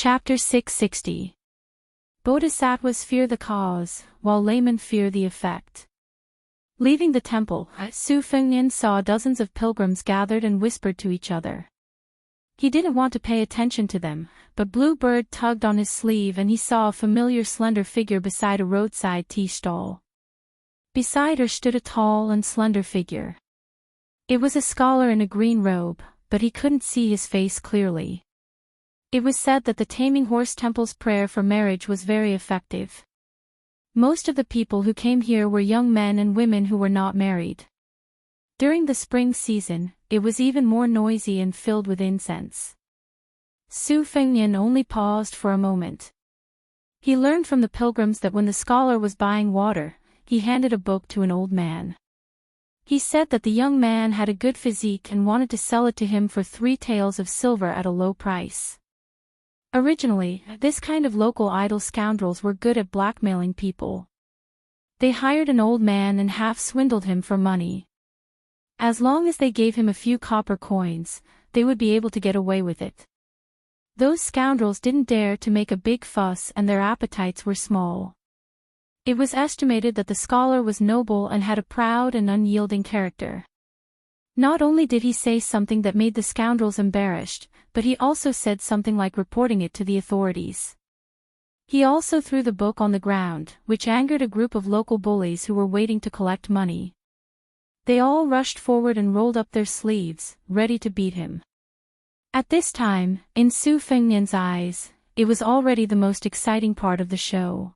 Chapter 660. Bodhisattvas fear the cause, while laymen fear the effect. Leaving the temple, Su Fengnian saw dozens of pilgrims gathered and whispered to each other. He didn't want to pay attention to them, but Blue Bird tugged on his sleeve and he saw a familiar slender figure beside a roadside tea stall. Beside her stood a tall and slender figure. It was a scholar in a green robe, but he couldn't see his face clearly. It was said that the Taming Horse Temple's prayer for marriage was very effective. Most of the people who came here were young men and women who were not married. During the spring season, it was even more noisy and filled with incense. Su Fengnian only paused for a moment. He learned from the pilgrims that when the scholar was buying water, he handed a book to an old man. He said that the young man had a good physique and wanted to sell it to him for 3 taels of silver at a low price. Originally, this kind of local idle scoundrels were good at blackmailing people. They hired an old man and half swindled him for money. As long as they gave him a few copper coins, they would be able to get away with it. Those scoundrels didn't dare to make a big fuss and their appetites were small. It was estimated that the scholar was noble and had a proud and unyielding character. Not only did he say something that made the scoundrels embarrassed, but he also said something like reporting it to the authorities. He also threw the book on the ground, which angered a group of local bullies who were waiting to collect money. They all rushed forward and rolled up their sleeves, ready to beat him. At this time, in Su Fengnian's eyes, it was already the most exciting part of the show.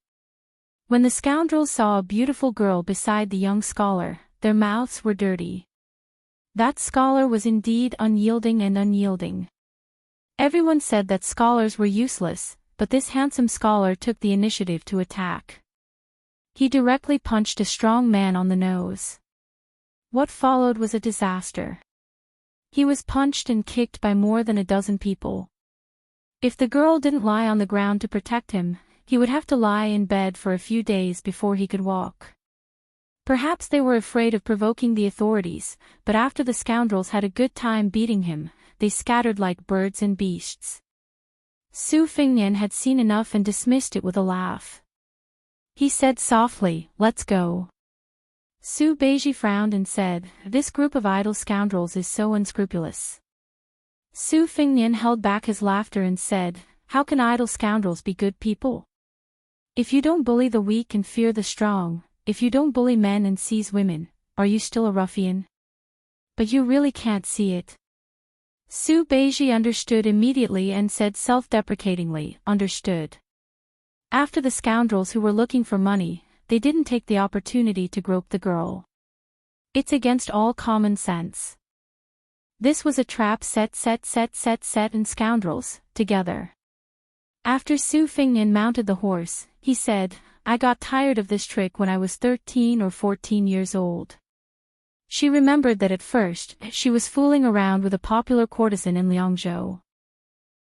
When the scoundrels saw a beautiful girl beside the young scholar, their mouths were dirty. That scholar was indeed unyielding and unyielding. Everyone said that scholars were useless, but this handsome scholar took the initiative to attack. He directly punched a strong man on the nose. What followed was a disaster. He was punched and kicked by more than a dozen people. If the girl didn't lie on the ground to protect him, he would have to lie in bed for a few days before he could walk. Perhaps they were afraid of provoking the authorities, but after the scoundrels had a good time beating him, they scattered like birds and beasts. Su Fengnian had seen enough and dismissed it with a laugh. He said softly, "Let's go." Su Beiji frowned and said, "This group of idle scoundrels is so unscrupulous." Su Fengnian held back his laughter and said, "How can idle scoundrels be good people? If you don't bully the weak and fear the strong, if you don't bully men and seize women, are you still a ruffian? But you really can't see it." Su Beiji understood immediately and said self-deprecatingly, "Understood." After the scoundrels who were looking for money, they didn't take the opportunity to grope the girl. It's against all common sense. This was a trap set and scoundrels, together. After Su Fengnian mounted the horse, he said, "I got tired of this trick when I was 13 or 14 years old." She remembered that at first, she was fooling around with a popular courtesan in Liangzhou.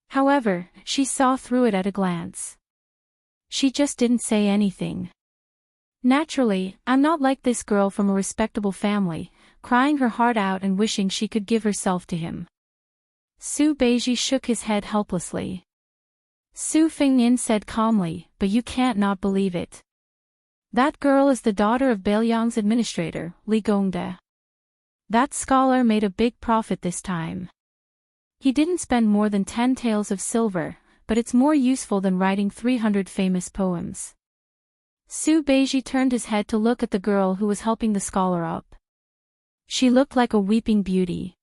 However, she saw through it at a glance. She just didn't say anything. Naturally, I'm not like this girl from a respectable family, crying her heart out and wishing she could give herself to him. Su Beiji shook his head helplessly. Su Fengnian said calmly, "But you can't not believe it. That girl is the daughter of Beiliang's administrator, Li Gongde. That scholar made a big profit this time. He didn't spend more than 10 taels of silver, but it's more useful than writing 300 famous poems." Su Beiji turned his head to look at the girl who was helping the scholar up. She looked like a weeping beauty.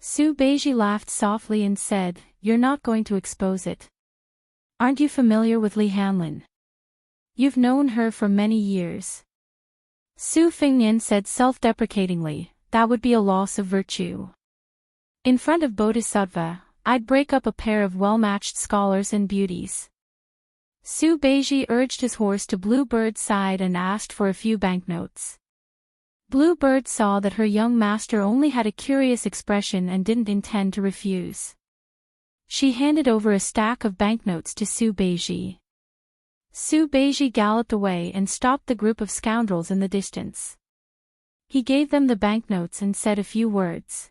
Su Beiji laughed softly and said, "You're not going to expose it. Aren't you familiar with Li Hanlin? You've known her for many years." Su Fengnian said self-deprecatingly, "That would be a loss of virtue. In front of Bodhisattva, I'd break up a pair of well-matched scholars and beauties." Su Beiji urged his horse to Blue Bird's side and asked for a few banknotes. Blue Bird saw that her young master only had a curious expression and didn't intend to refuse. She handed over a stack of banknotes to Su Beiji. Su Beiji galloped away and stopped the group of scoundrels in the distance. He gave them the banknotes and said a few words.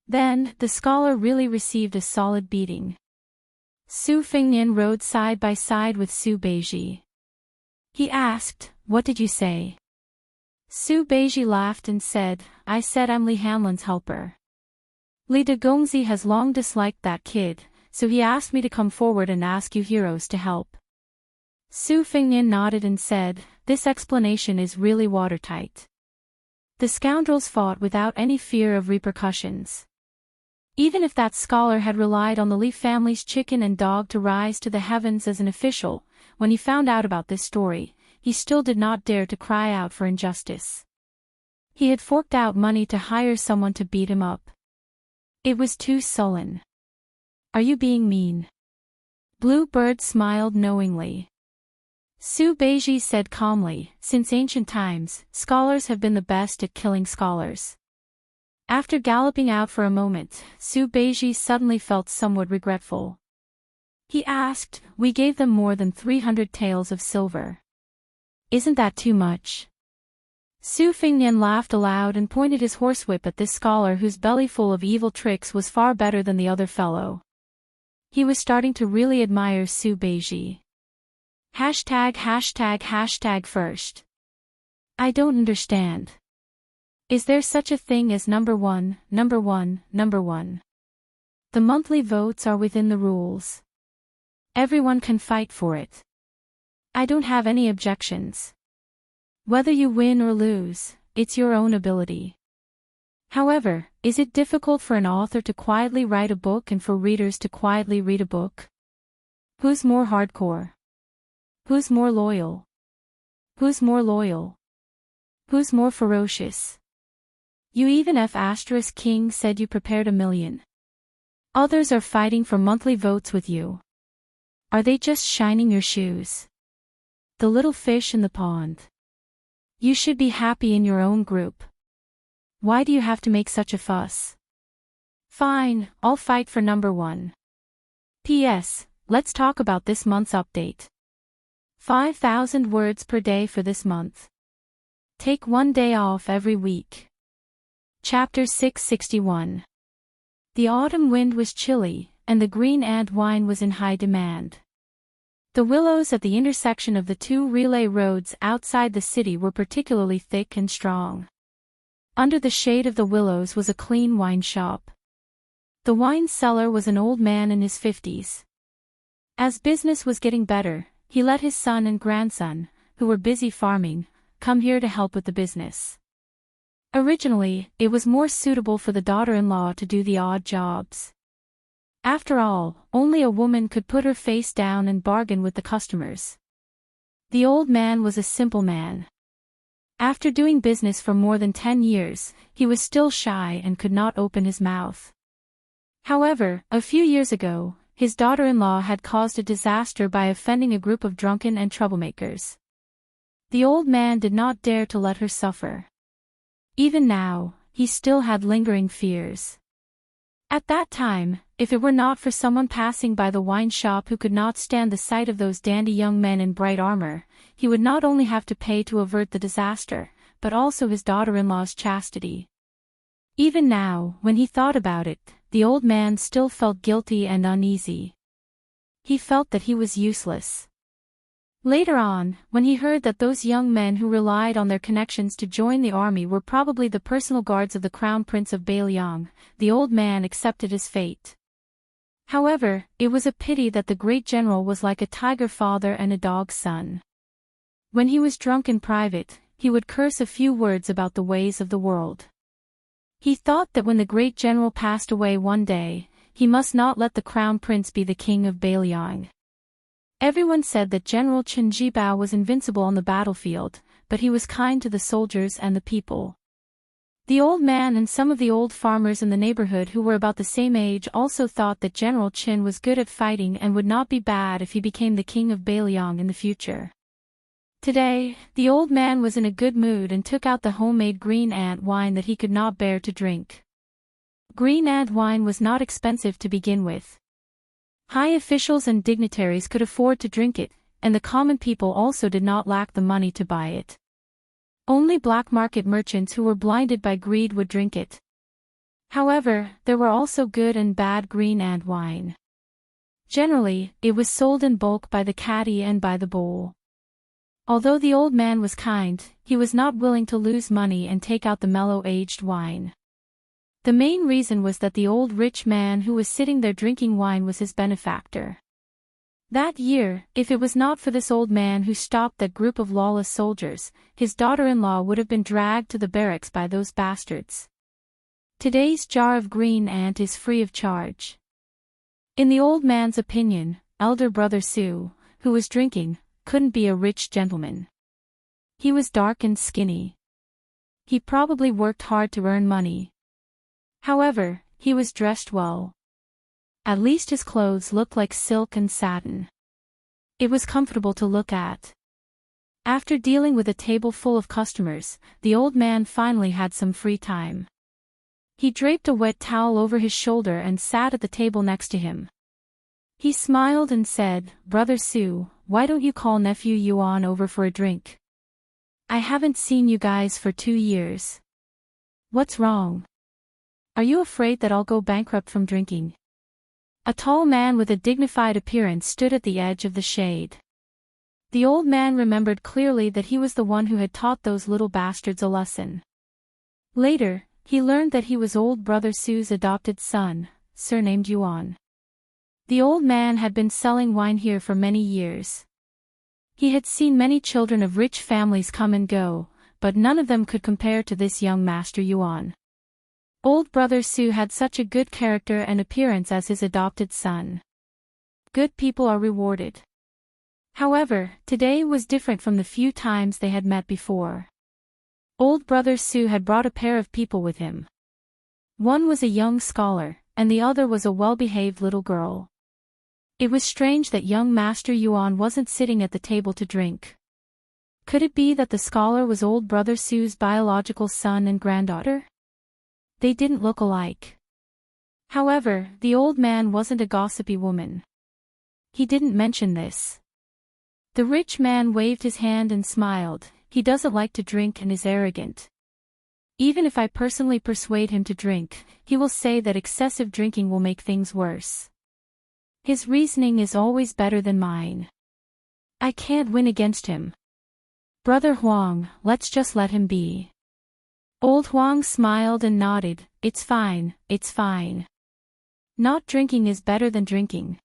Then, the scholar really received a solid beating. Su Fengnian rode side by side with Su Beiji. He asked, "What did you say?" Su Beiji laughed and said, "I said I'm Li Hanlon's helper. Li Degongzi has long disliked that kid, so he asked me to come forward and ask you heroes to help." Su Fengnian nodded and said, "This explanation is really watertight." The scoundrels fought without any fear of repercussions. Even if that scholar had relied on the Li family's chicken and dog to rise to the heavens as an official, when he found out about this story, he still did not dare to cry out for injustice. He had forked out money to hire someone to beat him up. It was too sullen. "Are you being mean?" Blue Bird smiled knowingly. Su Beiji said calmly, "Since ancient times, scholars have been the best at killing scholars." After galloping out for a moment, Su Beiji suddenly felt somewhat regretful. He asked, "We gave them more than 300 taels of silver. Isn't that too much?" Su Fengnian laughed aloud and pointed his horsewhip at this scholar whose belly full of evil tricks was far better than the other fellow. He was starting to really admire Su Beiji. #### first. I don't understand. Is there such a thing as number one? The monthly votes are within the rules. Everyone can fight for it. I don't have any objections. Whether you win or lose, it's your own ability. However, is it difficult for an author to quietly write a book and for readers to quietly read a book? Who's more hardcore? Who's more loyal? Who's more loyal? Who's more ferocious? You even F** King said you prepared 1 million. Others are fighting for monthly votes with you. Are they just shining your shoes? The little fish in the pond. You should be happy in your own group. Why do you have to make such a fuss? Fine, I'll fight for number 1. P.S. Let's talk about this month's update. 5,000 words per day for this month. Take 1 day off every week. Chapter 661. The autumn wind was chilly, and the green ant wine was in high demand. The willows at the intersection of the 2 relay roads outside the city were particularly thick and strong. Under the shade of the willows was a clean wine shop. The wine seller was an old man in his 50s. As business was getting better, he let his son and grandson, who were busy farming, come here to help with the business. Originally, it was more suitable for the daughter-in-law to do the odd jobs. After all, only a woman could put her face down and bargain with the customers. The old man was a simple man. After doing business for more than 10 years, he was still shy and could not open his mouth. However, a few years ago, his daughter-in-law had caused a disaster by offending a group of drunken and troublemakers. The old man did not dare to let her suffer. Even now, he still had lingering fears. At that time, if it were not for someone passing by the wine shop who could not stand the sight of those dandy young men in bright armor, he would not only have to pay to avert the disaster, but also his daughter-in-law's chastity. Even now, when he thought about it, the old man still felt guilty and uneasy. He felt that he was useless. Later on, when he heard that those young men who relied on their connections to join the army were probably the personal guards of the Crown Prince of Beiliang, the old man accepted his fate. However, it was a pity that the great general was like a tiger father and a dog son. When he was drunk in private, he would curse a few words about the ways of the world. He thought that when the great general passed away one day, he must not let the Crown Prince be the king of Beiliang. Everyone said that General Chen Jibao was invincible on the battlefield, but he was kind to the soldiers and the people. The old man and some of the old farmers in the neighborhood who were about the same age also thought that General Chen was good at fighting and would not be bad if he became the king of Beiliang in the future. Today, the old man was in a good mood and took out the homemade green ant wine that he could not bear to drink. Green ant wine was not expensive to begin with. High officials and dignitaries could afford to drink it, and the common people also did not lack the money to buy it. Only black market merchants who were blinded by greed would drink it. However, there were also good and bad green ant wine. Generally, it was sold in bulk by the caddy and by the bowl. Although the old man was kind, he was not willing to lose money and take out the mellow-aged wine. The main reason was that the old rich man who was sitting there drinking wine was his benefactor. That year, if it was not for this old man who stopped that group of lawless soldiers, his daughter-in-law would have been dragged to the barracks by those bastards. Today's jar of green ant is free of charge. In the old man's opinion, elder brother Sue, who was drinking, couldn't be a rich gentleman. He was dark and skinny. He probably worked hard to earn money. However, he was dressed well. At least his clothes looked like silk and satin. It was comfortable to look at. After dealing with a table full of customers, the old man finally had some free time. He draped a wet towel over his shoulder and sat at the table next to him. He smiled and said, "Brother Sue, why don't you call nephew Yuan over for a drink? I haven't seen you guys for 2 years. What's wrong? Are you afraid that I'll go bankrupt from drinking?" A tall man with a dignified appearance stood at the edge of the shade. The old man remembered clearly that he was the one who had taught those little bastards a lesson. Later, he learned that he was old brother Sue's adopted son, surnamed Yuan. The old man had been selling wine here for many years. He had seen many children of rich families come and go, but none of them could compare to this young master Yuan. Old brother Sue had such a good character and appearance as his adopted son. Good people are rewarded. However, today was different from the few times they had met before. Old brother Sue had brought a pair of people with him. One was a young scholar, and the other was a well-behaved little girl. It was strange that young Master Yuan wasn't sitting at the table to drink. Could it be that the scholar was old brother Sue's biological son and granddaughter? They didn't look alike. However, the old man wasn't a gossipy woman. He didn't mention this. The rich man waved his hand and smiled. He doesn't like to drink and is arrogant. Even if I personally persuade him to drink, he will say that excessive drinking will make things worse. His reasoning is always better than mine. I can't win against him. Brother Huang, let's just let him be. Old Huang smiled and nodded. It's fine, it's fine. Not drinking is better than drinking.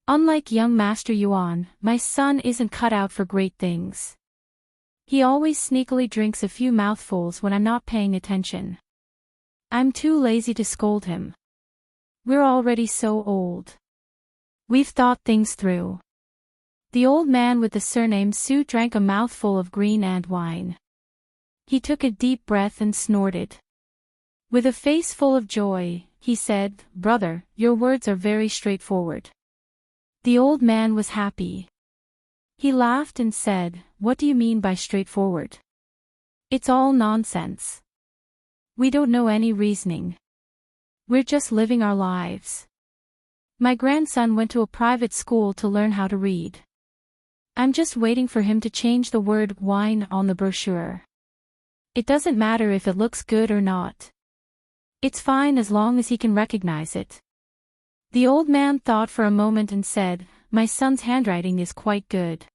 Unlike young Master Yuan, my son isn't cut out for great things. He always sneakily drinks a few mouthfuls when I'm not paying attention. I'm too lazy to scold him. We're already so old. We've thought things through. The old man with the surname Su drank a mouthful of green ant wine. He took a deep breath and snorted. With a face full of joy, he said, "Brother, your words are very straightforward." The old man was happy. He laughed and said, "What do you mean by straightforward? It's all nonsense. We don't know any reasoning. We're just living our lives. My grandson went to a private school to learn how to read. I'm just waiting for him to change the word wine on the brochure. It doesn't matter if it looks good or not. It's fine as long as he can recognize it." The old man thought for a moment and said, "My son's handwriting is quite good.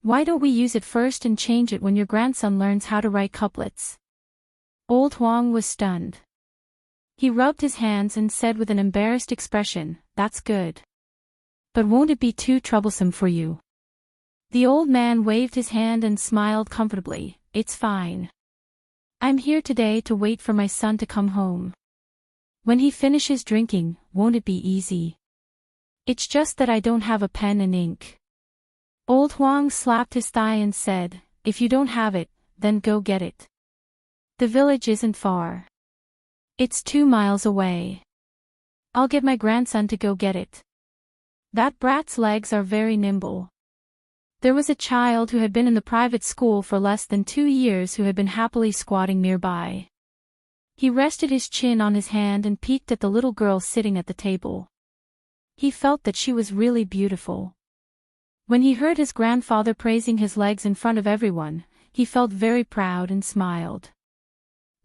Why don't we use it first and change it when your grandson learns how to write couplets?" Old Huang was stunned. He rubbed his hands and said with an embarrassed expression, "That's good. But won't it be too troublesome for you?" The old man waved his hand and smiled comfortably. "It's fine. I'm here today to wait for my son to come home. When he finishes drinking, won't it be easy? It's just that I don't have a pen and ink." Old Huang slapped his thigh and said, "If you don't have it, then go get it. The village isn't far. It's 2 miles away. I'll get my grandson to go get it. That brat's legs are very nimble." There was a child who had been in the private school for less than 2 years who had been happily squatting nearby. He rested his chin on his hand and peeked at the little girl sitting at the table. He felt that she was really beautiful. When he heard his grandfather praising his legs in front of everyone, he felt very proud and smiled.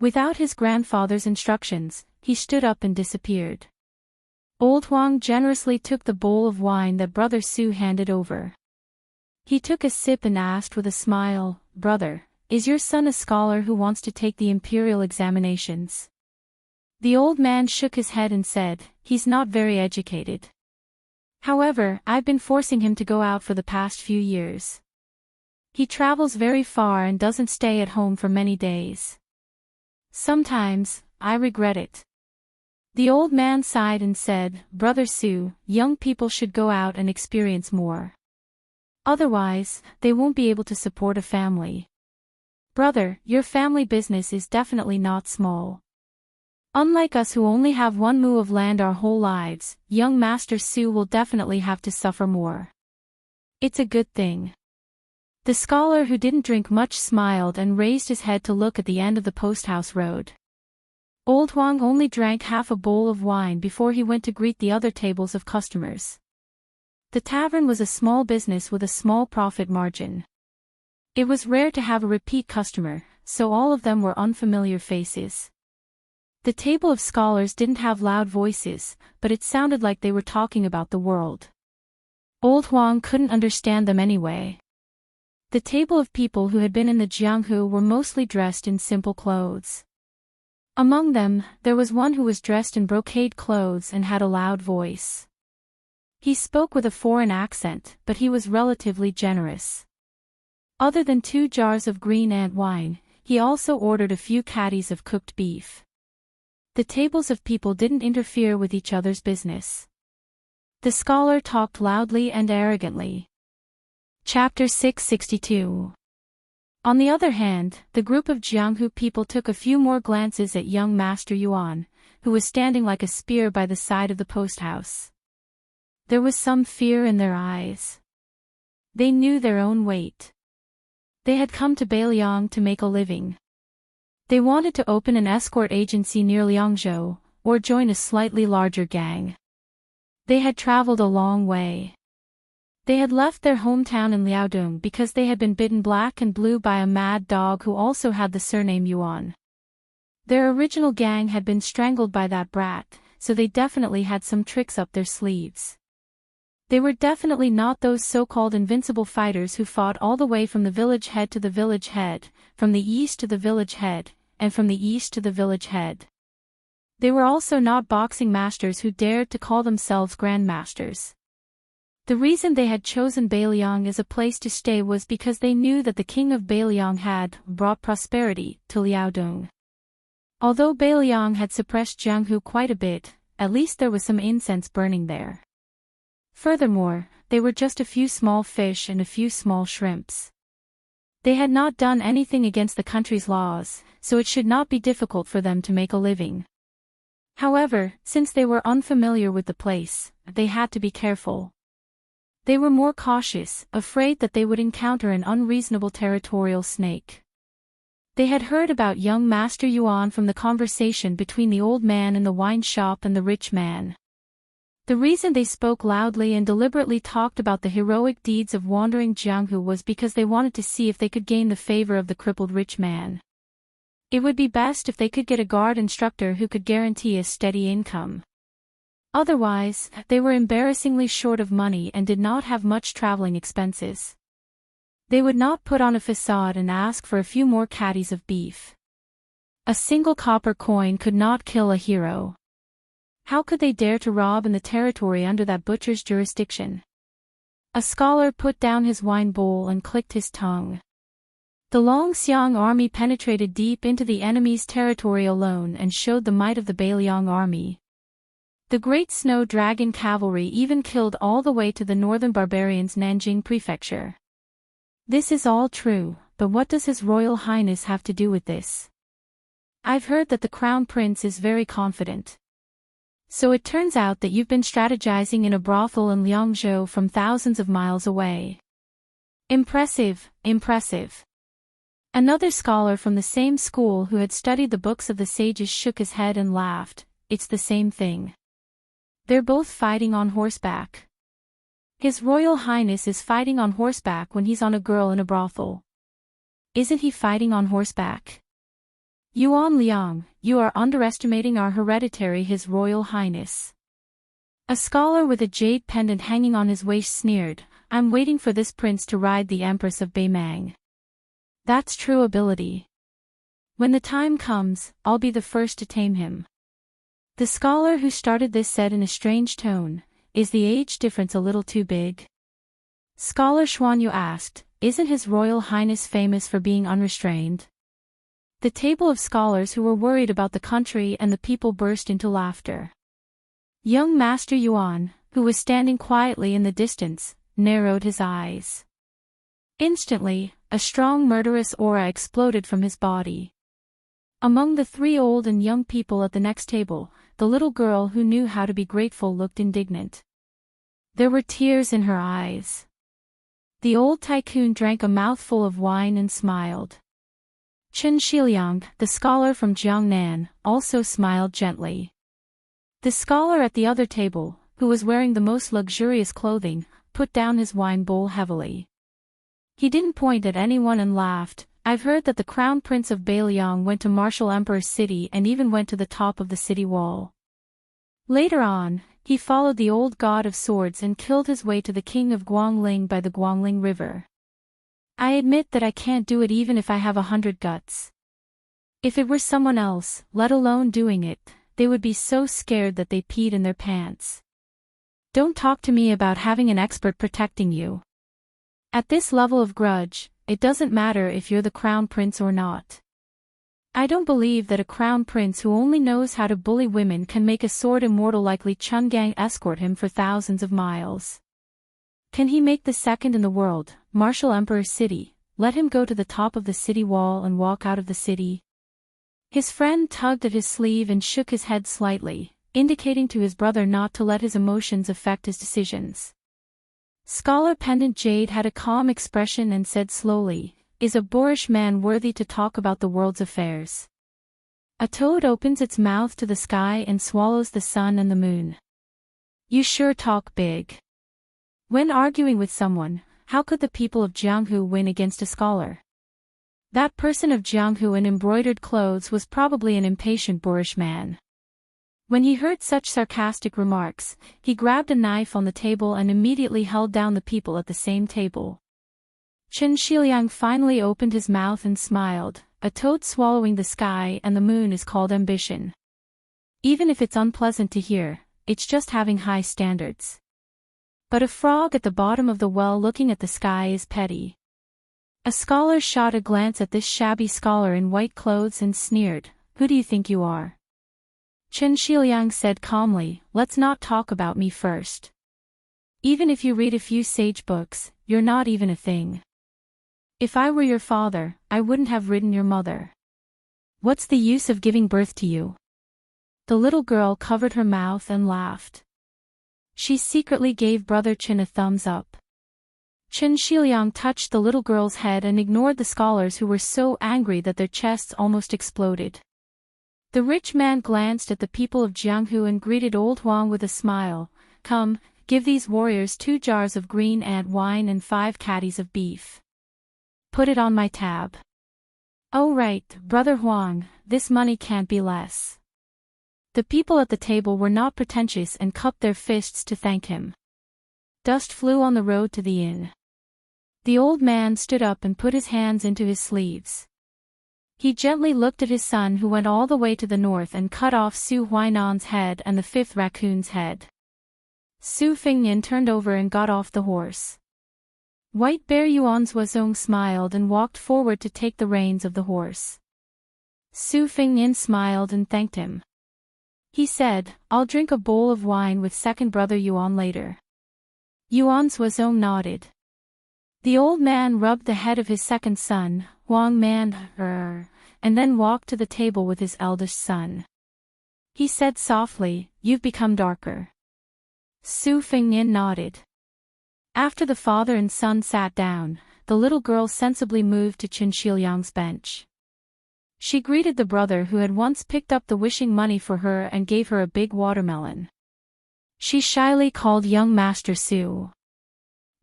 Without his grandfather's instructions, he stood up and disappeared. Old Huang generously took the bowl of wine that Brother Su handed over. He took a sip and asked with a smile, "Brother, is your son a scholar who wants to take the imperial examinations?" The old man shook his head and said, "He's not very educated. However, I've been forcing him to go out for the past few years. He travels very far and doesn't stay at home for many days. Sometimes, I regret it." The old man sighed and said, "Brother Su, young people should go out and experience more. Otherwise, they won't be able to support a family. Brother, your family business is definitely not small. Unlike us who only have one mu of land our whole lives, young Master Su will definitely have to suffer more. It's a good thing." The scholar who didn't drink much smiled and raised his head to look at the end of the posthouse road. Old Huang only drank half a bowl of wine before he went to greet the other tables of customers. The tavern was a small business with a small profit margin. It was rare to have a repeat customer, so all of them were unfamiliar faces. The table of scholars didn't have loud voices, but it sounded like they were talking about the world. Old Huang couldn't understand them anyway. The table of people who had been in the Jianghu were mostly dressed in simple clothes. Among them, there was one who was dressed in brocade clothes and had a loud voice. He spoke with a foreign accent, but he was relatively generous. Other than 2 jars of green ant wine, he also ordered a few caddies of cooked beef. The tables of people didn't interfere with each other's business. The scholar talked loudly and arrogantly. Chapter 662. On the other hand, the group of Jianghu people took a few more glances at young Master Yuan, who was standing like a spear by the side of the posthouse. There was some fear in their eyes. They knew their own weight. They had come to Beiliang to make a living. They wanted to open an escort agency near Liangzhou, or join a slightly larger gang. They had traveled a long way. They had left their hometown in Liaodong because they had been bitten black and blue by a mad dog who also had the surname Yuan. Their original gang had been strangled by that brat, so they definitely had some tricks up their sleeves. They were definitely not those so-called invincible fighters who fought all the way from the village head to the village head, from the east to the village head, and from the east to the village head. They were also not boxing masters who dared to call themselves grandmasters. The reason they had chosen Beiliang as a place to stay was because they knew that the king of Beiliang had brought prosperity to Liaodong. Although Beiliang had suppressed Jianghu quite a bit, at least there was some incense burning there. Furthermore, they were just a few small fish and a few small shrimps. They had not done anything against the country's laws, so it should not be difficult for them to make a living. However, since they were unfamiliar with the place, they had to be careful. They were more cautious, afraid that they would encounter an unreasonable territorial snake. They had heard about young Master Yuan from the conversation between the old man in the wine shop and the rich man. The reason they spoke loudly and deliberately talked about the heroic deeds of wandering Jianghu was because they wanted to see if they could gain the favor of the crippled rich man. It would be best if they could get a guard instructor who could guarantee a steady income. Otherwise, they were embarrassingly short of money and did not have much traveling expenses. They would not put on a facade and ask for a few more caddies of beef. A single copper coin could not kill a hero. How could they dare to rob in the territory under that butcher's jurisdiction? A scholar put down his wine bowl and clicked his tongue. The Longxiang army penetrated deep into the enemy's territory alone and showed the might of the Beiliang army. The Great Snow Dragon cavalry even killed all the way to the northern barbarians' Nanjing prefecture. This is all true, but what does His Royal Highness have to do with this? I've heard that the Crown Prince is very confident. So it turns out that you've been strategizing in a brothel in Liangzhou from thousands of miles away. Impressive, impressive. Another scholar from the same school who had studied the books of the sages shook his head and laughed. It's the same thing. They're both fighting on horseback. His Royal Highness is fighting on horseback when he's on a girl in a brothel. Isn't he fighting on horseback? Yuan Liang, you are underestimating our hereditary His Royal Highness. A scholar with a jade pendant hanging on his waist sneered, I'm waiting for this prince to ride the Empress of Beimang. That's true ability. When the time comes, I'll be the first to tame him. The scholar who started this said in a strange tone, is the age difference a little too big? Scholar Xuanyu asked, isn't His Royal Highness famous for being unrestrained? The table of scholars who were worried about the country and the people burst into laughter. Young Master Yuan, who was standing quietly in the distance, narrowed his eyes. Instantly, a strong murderous aura exploded from his body. Among the three old and young people at the next table, the little girl who knew how to be grateful looked indignant. There were tears in her eyes. The old tycoon drank a mouthful of wine and smiled. Chen Shiliang, the scholar from Jiangnan, also smiled gently. The scholar at the other table, who was wearing the most luxurious clothing, put down his wine bowl heavily. He didn't point at anyone and laughed, I've heard that the Crown Prince of Beiliang went to Martial Emperor's city and even went to the top of the city wall. Later on, he followed the old god of swords and killed his way to the king of Guangling by the Guangling River. I admit that I can't do it even if I have 100 guts. If it were someone else, let alone doing it, they would be so scared that they peed in their pants. Don't talk to me about having an expert protecting you. At this level of grudge, it doesn't matter if you're the crown prince or not. I don't believe that a crown prince who only knows how to bully women can make a sword immortal like Li Chungang escort him for thousands of miles. Can he make the second in the world, Martial Emperor's city, let him go to the top of the city wall and walk out of the city? His friend tugged at his sleeve and shook his head slightly, indicating to his brother not to let his emotions affect his decisions. Scholar Pendant Jade had a calm expression and said slowly, is a boorish man worthy to talk about the world's affairs? A toad opens its mouth to the sky and swallows the sun and the moon. You sure talk big. When arguing with someone, how could the people of Jianghu win against a scholar? That person of Jianghu in embroidered clothes was probably an impatient boorish man. When he heard such sarcastic remarks, he grabbed a knife on the table and immediately held down the people at the same table. Chen Shiliang finally opened his mouth and smiled, a toad swallowing the sky and the moon is called ambition. Even if it's unpleasant to hear, it's just having high standards. But a frog at the bottom of the well looking at the sky is petty. A scholar shot a glance at this shabby scholar in white clothes and sneered, who do you think you are? Chen Shiliang said calmly, let's not talk about me first. Even if you read a few sage books, you're not even a thing. If I were your father, I wouldn't have ridden your mother. What's the use of giving birth to you? The little girl covered her mouth and laughed. She secretly gave Brother Chen a thumbs up. Chen Shiliang touched the little girl's head and ignored the scholars who were so angry that their chests almost exploded. The rich man glanced at the people of Jianghu and greeted old Huang with a smile, come, give these warriors 2 jars of green ant wine and 5 caddies of beef. Put it on my tab. Oh right, Brother Huang, this money can't be less. The people at the table were not pretentious and cupped their fists to thank him. Dust flew on the road to the inn. The old man stood up and put his hands into his sleeves. He gently looked at his son who went all the way to the north and cut off Su Huainan's head and the 5th raccoon's head. Su Fingnian turned over and got off the horse. White Bear Yuan Zuozong smiled and walked forward to take the reins of the horse. Su Fingnian smiled and thanked him. He said, I'll drink a bowl of wine with second brother Yuan later. Yuan Zuozong nodded. The old man rubbed the head of his second son, Huang Man, and then walked to the table with his eldest son. He said softly, you've become darker. Su Fingnian nodded. After the father and son sat down, the little girl sensibly moved to Chen Shiliang's bench. She greeted the brother who had once picked up the wishing money for her and gave her a big watermelon. She shyly called young Master Su.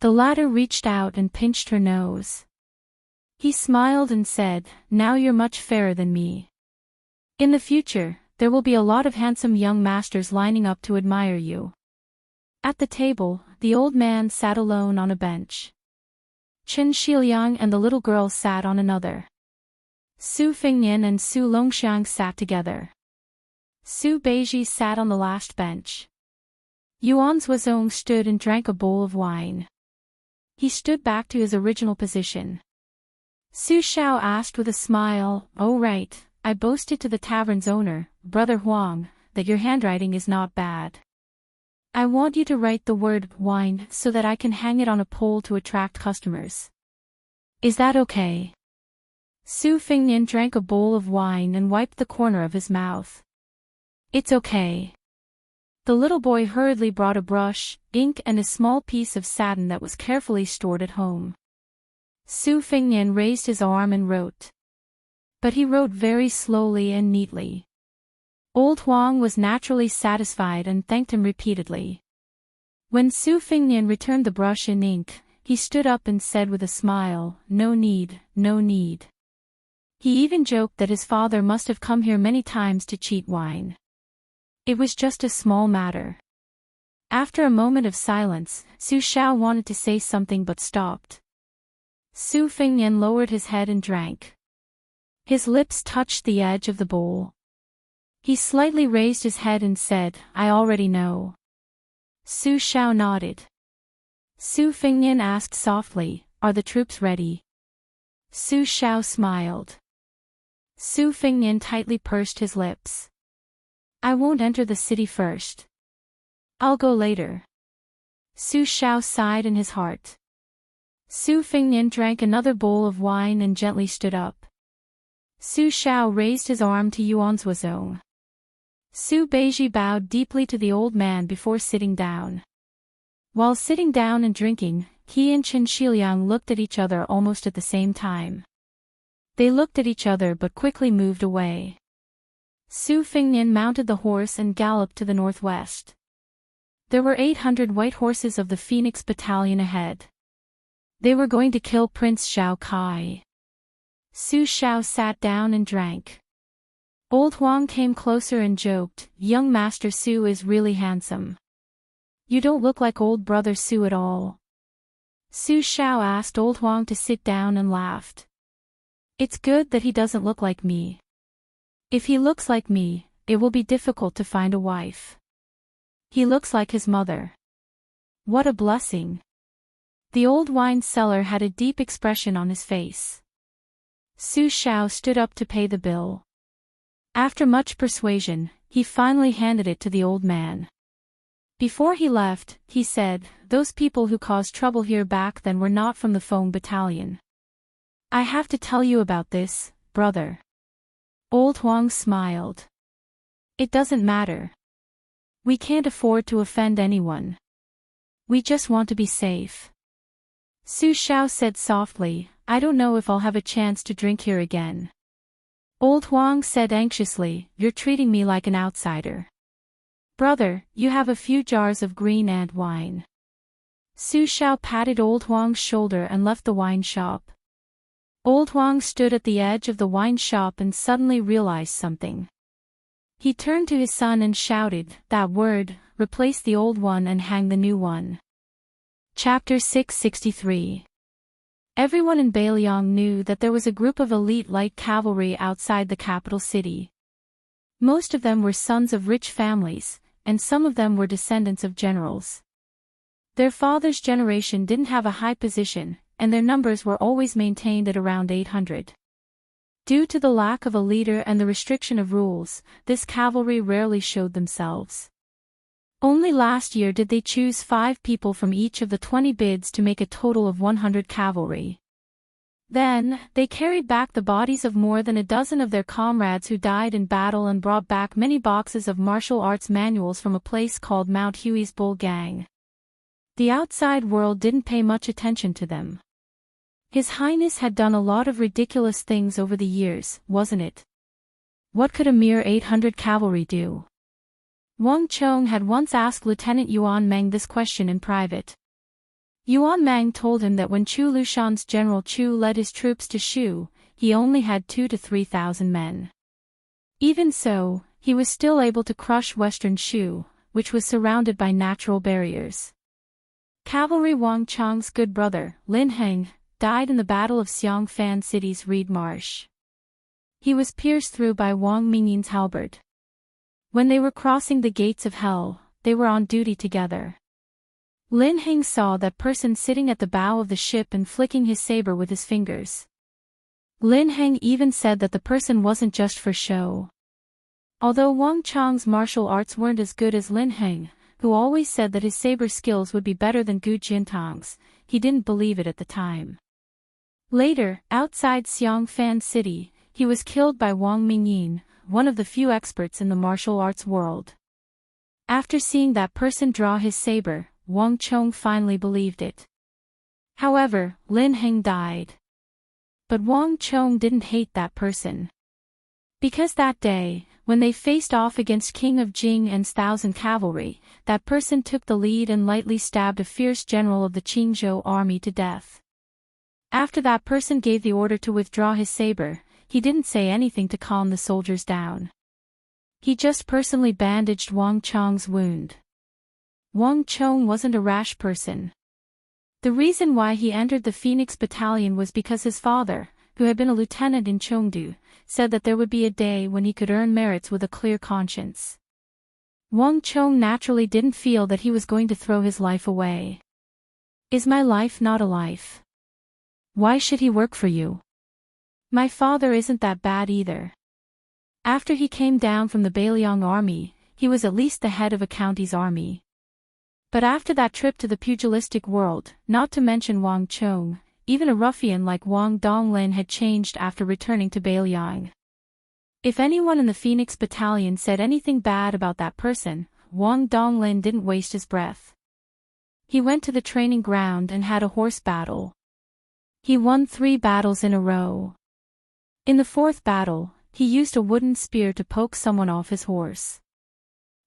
The latter reached out and pinched her nose. He smiled and said, now you're much fairer than me. In the future, there will be a lot of handsome young masters lining up to admire you. At the table, the old man sat alone on a bench. Chen Shiliang and the little girl sat on another. Su Fingnian and Su Longxiang sat together. Su Beiji sat on the last bench. Yuan Zuozong stood and drank a bowl of wine. He stood back to his original position. Su Shao asked with a smile, "Oh right, I boasted to the tavern's owner, Brother Huang, that your handwriting is not bad. I want you to write the word wine so that I can hang it on a pole to attract customers. Is that okay?" Su Fingnian drank a bowl of wine and wiped the corner of his mouth. "It's okay." The little boy hurriedly brought a brush, ink and a small piece of satin that was carefully stored at home. Su Fingnian raised his arm and wrote. But he wrote very slowly and neatly. Old Huang was naturally satisfied and thanked him repeatedly. When Su Fingnian returned the brush and ink, he stood up and said with a smile, "No need, no need." He even joked that his father must have come here many times to cheat wine. It was just a small matter. After a moment of silence, Su Shao wanted to say something but stopped. Su Fingnian lowered his head and drank. His lips touched the edge of the bowl. He slightly raised his head and said, "I already know." Su Shao nodded. Su Fingnian asked softly, "Are the troops ready?" Su Shao smiled. Su Fingnian tightly pursed his lips. "I won't enter the city first. I'll go later." Su Shao sighed in his heart. Su Fingnian drank another bowl of wine and gently stood up. Su Shao raised his arm to Yuan Zuozong. Su Beiji bowed deeply to the old man before sitting down. While sitting down and drinking, he and Chen Shiliang looked at each other almost at the same time. They looked at each other but quickly moved away. Su Fingnian mounted the horse and galloped to the northwest. There were 800 white horses of the Phoenix Battalion ahead. They were going to kill Prince Xiao Kai. Su Shao sat down and drank. Old Huang came closer and joked, "Young Master Su is really handsome. You don't look like old brother Su at all." Su Shao asked Old Huang to sit down and laughed. "It's good that he doesn't look like me. If he looks like me, it will be difficult to find a wife. He looks like his mother. What a blessing." The old wine seller had a deep expression on his face. Su Shao stood up to pay the bill. After much persuasion, he finally handed it to the old man. Before he left, he said, "Those people who caused trouble here back then were not from the Feng Battalion. I have to tell you about this, brother." Old Huang smiled. "It doesn't matter. We can't afford to offend anyone. We just want to be safe." Su Shao said softly, "I don't know if I'll have a chance to drink here again." Old Huang said anxiously, "You're treating me like an outsider. Brother, you have a few jars of green ant wine." Su Shao patted Old Huang's shoulder and left the wine shop. Old Huang stood at the edge of the wine shop and suddenly realized something. He turned to his son and shouted, "That word, replace the old one and hang the new one." Chapter 663. Everyone in Beiliang knew that there was a group of elite light cavalry outside the capital city. Most of them were sons of rich families, and some of them were descendants of generals. Their father's generation didn't have a high position, and their numbers were always maintained at around 800. Due to the lack of a leader and the restriction of rules, this cavalry rarely showed themselves. Only last year did they choose 5 people from each of the 20 bids to make a total of 100 cavalry. Then, they carried back the bodies of more than a dozen of their comrades who died in battle and brought back many boxes of martial arts manuals from a place called Mount Huey's Bull Gang. The outside world didn't pay much attention to them. His Highness had done a lot of ridiculous things over the years, wasn't it? What could a mere 800 cavalry do? Wang Chong had once asked Lieutenant Yuan Meng this question in private. Yuan Meng told him that when Chu Lushan's General Chu led his troops to Shu, he only had 2,000 to 3,000 men. Even so, he was still able to crush western Shu, which was surrounded by natural barriers. Cavalry Wang Chang's good brother, Lin Heng, died in the Battle of Xiangfan City's Reed Marsh. He was pierced through by Wang Mingyin's halberd. When they were crossing the gates of hell, they were on duty together. Lin Heng saw that person sitting at the bow of the ship and flicking his saber with his fingers. Lin Heng even said that the person wasn't just for show. Although Wang Chang's martial arts weren't as good as Lin Heng, who always said that his saber skills would be better than Gu Jintang's, he didn't believe it at the time. Later, outside Xiangfan City, he was killed by Wang Mingyin, one of the few experts in the martial arts world. After seeing that person draw his saber, Wang Chong finally believed it. However, Lin Heng died. But Wang Chong didn't hate that person. Because that day, when they faced off against King of Jing and 1,000 cavalry, that person took the lead and lightly stabbed a fierce general of the Qingzhou army to death. After that person gave the order to withdraw his saber, he didn't say anything to calm the soldiers down. He just personally bandaged Wang Chong's wound. Wang Chong wasn't a rash person. The reason why he entered the Phoenix Battalion was because his father, who had been a lieutenant in Chengdu, said that there would be a day when he could earn merits with a clear conscience. Wang Chong naturally didn't feel that he was going to throw his life away. Is my life not a life? Why should he work for you? My father isn't that bad either. After he came down from the Beiliang army, he was at least the head of a county's army. But after that trip to the pugilistic world, not to mention Wang Chong, even a ruffian like Wang Donglin had changed after returning to Beiliang. If anyone in the Phoenix Battalion said anything bad about that person, Wang Donglin didn't waste his breath. He went to the training ground and had a horse battle. He won 3 battles in a row. In the 4th battle, he used a wooden spear to poke someone off his horse.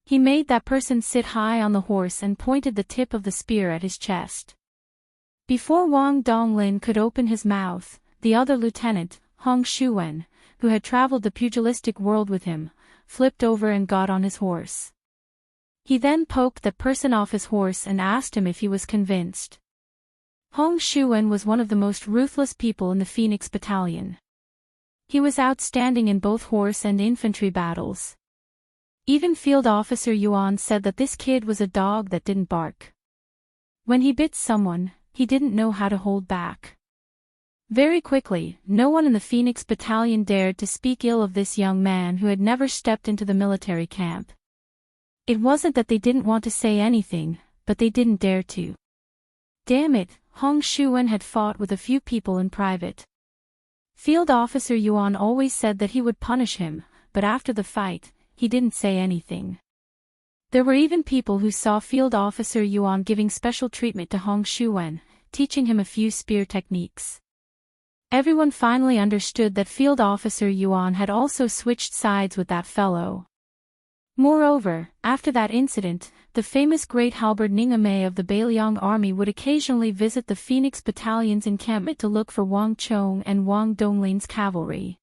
He made that person sit high on the horse and pointed the tip of the spear at his chest. Before Wang Donglin could open his mouth, the other lieutenant, Hong Shuwen, who had traveled the pugilistic world with him, flipped over and got on his horse. He then poked that person off his horse and asked him if he was convinced. Hong Shuwen was one of the most ruthless people in the Phoenix Battalion. He was outstanding in both horse and infantry battles. Even Field Officer Yuan said that this kid was a dog that didn't bark. When he bit someone, he didn't know how to hold back. Very quickly, no one in the Phoenix Battalion dared to speak ill of this young man who had never stepped into the military camp. It wasn't that they didn't want to say anything, but they didn't dare to. Damn it, Hong Shuwen had fought with a few people in private. Field Officer Yuan always said that he would punish him, but after the fight, he didn't say anything. There were even people who saw Field Officer Yuan giving special treatment to Hong Shuwen, teaching him a few spear techniques. Everyone finally understood that Field Officer Yuan had also switched sides with that fellow. Moreover, after that incident, the famous Great Halberd Ningame of the Beiliang army would occasionally visit the Phoenix Battalion's encampment to look for Wang Chong and Wang Donglin's cavalry.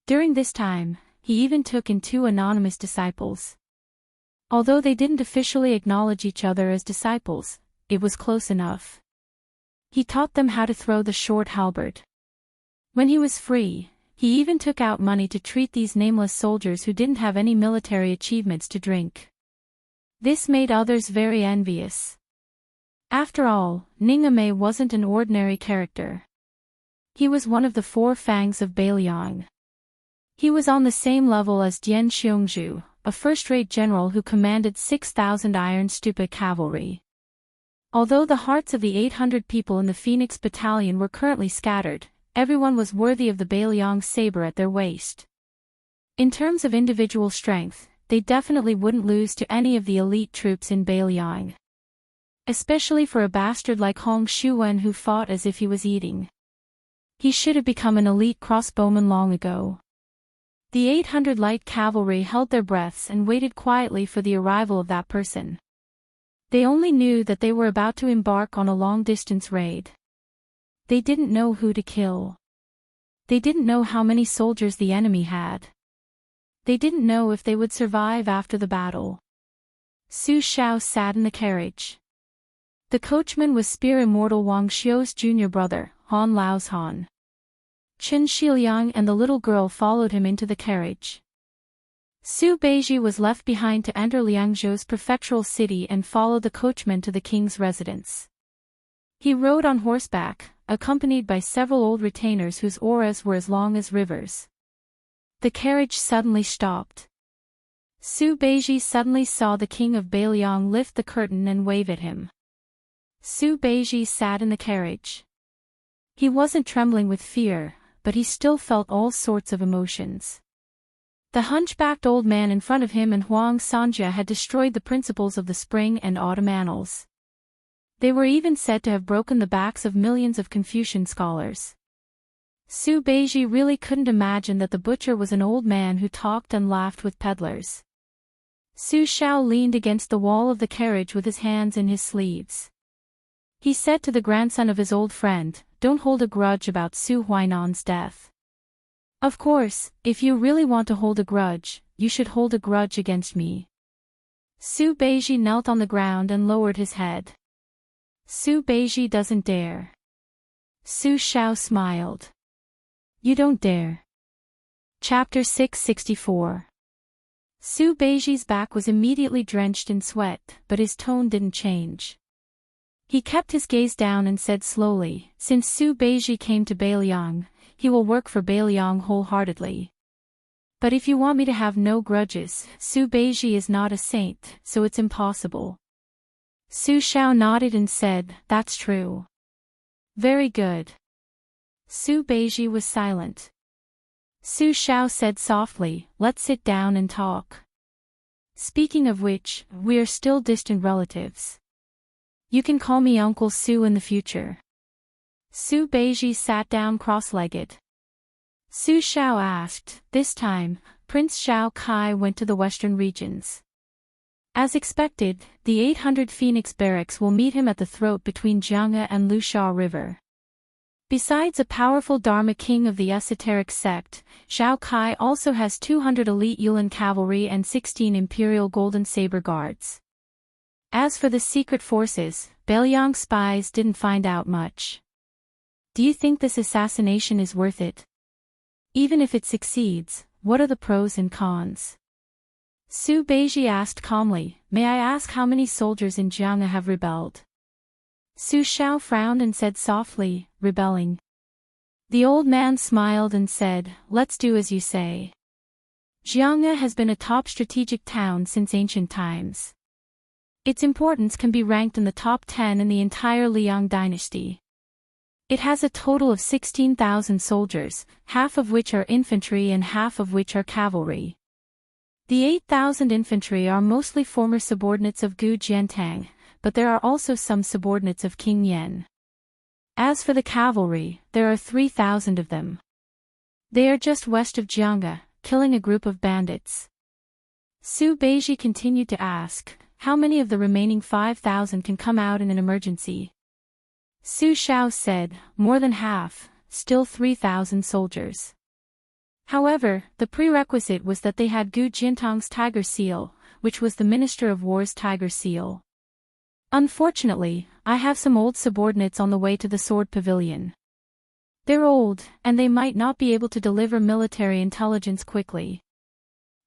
During this time, he even took in 2 anonymous disciples. Although they didn't officially acknowledge each other as disciples, it was close enough. He taught them how to throw the short halberd. When he was free, he even took out money to treat these nameless soldiers who didn't have any military achievements to drink. This made others very envious. After all, Ningame wasn't an ordinary character. He was one of the 4 fangs of Beiliang. He was on the same level as Dian Xiongzhu, a first-rate general who commanded 6,000 Iron Stupa cavalry. Although the hearts of the 800 people in the Phoenix Battalion were currently scattered, everyone was worthy of the Beiliang saber at their waist. In terms of individual strength, they definitely wouldn't lose to any of the elite troops in Beiliang. Especially for a bastard like Hong Shuwen who fought as if he was eating. He should have become an elite crossbowman long ago. The 800 light cavalry held their breaths and waited quietly for the arrival of that person. They only knew that they were about to embark on a long-distance raid. They didn't know who to kill. They didn't know how many soldiers the enemy had. They didn't know if they would survive after the battle. Su Shao sat in the carriage. The coachman was Spear Immortal Wang Xiu's junior brother, Han Lao's Han. Chen Shiliang and the little girl followed him into the carriage. Su Beiji was left behind to enter Liangzhou's prefectural city and follow the coachman to the king's residence. He rode on horseback, accompanied by several old retainers whose auras were as long as rivers. The carriage suddenly stopped. Su Beiji suddenly saw the king of Beiliang lift the curtain and wave at him. Su Beiji sat in the carriage. He wasn't trembling with fear, but he still felt all sorts of emotions. The hunchbacked old man in front of him and Huang Sanjia had destroyed the principles of the spring and autumn annals. They were even said to have broken the backs of millions of Confucian scholars. Su Beiji really couldn't imagine that the butcher was an old man who talked and laughed with peddlers. Su Shao leaned against the wall of the carriage with his hands in his sleeves. He said to the grandson of his old friend, "Don't hold a grudge about Su Huainan's death. Of course, if you really want to hold a grudge, you should hold a grudge against me." Su Beiji knelt on the ground and lowered his head. Su Beiji doesn't dare. Su Shao smiled. You don't dare. Chapter 664. Su Beiji's back was immediately drenched in sweat, but his tone didn't change. He kept his gaze down and said slowly, "Since Su Beiji came to Beiliang, he will work for Beiliang wholeheartedly. But if you want me to have no grudges, Su Beiji is not a saint, so it's impossible." Su Shao nodded and said, "That's true." "Very good." Su Beiji was silent. Su Shao said softly, "Let's sit down and talk. Speaking of which, we are still distant relatives. You can call me Uncle Su in the future." Su Beiji sat down cross-legged. Su Shao asked, "This time, Prince Zhao Kai went to the western regions. As expected, the 800 Phoenix barracks will meet him at the throat between Jianghe and Lusha River. Besides a powerful Dharma king of the esoteric sect, Zhao Kai also has 200 elite Yulin cavalry and 16 imperial golden saber guards. As for the secret forces, Beiliang spies didn't find out much. Do you think this assassination is worth it? Even if it succeeds, what are the pros and cons?" Su Beiji asked calmly, "May I ask how many soldiers in Jianghe have rebelled?" Su Shao frowned and said softly, "Rebelling." The old man smiled and said, "Let's do as you say. Jianghe has been a top strategic town since ancient times. Its importance can be ranked in the top 10 in the entire Liang dynasty. It has a total of 16,000 soldiers, half of which are infantry and half of which are cavalry. The 8,000 infantry are mostly former subordinates of Gu Jiantang, but there are also some subordinates of King Yan. As for the cavalry, there are 3,000 of them. They are just west of Jianghe, killing a group of bandits." Su Beiji continued to ask, "How many of the remaining 5,000 can come out in an emergency?" Su Shao said, "More than half, still 3,000 soldiers. However, the prerequisite was that they had Gu Jintang's tiger seal, which was the Minister of War's tiger seal. Unfortunately, I have some old subordinates on the way to the Sword Pavilion. They're old, and they might not be able to deliver military intelligence quickly."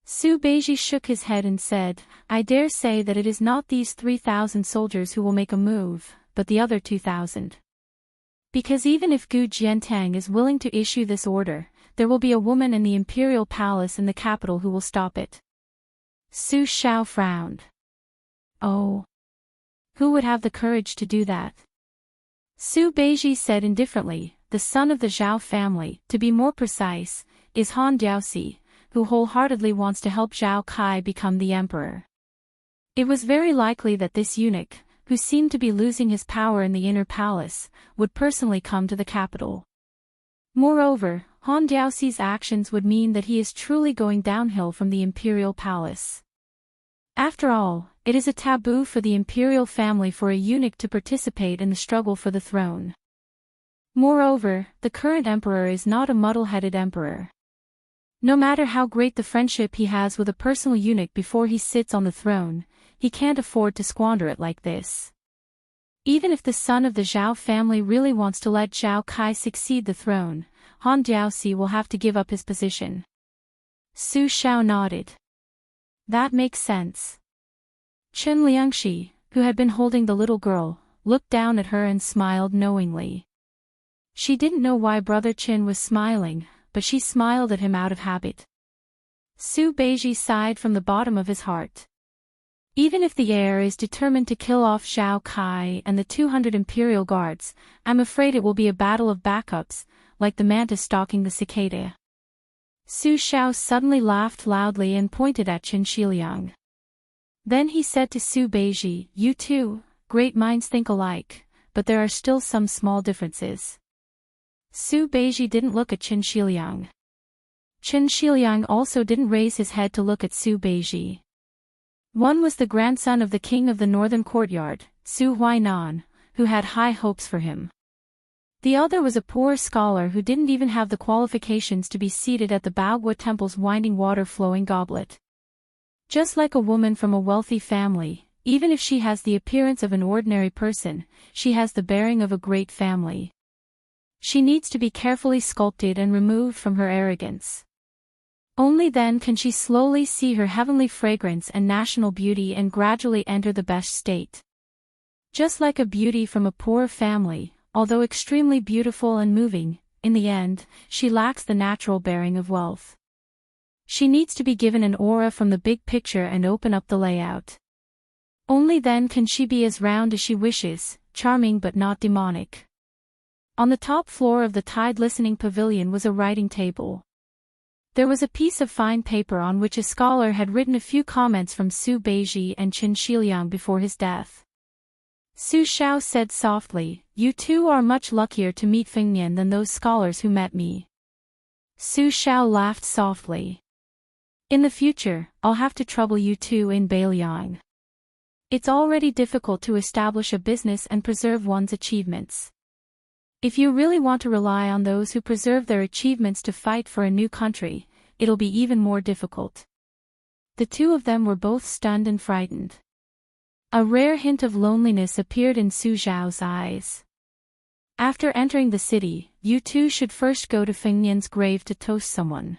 Su Beiji shook his head and said, "I dare say that it is not these 3,000 soldiers who will make a move, but the other 2,000. Because even if Gu Jiantang is willing to issue this order, there will be a woman in the imperial palace in the capital who will stop it." Su Shao frowned. "Oh. Who would have the courage to do that?" Su Beiji said indifferently, "The son of the Zhao family, to be more precise, is Han Diaoxi, who wholeheartedly wants to help Zhao Kai become the emperor. It was very likely that this eunuch, who seemed to be losing his power in the inner palace, would personally come to the capital. Moreover, Han Diaoxi's actions would mean that he is truly going downhill from the imperial palace. After all, it is a taboo for the imperial family for a eunuch to participate in the struggle for the throne. Moreover, the current emperor is not a muddle-headed emperor. No matter how great the friendship he has with a personal eunuch before he sits on the throne, he can't afford to squander it like this. Even if the son of the Zhao family really wants to let Zhao Kai succeed the throne, Han Jiaoxi will have to give up his position. Su Xiao nodded. That makes sense. Chen Liangxi, who had been holding the little girl, looked down at her and smiled knowingly. She didn't know why Brother Qin was smiling, but she smiled at him out of habit. Su Beiji sighed from the bottom of his heart. Even if the heir is determined to kill off Zhao Kai and the 200 imperial guards, I'm afraid it will be a battle of backups, like the mantis stalking the cicada. Su Xiao suddenly laughed loudly and pointed at Qin Shiliang. Then he said to Su Beiji, "You too, great minds think alike, but there are still some small differences." Su Beiji didn't look at Qin Shiliang. Qin Shiliang also didn't raise his head to look at Su Beiji. One was the grandson of the king of the northern courtyard, Su Huainan, who had high hopes for him. The other was a poor scholar who didn't even have the qualifications to be seated at the Baogua temple's winding water-flowing goblet. Just like a woman from a wealthy family, even if she has the appearance of an ordinary person, she has the bearing of a great family. She needs to be carefully sculpted and removed from her arrogance. Only then can she slowly see her heavenly fragrance and national beauty and gradually enter the best state. Just like a beauty from a poor family, although extremely beautiful and moving, in the end, she lacks the natural bearing of wealth. She needs to be given an aura from the big picture and open up the layout. Only then can she be as round as she wishes, charming but not demonic. On the top floor of the Tide Listening Pavilion was a writing table. There was a piece of fine paper on which a scholar had written a few comments from Su Beiji and Qin Shiliang before his death. Su Xiao said softly, "You two are much luckier to meet Fengnian than those scholars who met me." Su Xiao laughed softly. "In the future, I'll have to trouble you two in Beiliang. It's already difficult to establish a business and preserve one's achievements. If you really want to rely on those who preserve their achievements to fight for a new country, it'll be even more difficult." The two of them were both stunned and frightened. A rare hint of loneliness appeared in Su Xiao's eyes. "After entering the city, you two should first go to Fengnian's grave to toast someone.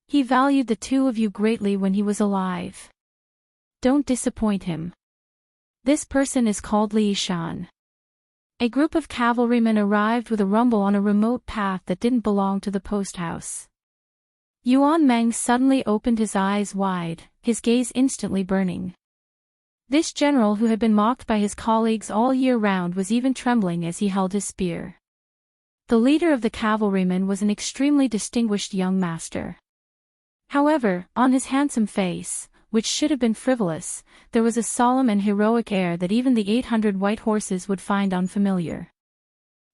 He valued the two of you greatly when he was alive. Don't disappoint him. This person is called Li Shan." A group of cavalrymen arrived with a rumble on a remote path that didn't belong to the post house. Yuan Meng suddenly opened his eyes wide, his gaze instantly burning. This general who had been mocked by his colleagues all year round was even trembling as he held his spear. The leader of the cavalrymen was an extremely distinguished young master. However, on his handsome face, which should have been frivolous, there was a solemn and heroic air that even the 800 white horses would find unfamiliar.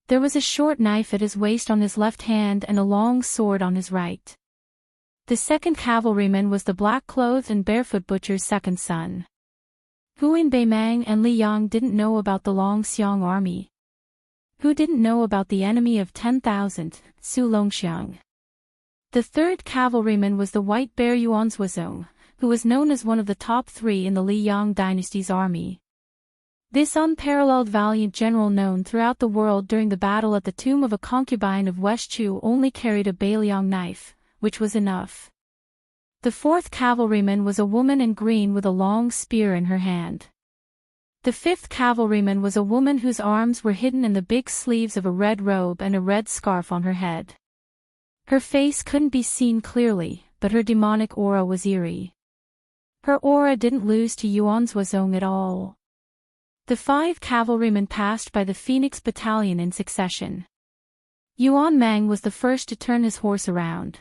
There was a short knife at his waist on his left hand and a long sword on his right. The second cavalryman was the black-clothed and barefoot butcher's second son. Huan Beimang and Li Yang didn't know about the Long Xiang army. Who didn't know about the enemy of 10,000, Su Longxiang? The third cavalryman was the white bear Yuanzuozong, who was known as one of the top 3 in the Li Yang dynasty's army. This unparalleled valiant general known throughout the world during the battle at the tomb of a concubine of Westchu only carried a Beiliang knife, which was enough. The fourth cavalryman was a woman in green with a long spear in her hand. The fifth cavalryman was a woman whose arms were hidden in the big sleeves of a red robe and a red scarf on her head. Her face couldn't be seen clearly, but her demonic aura was eerie. Her aura didn't lose to Yuanzuozong at all. The 5 cavalrymen passed by the Phoenix Battalion in succession. Yuan Meng was the first to turn his horse around.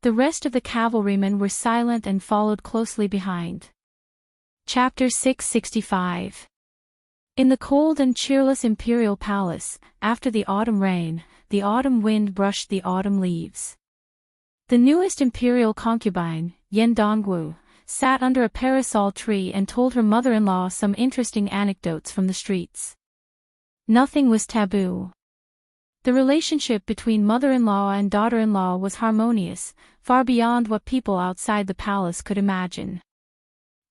The rest of the cavalrymen were silent and followed closely behind. Chapter 665. In the cold and cheerless imperial palace, after the autumn rain, the autumn wind brushed the autumn leaves. The newest imperial concubine, Yan Dongwu, sat under a parasol tree and told her mother-in-law some interesting anecdotes from the streets. Nothing was taboo. The relationship between mother-in-law and daughter-in-law was harmonious, far beyond what people outside the palace could imagine.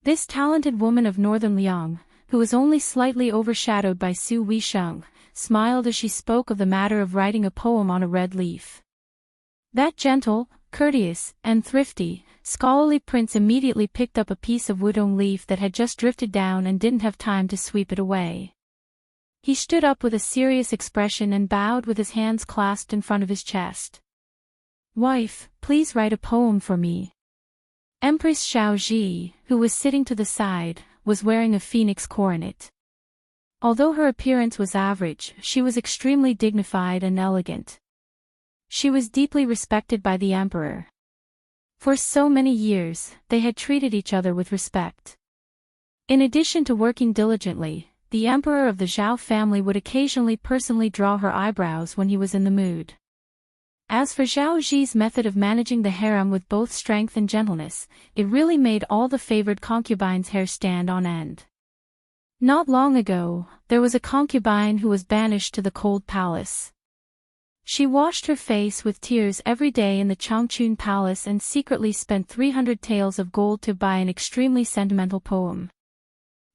This talented woman of northern Liang, who was only slightly overshadowed by Su Weisheng, smiled as she spoke of the matter of writing a poem on a red leaf. That gentle, courteous, and thrifty, scholarly prince immediately picked up a piece of wudong leaf that had just drifted down and didn't have time to sweep it away. He stood up with a serious expression and bowed with his hands clasped in front of his chest. "Wife, please write a poem for me." Empress Xiaoji, who was sitting to the side, was wearing a phoenix coronet. Although her appearance was average, she was extremely dignified and elegant. She was deeply respected by the emperor. For so many years, they had treated each other with respect. In addition to working diligently, the emperor of the Zhao family would occasionally personally draw her eyebrows when he was in the mood. As for Zhao Zi's method of managing the harem with both strength and gentleness, it really made all the favored concubines' hair stand on end. Not long ago, there was a concubine who was banished to the cold palace. She washed her face with tears every day in the Changchun palace and secretly spent 300 taels of gold to buy an extremely sentimental poem.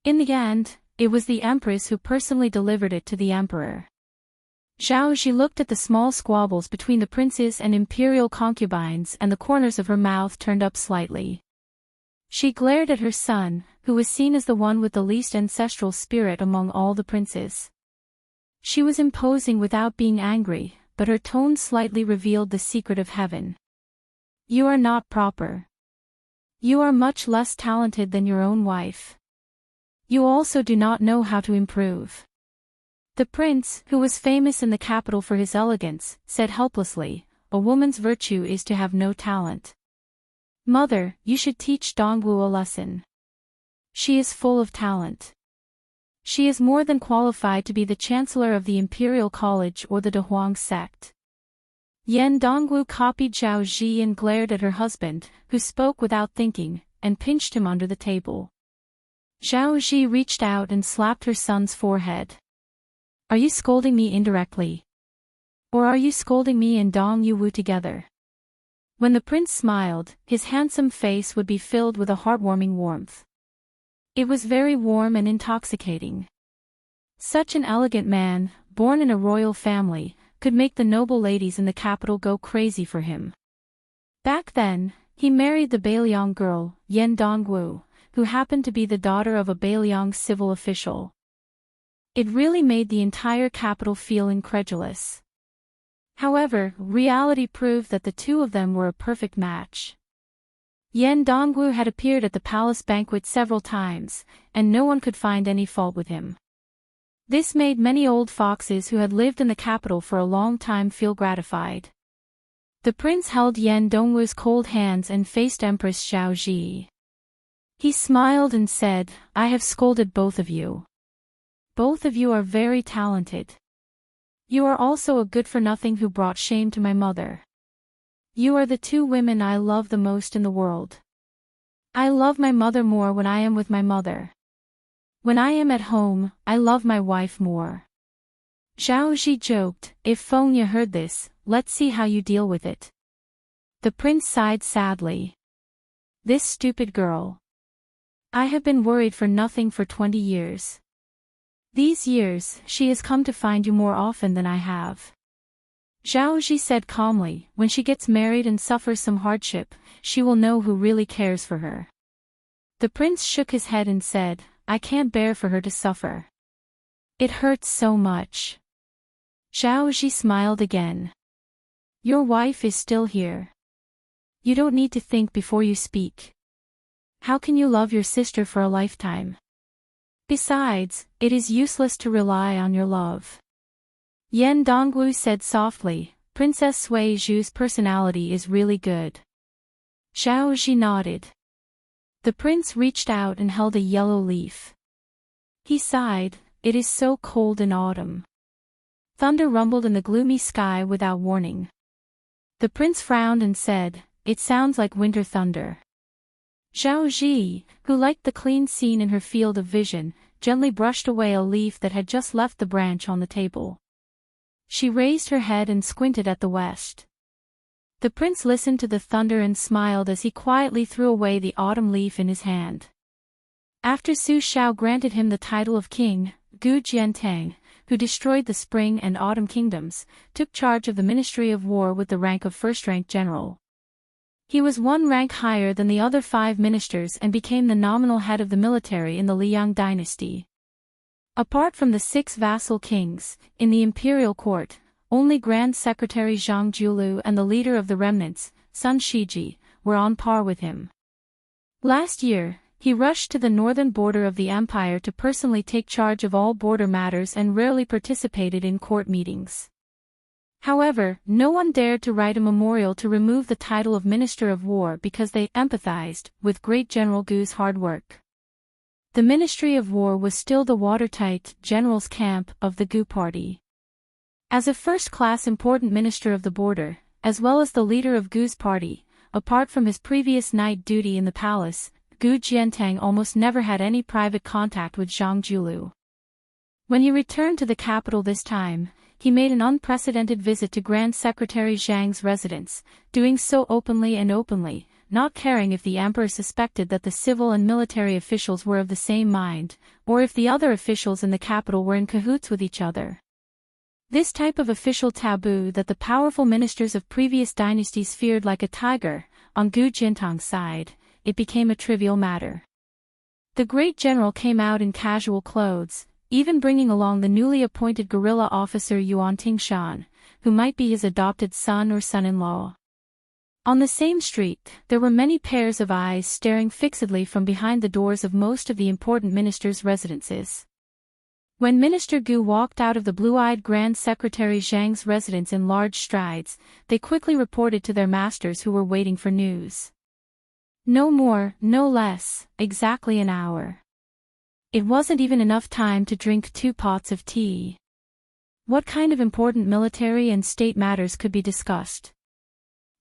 In the end, it was the empress who personally delivered it to the emperor. Zhao Ji looked at the small squabbles between the princes and imperial concubines and the corners of her mouth turned up slightly. She glared at her son, who was seen as the one with the least ancestral spirit among all the princes. She was imposing without being angry, but her tone slightly revealed the secret of heaven. "You are not proper. You are much less talented than your own wife. You also do not know how to improve." The prince, who was famous in the capital for his elegance, said helplessly, "A woman's virtue is to have no talent. Mother, you should teach Dongwu a lesson. She is full of talent. She is more than qualified to be the chancellor of the Imperial College or the Dehuang sect." Yan Dongwu copied Zhao Ji and glared at her husband, who spoke without thinking, and pinched him under the table. Zhao Ji reached out and slapped her son's forehead. "Are you scolding me indirectly? Or are you scolding me and Dong Yuwu together?" When the prince smiled, his handsome face would be filled with a heartwarming warmth. It was very warm and intoxicating. Such an elegant man, born in a royal family, could make the noble ladies in the capital go crazy for him. Back then, he married the Beiliang girl, Yan Dongwu, who happened to be the daughter of a Beiliang civil official. It really made the entire capital feel incredulous. However, reality proved that the two of them were a perfect match. Yan Dongwu had appeared at the palace banquet several times, and no one could find any fault with him. This made many old foxes who had lived in the capital for a long time feel gratified. The prince held Yan Dongwu's cold hands and faced Empress Xiaoji. He smiled and said, "I have scolded both of you. Both of you are very talented. You are also a good-for-nothing who brought shame to my mother. You are the two women I love the most in the world. I love my mother more when I am with my mother. When I am at home, I love my wife more." Zhao Ji joked, "If Fengya heard this, let's see how you deal with it." The prince sighed sadly. "This stupid girl. I have been worried for nothing for 20 years. These years, she has come to find you more often than I have." Zhao Ji said calmly, "When she gets married and suffers some hardship, she will know who really cares for her." The prince shook his head and said, "I can't bear for her to suffer. It hurts so much." Zhao Ji smiled again. "Your wife is still here. You don't need to think before you speak. How can you love your sister for a lifetime? Besides, it is useless to rely on your love." Yan Dongwu said softly, "Princess Sui Zhu's personality is really good." Zhao Ji nodded. The prince reached out and held a yellow leaf. He sighed, "It is so cold in autumn." Thunder rumbled in the gloomy sky without warning. The prince frowned and said, "It sounds like winter thunder." Zhao Ji, who liked the clean scene in her field of vision, gently brushed away a leaf that had just left the branch on the table. She raised her head and squinted at the west. The prince listened to the thunder and smiled as he quietly threw away the autumn leaf in his hand. After Su Shao granted him the title of king, Gu Jiantang, who destroyed the Spring and Autumn kingdoms, took charge of the Ministry of War with the rank of first-rank general. He was one rank higher than the other 5 ministers and became the nominal head of the military in the Liang dynasty. Apart from the 6 vassal kings, in the imperial court, only Grand Secretary Zhang Julu and the leader of the remnants, Sun Shiji, were on par with him. Last year, he rushed to the northern border of the empire to personally take charge of all border matters and rarely participated in court meetings. However, no one dared to write a memorial to remove the title of Minister of War because they empathized with Great General Gu's hard work. The Ministry of War was still the watertight general's camp of the Gu party. As a first-class important minister of the border, as well as the leader of Gu's party, apart from his previous night duty in the palace, Gu Jiantang almost never had any private contact with Zhang Julu. When he returned to the capital this time, he made an unprecedented visit to Grand Secretary Zhang's residence, doing so openly, not caring if the emperor suspected that the civil and military officials were of the same mind, or if the other officials in the capital were in cahoots with each other. This type of official taboo that the powerful ministers of previous dynasties feared like a tiger, on Gu Jiantang's side, it became a trivial matter. The great general came out in casual clothes, even bringing along the newly appointed guerrilla officer Yuan Tingshan, who might be his adopted son or son-in-law. On the same street, there were many pairs of eyes staring fixedly from behind the doors of most of the important ministers' residences. When Minister Gu walked out of the blue-eyed Grand Secretary Zhang's residence in large strides, they quickly reported to their masters who were waiting for news. No more, no less, exactly an hour. It wasn't even enough time to drink 2 pots of tea. What kind of important military and state matters could be discussed?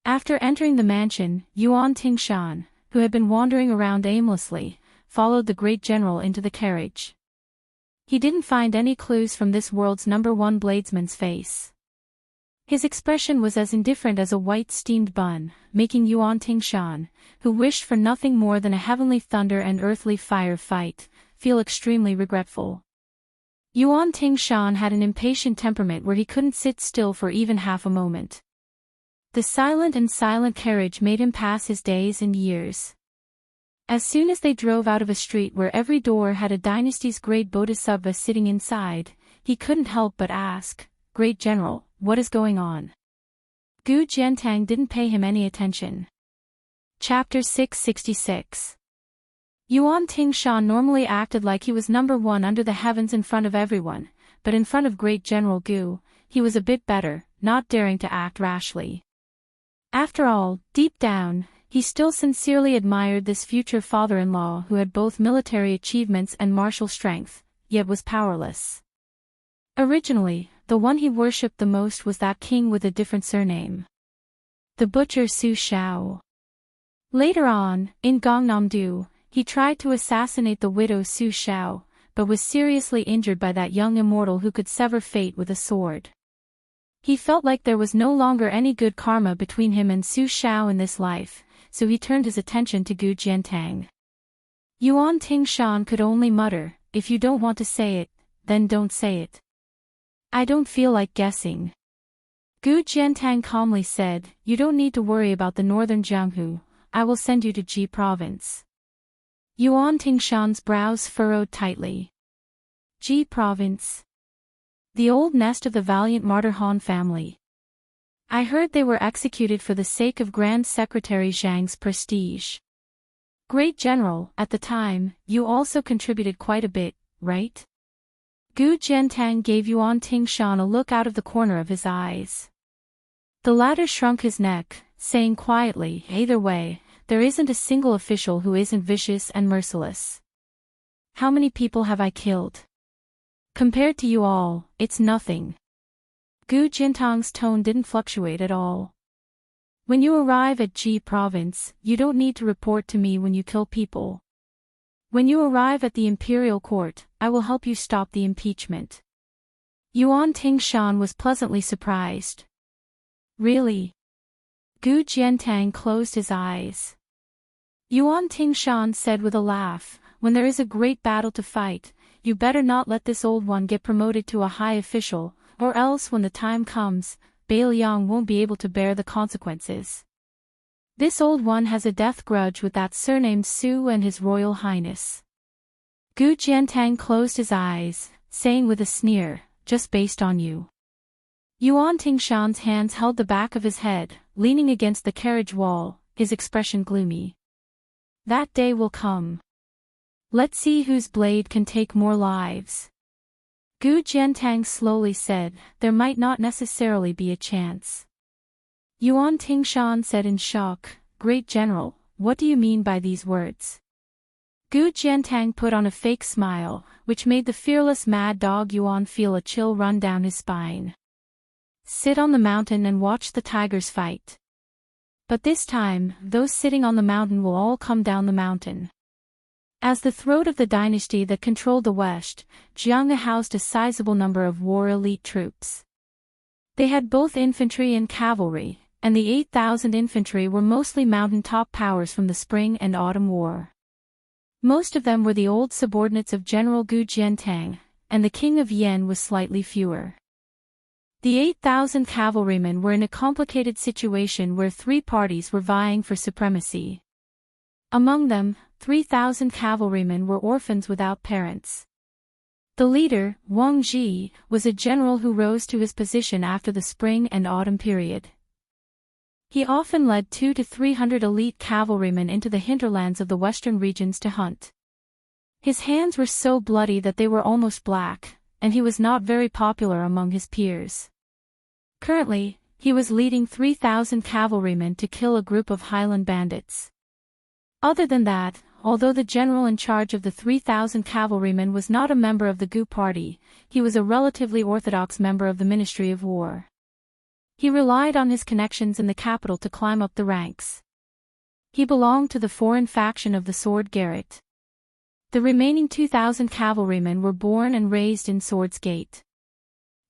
After entering the mansion, Yuan Tingshan, who had been wandering around aimlessly, followed the great general into the carriage. He didn't find any clues from this world's #1 bladesman's face. His expression was as indifferent as a white steamed bun, making Yuan Tingshan, who wished for nothing more than a heavenly thunder and earthly fire fight, feel extremely regretful. Yuan Tingshan had an impatient temperament where he couldn't sit still for even half a moment. The silent carriage made him pass his days and years. As soon as they drove out of a street where every door had a dynasty's great bodhisattva sitting inside, he couldn't help but ask, "Great General, what is going on?" Gu Jiantang didn't pay him any attention. Chapter 666. Yuan Tingshan normally acted like he was #1 under the heavens in front of everyone, but in front of Great General Gu, he was a bit better, not daring to act rashly. After all, deep down, he still sincerely admired this future father-in-law who had both military achievements and martial strength, yet was powerless. Originally, the one he worshipped the most was that king with a different surname. The butcher Su Shao. Later on, in Gangnam-do, he tried to assassinate the widow Su Shao, but was seriously injured by that young immortal who could sever fate with a sword. He felt like there was no longer any good karma between him and Su Shao in this life, so he turned his attention to Gu Jiantang. Yuan Tingshan could only mutter, "If you don't want to say it, then don't say it. I don't feel like guessing." Gu Jiantang calmly said, "You don't need to worry about the northern Jianghu, I will send you to Ji province." Yuan Tingshan's brows furrowed tightly. Ji province. The old nest of the valiant martyr Han family. I heard they were executed for the sake of Grand Secretary Zhang's prestige. Great General, at the time, you also contributed quite a bit, right? Gu Jiantang gave Yuan Tingshan a look out of the corner of his eyes. The latter shrunk his neck, saying quietly, "Either way, there isn't a single official who isn't vicious and merciless. How many people have I killed? Compared to you all, it's nothing." Gu Jiantang's tone didn't fluctuate at all. "When you arrive at Ji province, you don't need to report to me when you kill people. When you arrive at the imperial court, I will help you stop the impeachment." Yuan Tingshan was pleasantly surprised. "Really?" Gu Jiantang closed his eyes. Yuan Tingshan said with a laugh, when there is a great battle to fight, you better not let this old one get promoted to a high official, or else when the time comes, Bailiang won't be able to bear the consequences. This old one has a death grudge with that surnamed Su and His Royal Highness. Gu Jiantang closed his eyes, saying with a sneer, just based on you. Yuan Tingshan's hands held the back of his head, leaning against the carriage wall, his expression gloomy. That day will come. Let's see whose blade can take more lives. Gu Jiantang slowly said, there might not necessarily be a chance. Yuan Tingshan said in shock, Great General, what do you mean by these words? Gu Jiantang put on a fake smile, which made the fearless mad dog Yuan feel a chill run down his spine. Sit on the mountain and watch the tigers fight. But this time, those sitting on the mountain will all come down the mountain. As the throat of the dynasty that controlled the West, Jianghe housed a sizable number of war elite troops. They had both infantry and cavalry, and the 8,000 infantry were mostly mountain-top powers from the Spring and Autumn War. Most of them were the old subordinates of General Gu Jiantang, and the King of Yen was slightly fewer. The 8,000 cavalrymen were in a complicated situation where three parties were vying for supremacy. Among them, 3,000 cavalrymen were orphans without parents. The leader, Wang Ji, was a general who rose to his position after the Spring and Autumn period. He often led 200 to 300 elite cavalrymen into the hinterlands of the western regions to hunt. His hands were so bloody that they were almost black, and he was not very popular among his peers. Currently, he was leading 3,000 cavalrymen to kill a group of highland bandits. Other than that, although the general in charge of the 3,000 cavalrymen was not a member of the Gu party, he was a relatively orthodox member of the Ministry of War. He relied on his connections in the capital to climb up the ranks. He belonged to the foreign faction of the Sword Garret. The remaining 2,000 cavalrymen were born and raised in Swords Gate.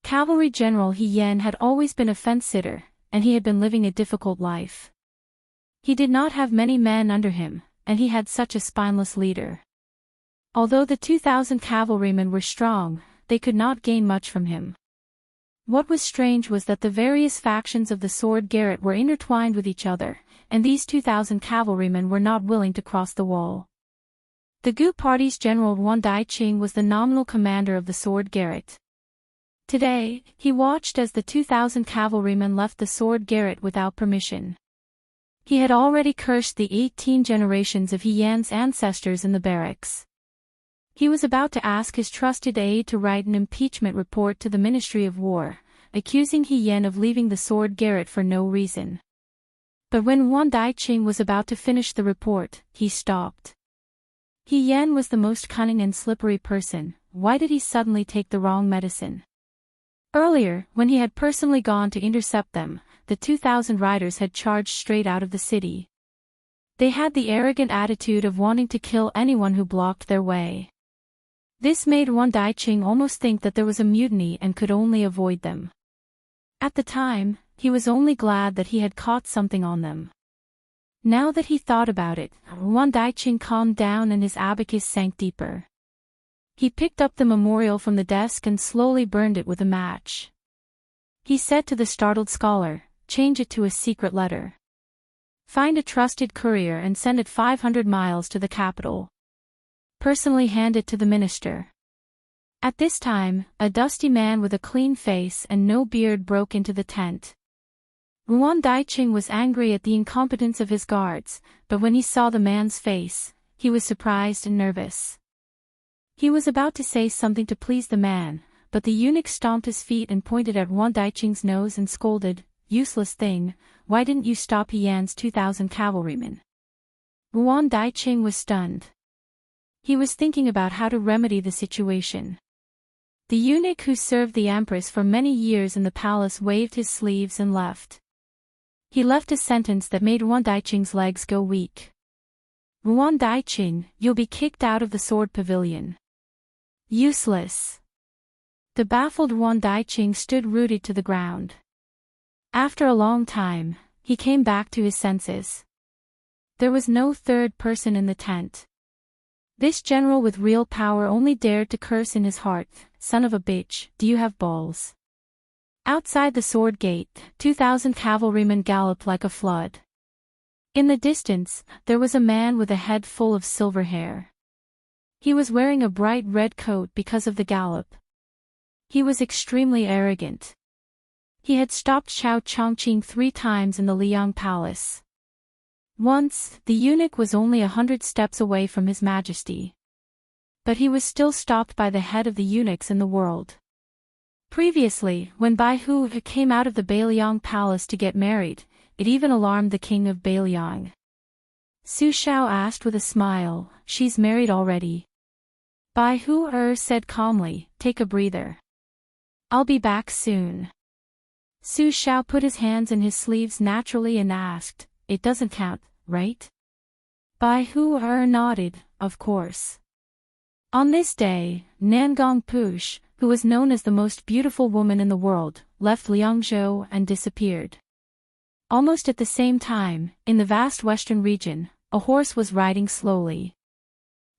Cavalry General He Yen had always been a fence-sitter, and he had been living a difficult life. He did not have many men under him, and he had such a spineless leader. Although the 2,000 cavalrymen were strong, they could not gain much from him. What was strange was that the various factions of the Sword Garret were intertwined with each other, and these 2,000 cavalrymen were not willing to cross the wall. The Gu party's general Wan Daiqing was the nominal commander of the Sword Garret. Today, he watched as the 2,000 cavalrymen left the Sword Garret without permission. He had already cursed the 18 generations of He Yan's ancestors in the barracks. He was about to ask his trusted aide to write an impeachment report to the Ministry of War, accusing He Yan of leaving the Sword Garret for no reason. But when Wan Daiqing was about to finish the report, he stopped. He Yan was the most cunning and slippery person. Why did he suddenly take the wrong medicine? Earlier, when he had personally gone to intercept them, the 2,000 riders had charged straight out of the city. They had the arrogant attitude of wanting to kill anyone who blocked their way. This made Wan Daiqing almost think that there was a mutiny and could only avoid them. At the time, he was only glad that he had caught something on them. Now that he thought about it, Wan Daiqing calmed down and his abacus sank deeper. He picked up the memorial from the desk and slowly burned it with a match. He said to the startled scholar, change it to a secret letter. Find a trusted courier and send it 500 miles to the capital. Personally hand it to the minister. At this time, a dusty man with a clean face and no beard broke into the tent. Wan Daiqing was angry at the incompetence of his guards, but when he saw the man's face, he was surprised and nervous. He was about to say something to please the man, but the eunuch stomped his feet and pointed at Wan Daiqing's nose and scolded, useless thing, why didn't you stop He Yan's 2,000 cavalrymen? Wan Daiqing was stunned. He was thinking about how to remedy the situation. The eunuch who served the empress for many years in the palace waved his sleeves and left. He left a sentence that made Wan Daiqing's legs go weak. Wan Daiqing, you'll be kicked out of the sword pavilion. Useless. The baffled Wan Daiqing stood rooted to the ground. After a long time, he came back to his senses. There was no third person in the tent. This general with real power only dared to curse in his heart, "Son of a bitch, do you have balls?" Outside the sword gate, 2,000 cavalrymen galloped like a flood. In the distance, there was a man with a head full of silver hair. He was wearing a bright red coat because of the gallop. He was extremely arrogant. He had stopped Xiao Chongqing 3 times in the Liang Palace. Once, the eunuch was only 100 steps away from His Majesty. But he was still stopped by the head of the eunuchs in the world. Previously, when Bai Hu came out of the Beiliang Palace to get married, it even alarmed the king of Beiliang. Su Shao asked with a smile, "She's married already?" Bai Hu said calmly, "Take a breather. I'll be back soon." Su Shao put his hands in his sleeves naturally and asked, "It doesn't count, right?" Bai Hu nodded, "Of course." On this day, Nangong Push, who was known as the most beautiful woman in the world, left Liangzhou and disappeared. Almost at the same time, in the vast western region, a horse was riding slowly.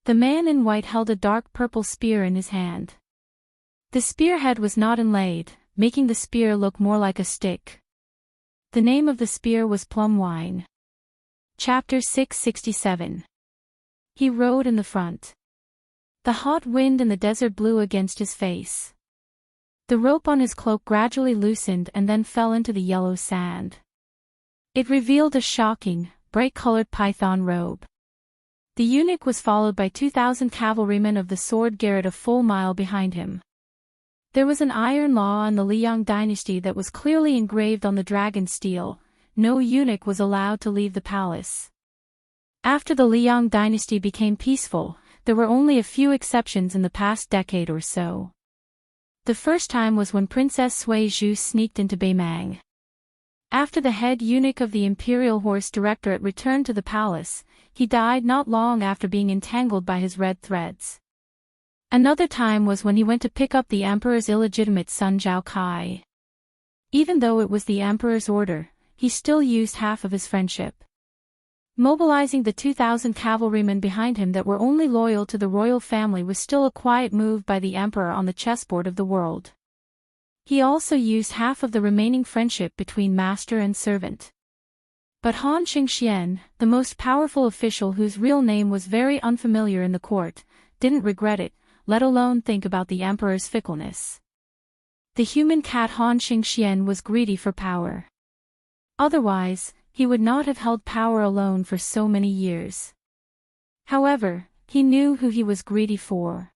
The man in white held a dark purple spear in his hand. The spearhead was not inlaid, making the spear look more like a stick. The name of the spear was Plum Wine. Chapter 667. He rode in the front. The hot wind in the desert blew against his face. The rope on his cloak gradually loosened and then fell into the yellow sand. It revealed a shocking, bright-colored python robe. The eunuch was followed by 2,000 cavalrymen of the sword garrett a full mile behind him. There was an iron law in the Liang dynasty that was clearly engraved on the dragon steel: no eunuch was allowed to leave the palace. After the Liang dynasty became peaceful, there were only a few exceptions in the past decade or so. The first time was when Princess Sui Zhu sneaked into Beimang. After the head eunuch of the Imperial Horse Directorate returned to the palace, he died not long after being entangled by his red threads. Another time was when he went to pick up the emperor's illegitimate son Zhao Kai. Even though it was the emperor's order, he still used half of his friendship. Mobilizing the 2,000 cavalrymen behind him that were only loyal to the royal family was still a quiet move by the emperor on the chessboard of the world. He also used half of the remaining friendship between master and servant. But Han Xingxian, the most powerful official whose real name was very unfamiliar in the court, didn't regret it, let alone think about the emperor's fickleness. The human cat Han Xingxian was greedy for power. Otherwise, he would not have held power alone for so many years. However, he knew who he was greedy for.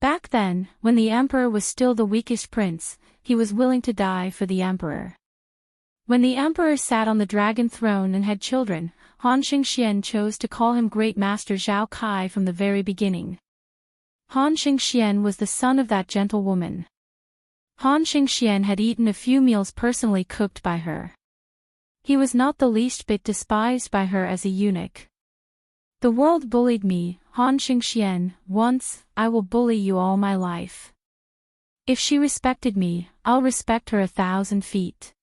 Back then, when the emperor was still the weakest prince, he was willing to die for the emperor. When the emperor sat on the dragon throne and had children, Han Xingxian chose to call him Great Master Zhao Kai from the very beginning. Han Xingxian was the son of that gentle woman. Han Xingxian had eaten a few meals personally cooked by her. He was not the least bit despised by her as a eunuch. "The world bullied me, Han Xingxian, once, I will bully you all my life. If she respected me, I'll respect her 1,000 feet."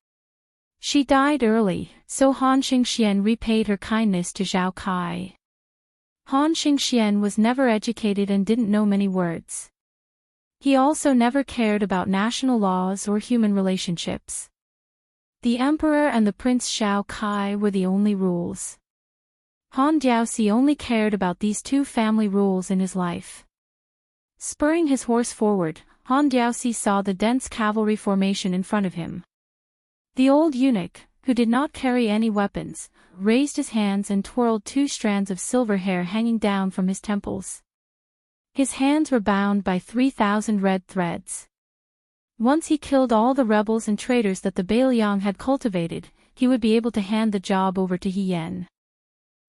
She died early, so Han Xingxian repaid her kindness to Zhao Kai. Han Xingxian was never educated and didn't know many words. He also never cared about national laws or human relationships. The emperor and the Prince Zhao Kai were the only rules. Han Diaoxi only cared about these 2 family rules in his life. Spurring his horse forward, Han Diaoxi saw the dense cavalry formation in front of him. The old eunuch, who did not carry any weapons, raised his hands and twirled 2 strands of silver hair hanging down from his temples. His hands were bound by 3,000 red threads. Once he killed all the rebels and traitors that the Beiliang had cultivated, he would be able to hand the job over to He Yen.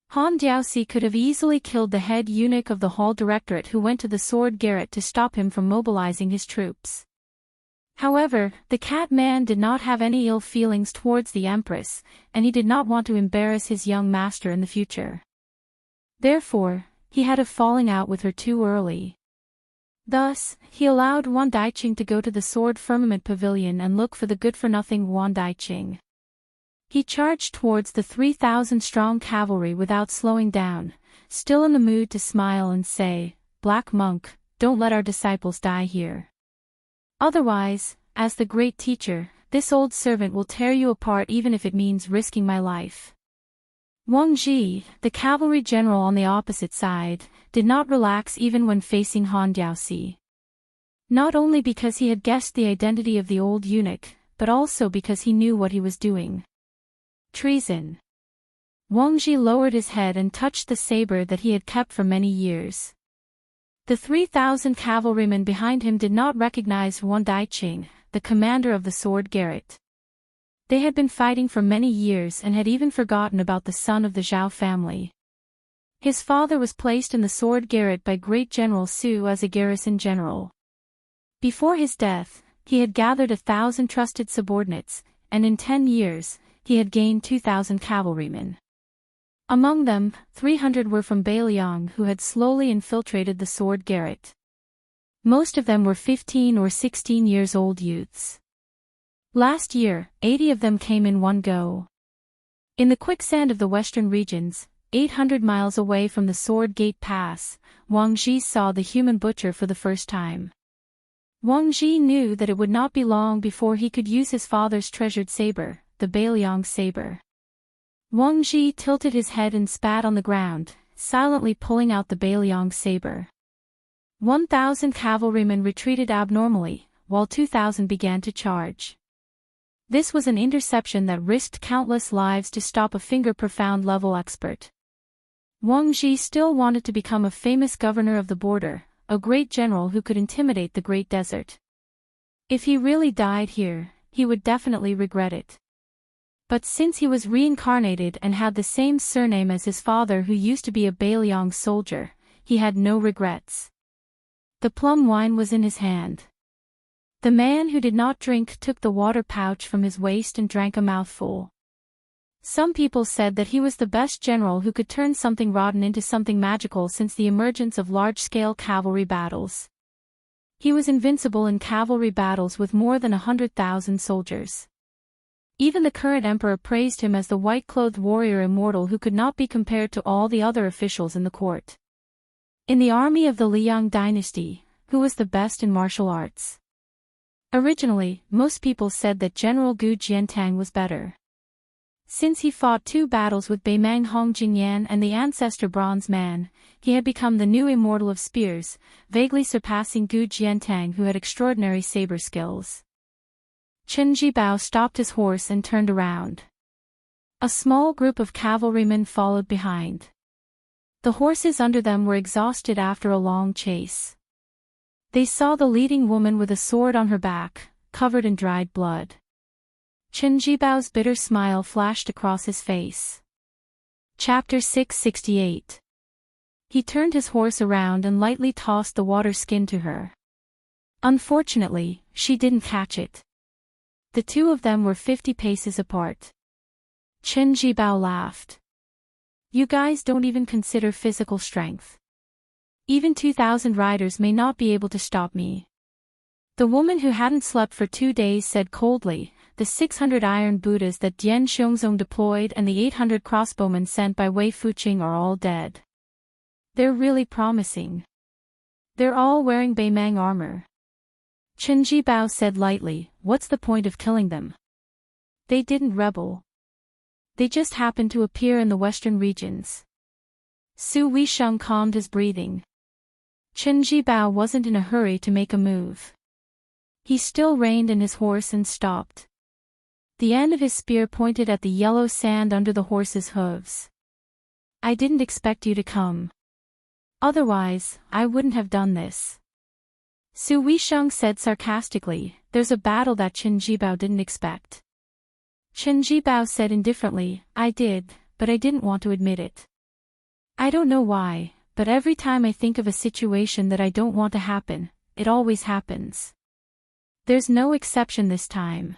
Han Diaoxi could have easily killed the head eunuch of the Hall Directorate who went to the sword garret to stop him from mobilizing his troops. However, the cat man did not have any ill feelings towards the empress, and he did not want to embarrass his young master in the future. Therefore, he had a falling out with her too early. Thus, he allowed Wan Daiqing to go to the Sword Firmament Pavilion and look for the good-for-nothing Wan Daiqing. He charged towards the 3,000-strong cavalry without slowing down, still in the mood to smile and say, "Black monk, don't let our disciples die here. Otherwise, as the great teacher, this old servant will tear you apart even if it means risking my life." Wang Ji, the cavalry general on the opposite side, did not relax even when facing Han Diaoxi. Not only because he had guessed the identity of the old eunuch, but also because he knew what he was doing. Treason. Wang Ji lowered his head and touched the saber that he had kept for many years. The 3,000 cavalrymen behind him did not recognize Wan Daiqing, the commander of the sword garret. They had been fighting for many years and had even forgotten about the son of the Zhao family. His father was placed in the sword garret by Great General Su as a garrison general. Before his death, he had gathered 1,000 trusted subordinates, and in 10 years, he had gained 2,000 cavalrymen. Among them, 300 were from Beiliang who had slowly infiltrated the sword garret. Most of them were 15 or 16 years old youths. Last year, 80 of them came in one go. In the quicksand of the western regions, 800 miles away from the Sword Gate Pass, Wang Ji saw the human butcher for the first time. Wang Ji knew that it would not be long before he could use his father's treasured saber, the Beiliang saber. Wang Ji tilted his head and spat on the ground, silently pulling out the Beiliang saber. 1,000 cavalrymen retreated abnormally, while 2,000 began to charge. This was an interception that risked countless lives to stop a finger-profound level expert. Wang Ji still wanted to become a famous governor of the border, a great general who could intimidate the Great Desert. If he really died here, he would definitely regret it. But since he was reincarnated and had the same surname as his father who used to be a Beiliang soldier, he had no regrets. The plum wine was in his hand. The man who did not drink took the water pouch from his waist and drank a mouthful. Some people said that he was the best general who could turn something rotten into something magical since the emergence of large-scale cavalry battles. He was invincible in cavalry battles with more than 100,000 soldiers. Even the current emperor praised him as the white-clothed warrior immortal who could not be compared to all the other officials in the court. In the army of the Liang dynasty, who was the best in martial arts? Originally, most people said that General Gu Jiantang was better. Since he fought 2 battles with Beimang Hong Jingyan and the ancestor Bronze Man, he had become the new immortal of spears, vaguely surpassing Gu Jiantang who had extraordinary saber skills. Chen Jibao stopped his horse and turned around. A small group of cavalrymen followed behind. The horses under them were exhausted after a long chase. They saw the leading woman with a sword on her back, covered in dried blood. Chen Jibao's bitter smile flashed across his face. Chapter 668. He turned his horse around and lightly tossed the water skin to her. Unfortunately, she didn't catch it. The two of them were 50 paces apart. Chen Jibao laughed. "You guys don't even consider physical strength. Even 2,000 riders may not be able to stop me." The woman who hadn't slept for 2 days said coldly, "The 600 iron Buddhas that Dian Xiongzong deployed and the 800 crossbowmen sent by Wei Fuqing are all dead. They're really promising. They're all wearing Beimang armor." Chen Jibao said lightly, "What's the point of killing them? They didn't rebel. They just happened to appear in the western regions." Su Weisheng calmed his breathing. Chen Jibao wasn't in a hurry to make a move. He still reined in his horse and stopped. The end of his spear pointed at the yellow sand under the horse's hooves. "I didn't expect you to come. Otherwise, I wouldn't have done this." Su Weisheng said sarcastically, "There's a battle that Chen Jibao didn't expect." Chen Jibao said indifferently, "I did, but I didn't want to admit it. I don't know why, but every time I think of a situation that I don't want to happen, it always happens. There's no exception this time."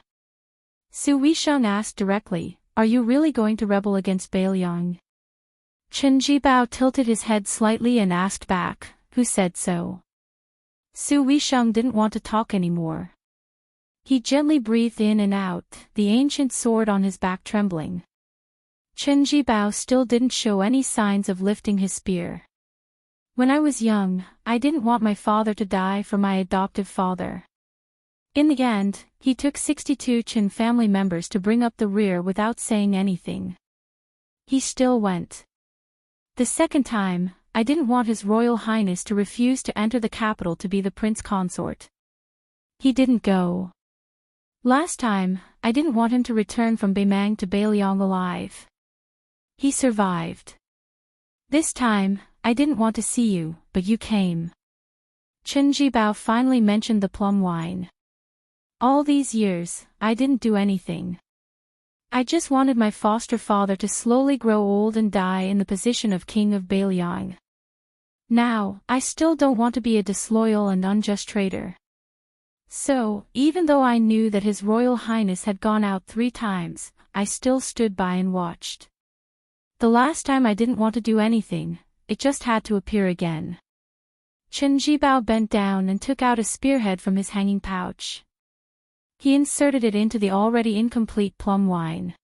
Su Weisheng asked directly, "Are you really going to rebel against Beiliang?" Chen Jibao tilted his head slightly and asked back, "Who said so?" Su Weisheng didn't want to talk anymore. He gently breathed in and out, the ancient sword on his back trembling. Chen Jibao still didn't show any signs of lifting his spear. When I was young, I didn't want my father to die for my adoptive father. In the end, he took 62 Chen family members to bring up the rear without saying anything. He still went. The second time, I didn't want His Royal Highness to refuse to enter the capital to be the prince consort. He didn't go. Last time, I didn't want him to return from Beimang to Beiliang alive. He survived. This time, I didn't want to see you, but you came. Chen Jibao finally mentioned the plum wine. All these years, I didn't do anything. I just wanted my foster father to slowly grow old and die in the position of king of Beiliang. Now, I still don't want to be a disloyal and unjust traitor. So, even though I knew that His Royal Highness had gone out 3 times, I still stood by and watched. The last time I didn't want to do anything, it just had to appear again. Chen Jibao bent down and took out a spearhead from his hanging pouch. He inserted it into the already incomplete plum wine.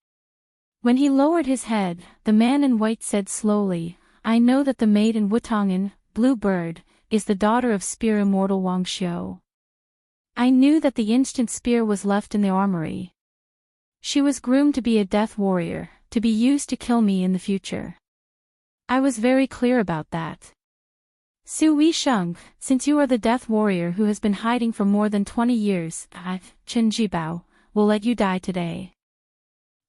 When he lowered his head, the man in white said slowly, "I know that the maiden Wutongan, Blue Bird, is the daughter of Spear Immortal Wuxia. I knew that the instant spear was left in the armory. She was groomed to be a death warrior, to be used to kill me in the future. I was very clear about that. Su Weisheng, since you are the death warrior who has been hiding for more than 20 years, I, Chen Jibao, will let you die today.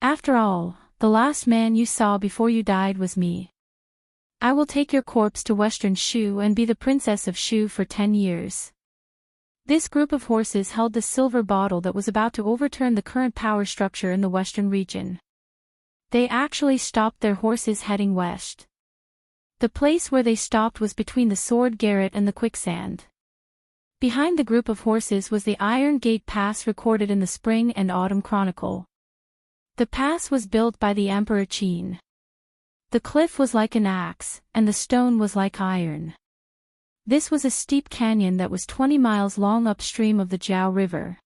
After all, the last man you saw before you died was me. I will take your corpse to Western Shu and be the princess of Shu for 10 years. This group of horses held the silver bottle that was about to overturn the current power structure in the Western region. They actually stopped their horses heading west. The place where they stopped was between the Sword Garret and the quicksand. Behind the group of horses was the Iron Gate Pass recorded in the Spring and Autumn Chronicle. The pass was built by the Emperor Qin. The cliff was like an axe, and the stone was like iron. This was a steep canyon that was 20 miles long upstream of the Jiao River.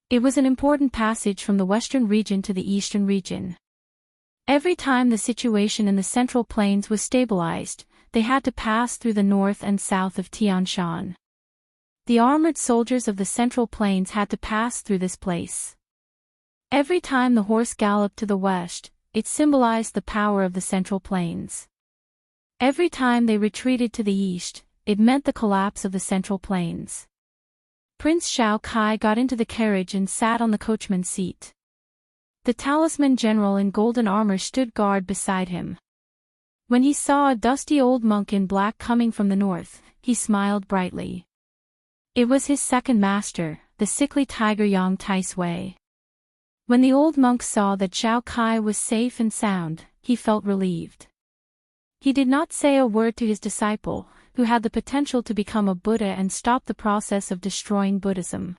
It was an important passage from the western region to the eastern region. Every time the situation in the Central Plains was stabilized, they had to pass through the north and south of Tianshan. The armored soldiers of the Central Plains had to pass through this place. Every time the horse galloped to the west, it symbolized the power of the Central Plains. Every time they retreated to the east, it meant the collapse of the Central Plains. Prince Xiao Kai got into the carriage and sat on the coachman's seat. The talisman general in golden armor stood guard beside him. When he saw a dusty old monk in black coming from the north, he smiled brightly. It was his second master, the sickly tiger Yang Taisui. When the old monk saw that Xiao Kai was safe and sound, he felt relieved. He did not say a word to his disciple, who had the potential to become a Buddha and stop the process of destroying Buddhism.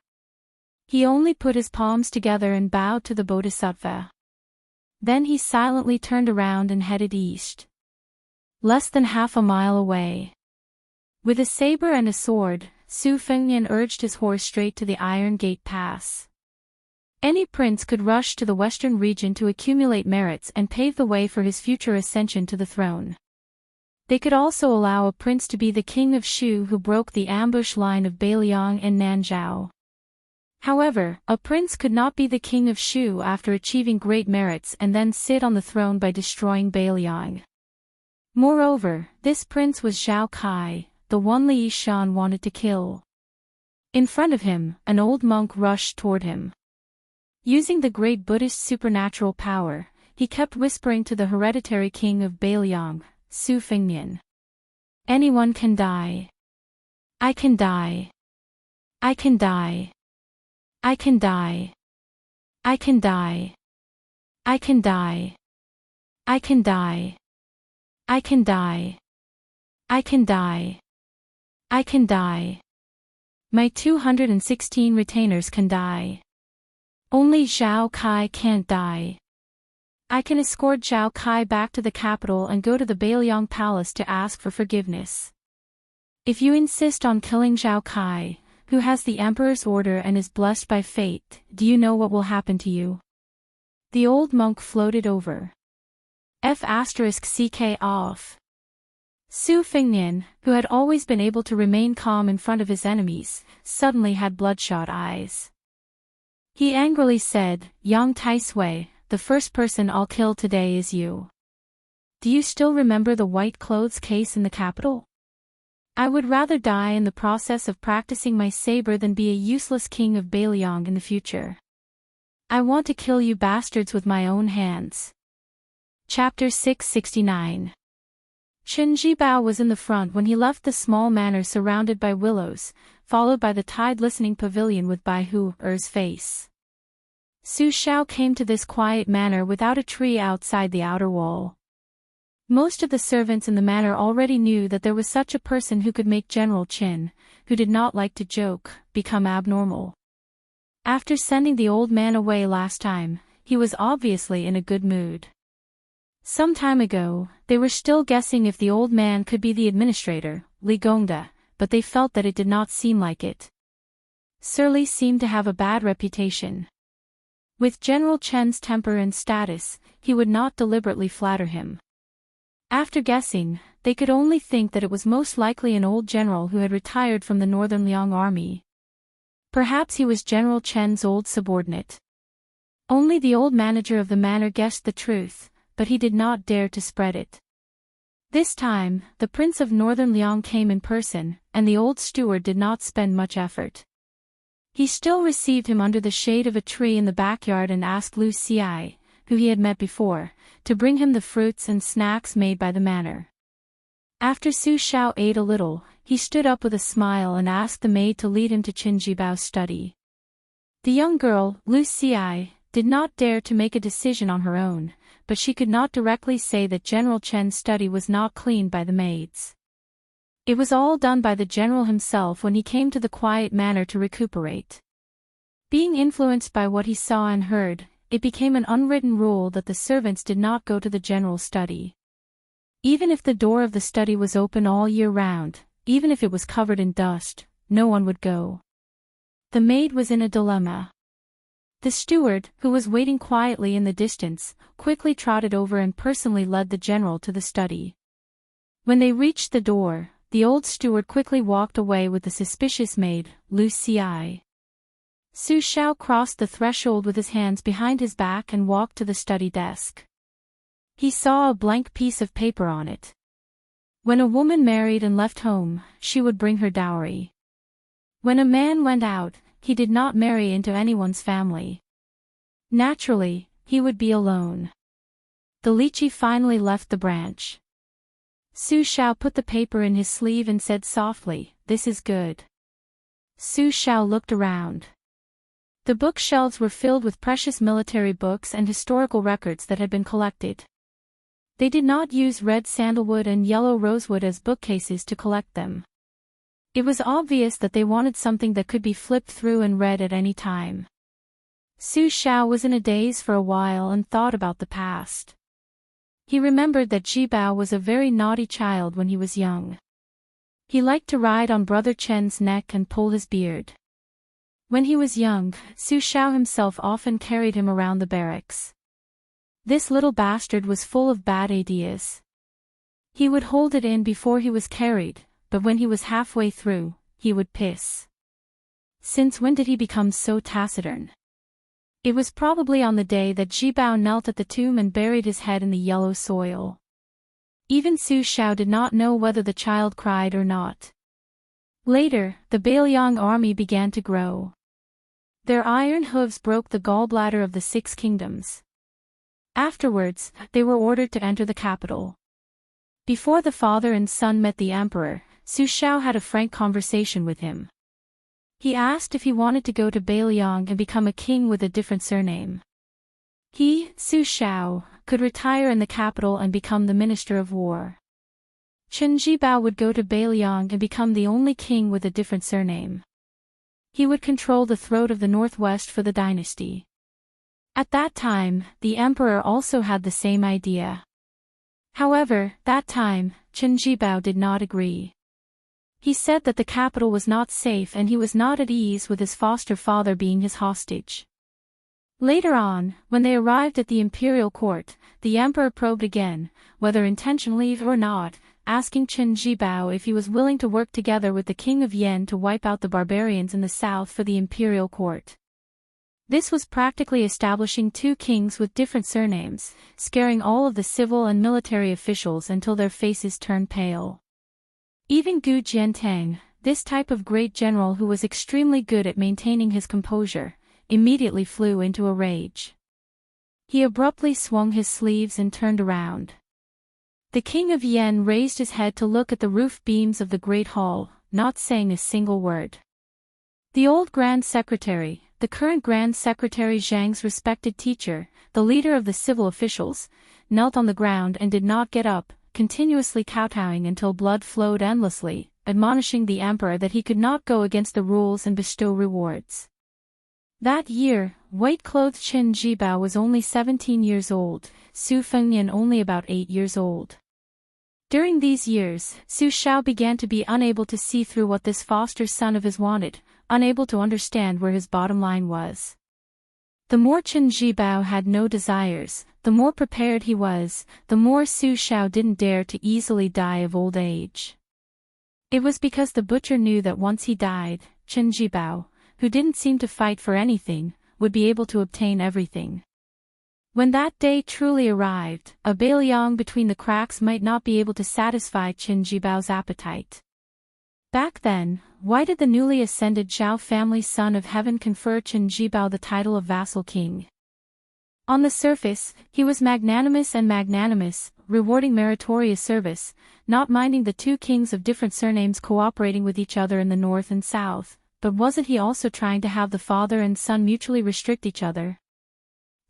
He only put his palms together and bowed to the Bodhisattva. Then he silently turned around and headed east. Less than half a mile away. With a saber and a sword, Su Fengnian urged his horse straight to the Iron Gate Pass. Any prince could rush to the western region to accumulate merits and pave the way for his future ascension to the throne. They could also allow a prince to be the king of Shu who broke the ambush line of Beiliang and Nanzhao. However, a prince could not be the king of Shu after achieving great merits and then sit on the throne by destroying Beiliang. Moreover, this prince was Xiao Kai, the one Li Yishan wanted to kill. In front of him, an old monk rushed toward him. Using the great Buddhist supernatural power, he kept whispering to the hereditary king of Beiliang, Su Fengnian. Anyone can die. I can die. I can die. I can die. I can die. I can die. I can die. I can die. I can die. I can die. My 216 retainers can die. Only Xiao Kai can't die. I can escort Xiao Kai back to the capital and go to the Beiliang Palace to ask for forgiveness. If you insist on killing Xiao Kai, who has the Emperor's order and is blessed by fate, do you know what will happen to you? The old monk floated over. F***ck off. Su Fengnian, who had always been able to remain calm in front of his enemies, suddenly had bloodshot eyes. He angrily said, Yang Taisui, the first person I'll kill today is you. Do you still remember the white clothes case in the capital? I would rather die in the process of practicing my saber than be a useless king of Bailiang in the future. I want to kill you bastards with my own hands. Chapter 669. Qin Jibao was in the front when he left the small manor surrounded by willows, followed by the tide-listening pavilion with Bai Hu-er's face. Su Xiao came to this quiet manor without a tree outside the outer wall. Most of the servants in the manor already knew that there was such a person who could make General Qin, who did not like to joke, become abnormal. After sending the old man away last time, he was obviously in a good mood. Some time ago, they were still guessing if the old man could be the administrator, Li Gongda, but they felt that it did not seem like it. Surly seemed to have a bad reputation. With General Chen's temper and status, he would not deliberately flatter him. After guessing, they could only think that it was most likely an old general who had retired from the Northern Liang army. Perhaps he was General Chen's old subordinate. Only the old manager of the manor guessed the truth, but he did not dare to spread it. This time, the Prince of Northern Liang came in person, and the old steward did not spend much effort. He still received him under the shade of a tree in the backyard and asked Lu Xi, who he had met before, to bring him the fruits and snacks made by the manor. After Su Xiao ate a little, he stood up with a smile and asked the maid to lead him to Qin Jibao's study. The young girl, Lu Xi, did not dare to make a decision on her own, but she could not directly say that General Chen's study was not cleaned by the maids. It was all done by the general himself when he came to the quiet manor to recuperate. Being influenced by what he saw and heard, it became an unwritten rule that the servants did not go to the general's study. Even if the door of the study was open all year round, even if it was covered in dust, no one would go. The maid was in a dilemma. The steward, who was waiting quietly in the distance, quickly trotted over and personally led the general to the study. When they reached the door, the old steward quickly walked away with the suspicious maid, Lu Xi. Su Xiao crossed the threshold with his hands behind his back and walked to the study desk. He saw a blank piece of paper on it. When a woman married and left home, she would bring her dowry. When a man went out, he did not marry into anyone's family. Naturally, he would be alone. The lychee finally left the branch. Su Xiao put the paper in his sleeve and said softly, "This is good." Su Xiao looked around. The bookshelves were filled with precious military books and historical records that had been collected. They did not use red sandalwood and yellow rosewood as bookcases to collect them. It was obvious that they wanted something that could be flipped through and read at any time. Su Xiao was in a daze for a while and thought about the past. He remembered that Jibao was a very naughty child when he was young. He liked to ride on Brother Chen's neck and pull his beard. When he was young, Su Xiao himself often carried him around the barracks. This little bastard was full of bad ideas. He would hold it in before he was carried, but when he was halfway through, he would piss. Since when did he become so taciturn? It was probably on the day that Jibao knelt at the tomb and buried his head in the yellow soil. Even Su Xiao did not know whether the child cried or not. Later, the Bailiang army began to grow. Their iron hooves broke the gallbladder of the 6 kingdoms. Afterwards, they were ordered to enter the capital. Before the father and son met the emperor, Su Xiao had a frank conversation with him. He asked if he wanted to go to Bailiang and become a king with a different surname. He, Su Xiao, could retire in the capital and become the minister of war. Qin Jibao would go to Bailiang and become the only king with a different surname. He would control the throat of the northwest for the dynasty. At that time, the emperor also had the same idea. However, that time, Qin Jibao did not agree. He said that the capital was not safe and he was not at ease with his foster father being his hostage. Later on, when they arrived at the imperial court, the emperor probed again, whether intentionally or not, asking Qin Jibao if he was willing to work together with the king of Yen to wipe out the barbarians in the south for the imperial court. This was practically establishing two kings with different surnames, scaring all of the civil and military officials until their faces turned pale. Even Gu Jiantang, this type of great general who was extremely good at maintaining his composure, immediately flew into a rage. He abruptly swung his sleeves and turned around. The king of Yen raised his head to look at the roof beams of the great hall, not saying a single word. The old Grand Secretary, the current Grand Secretary Zhang's respected teacher, the leader of the civil officials, knelt on the ground and did not get up, continuously kowtowing until blood flowed endlessly, admonishing the emperor that he could not go against the rules and bestow rewards. That year, white-clothed Qin Jibao was only 17 years old, Su Fengnian only about 8 years old. During these years, Su Shao began to be unable to see through what this foster son of his wanted, unable to understand where his bottom line was. The more Qin Jibao had no desires, the more prepared he was, the more Su Shao didn't dare to easily die of old age. It was because the butcher knew that once he died, Qin Jibao, who didn't seem to fight for anything, would be able to obtain everything. When that day truly arrived, a bailiang between the cracks might not be able to satisfy Qin Jibao's appetite. Back then, why did the newly ascended Zhao family son of heaven confer Qin Jibao the title of vassal king? On the surface, he was magnanimous, rewarding meritorious service, not minding the two kings of different surnames cooperating with each other in the north and south. But wasn't he also trying to have the father and son mutually restrict each other?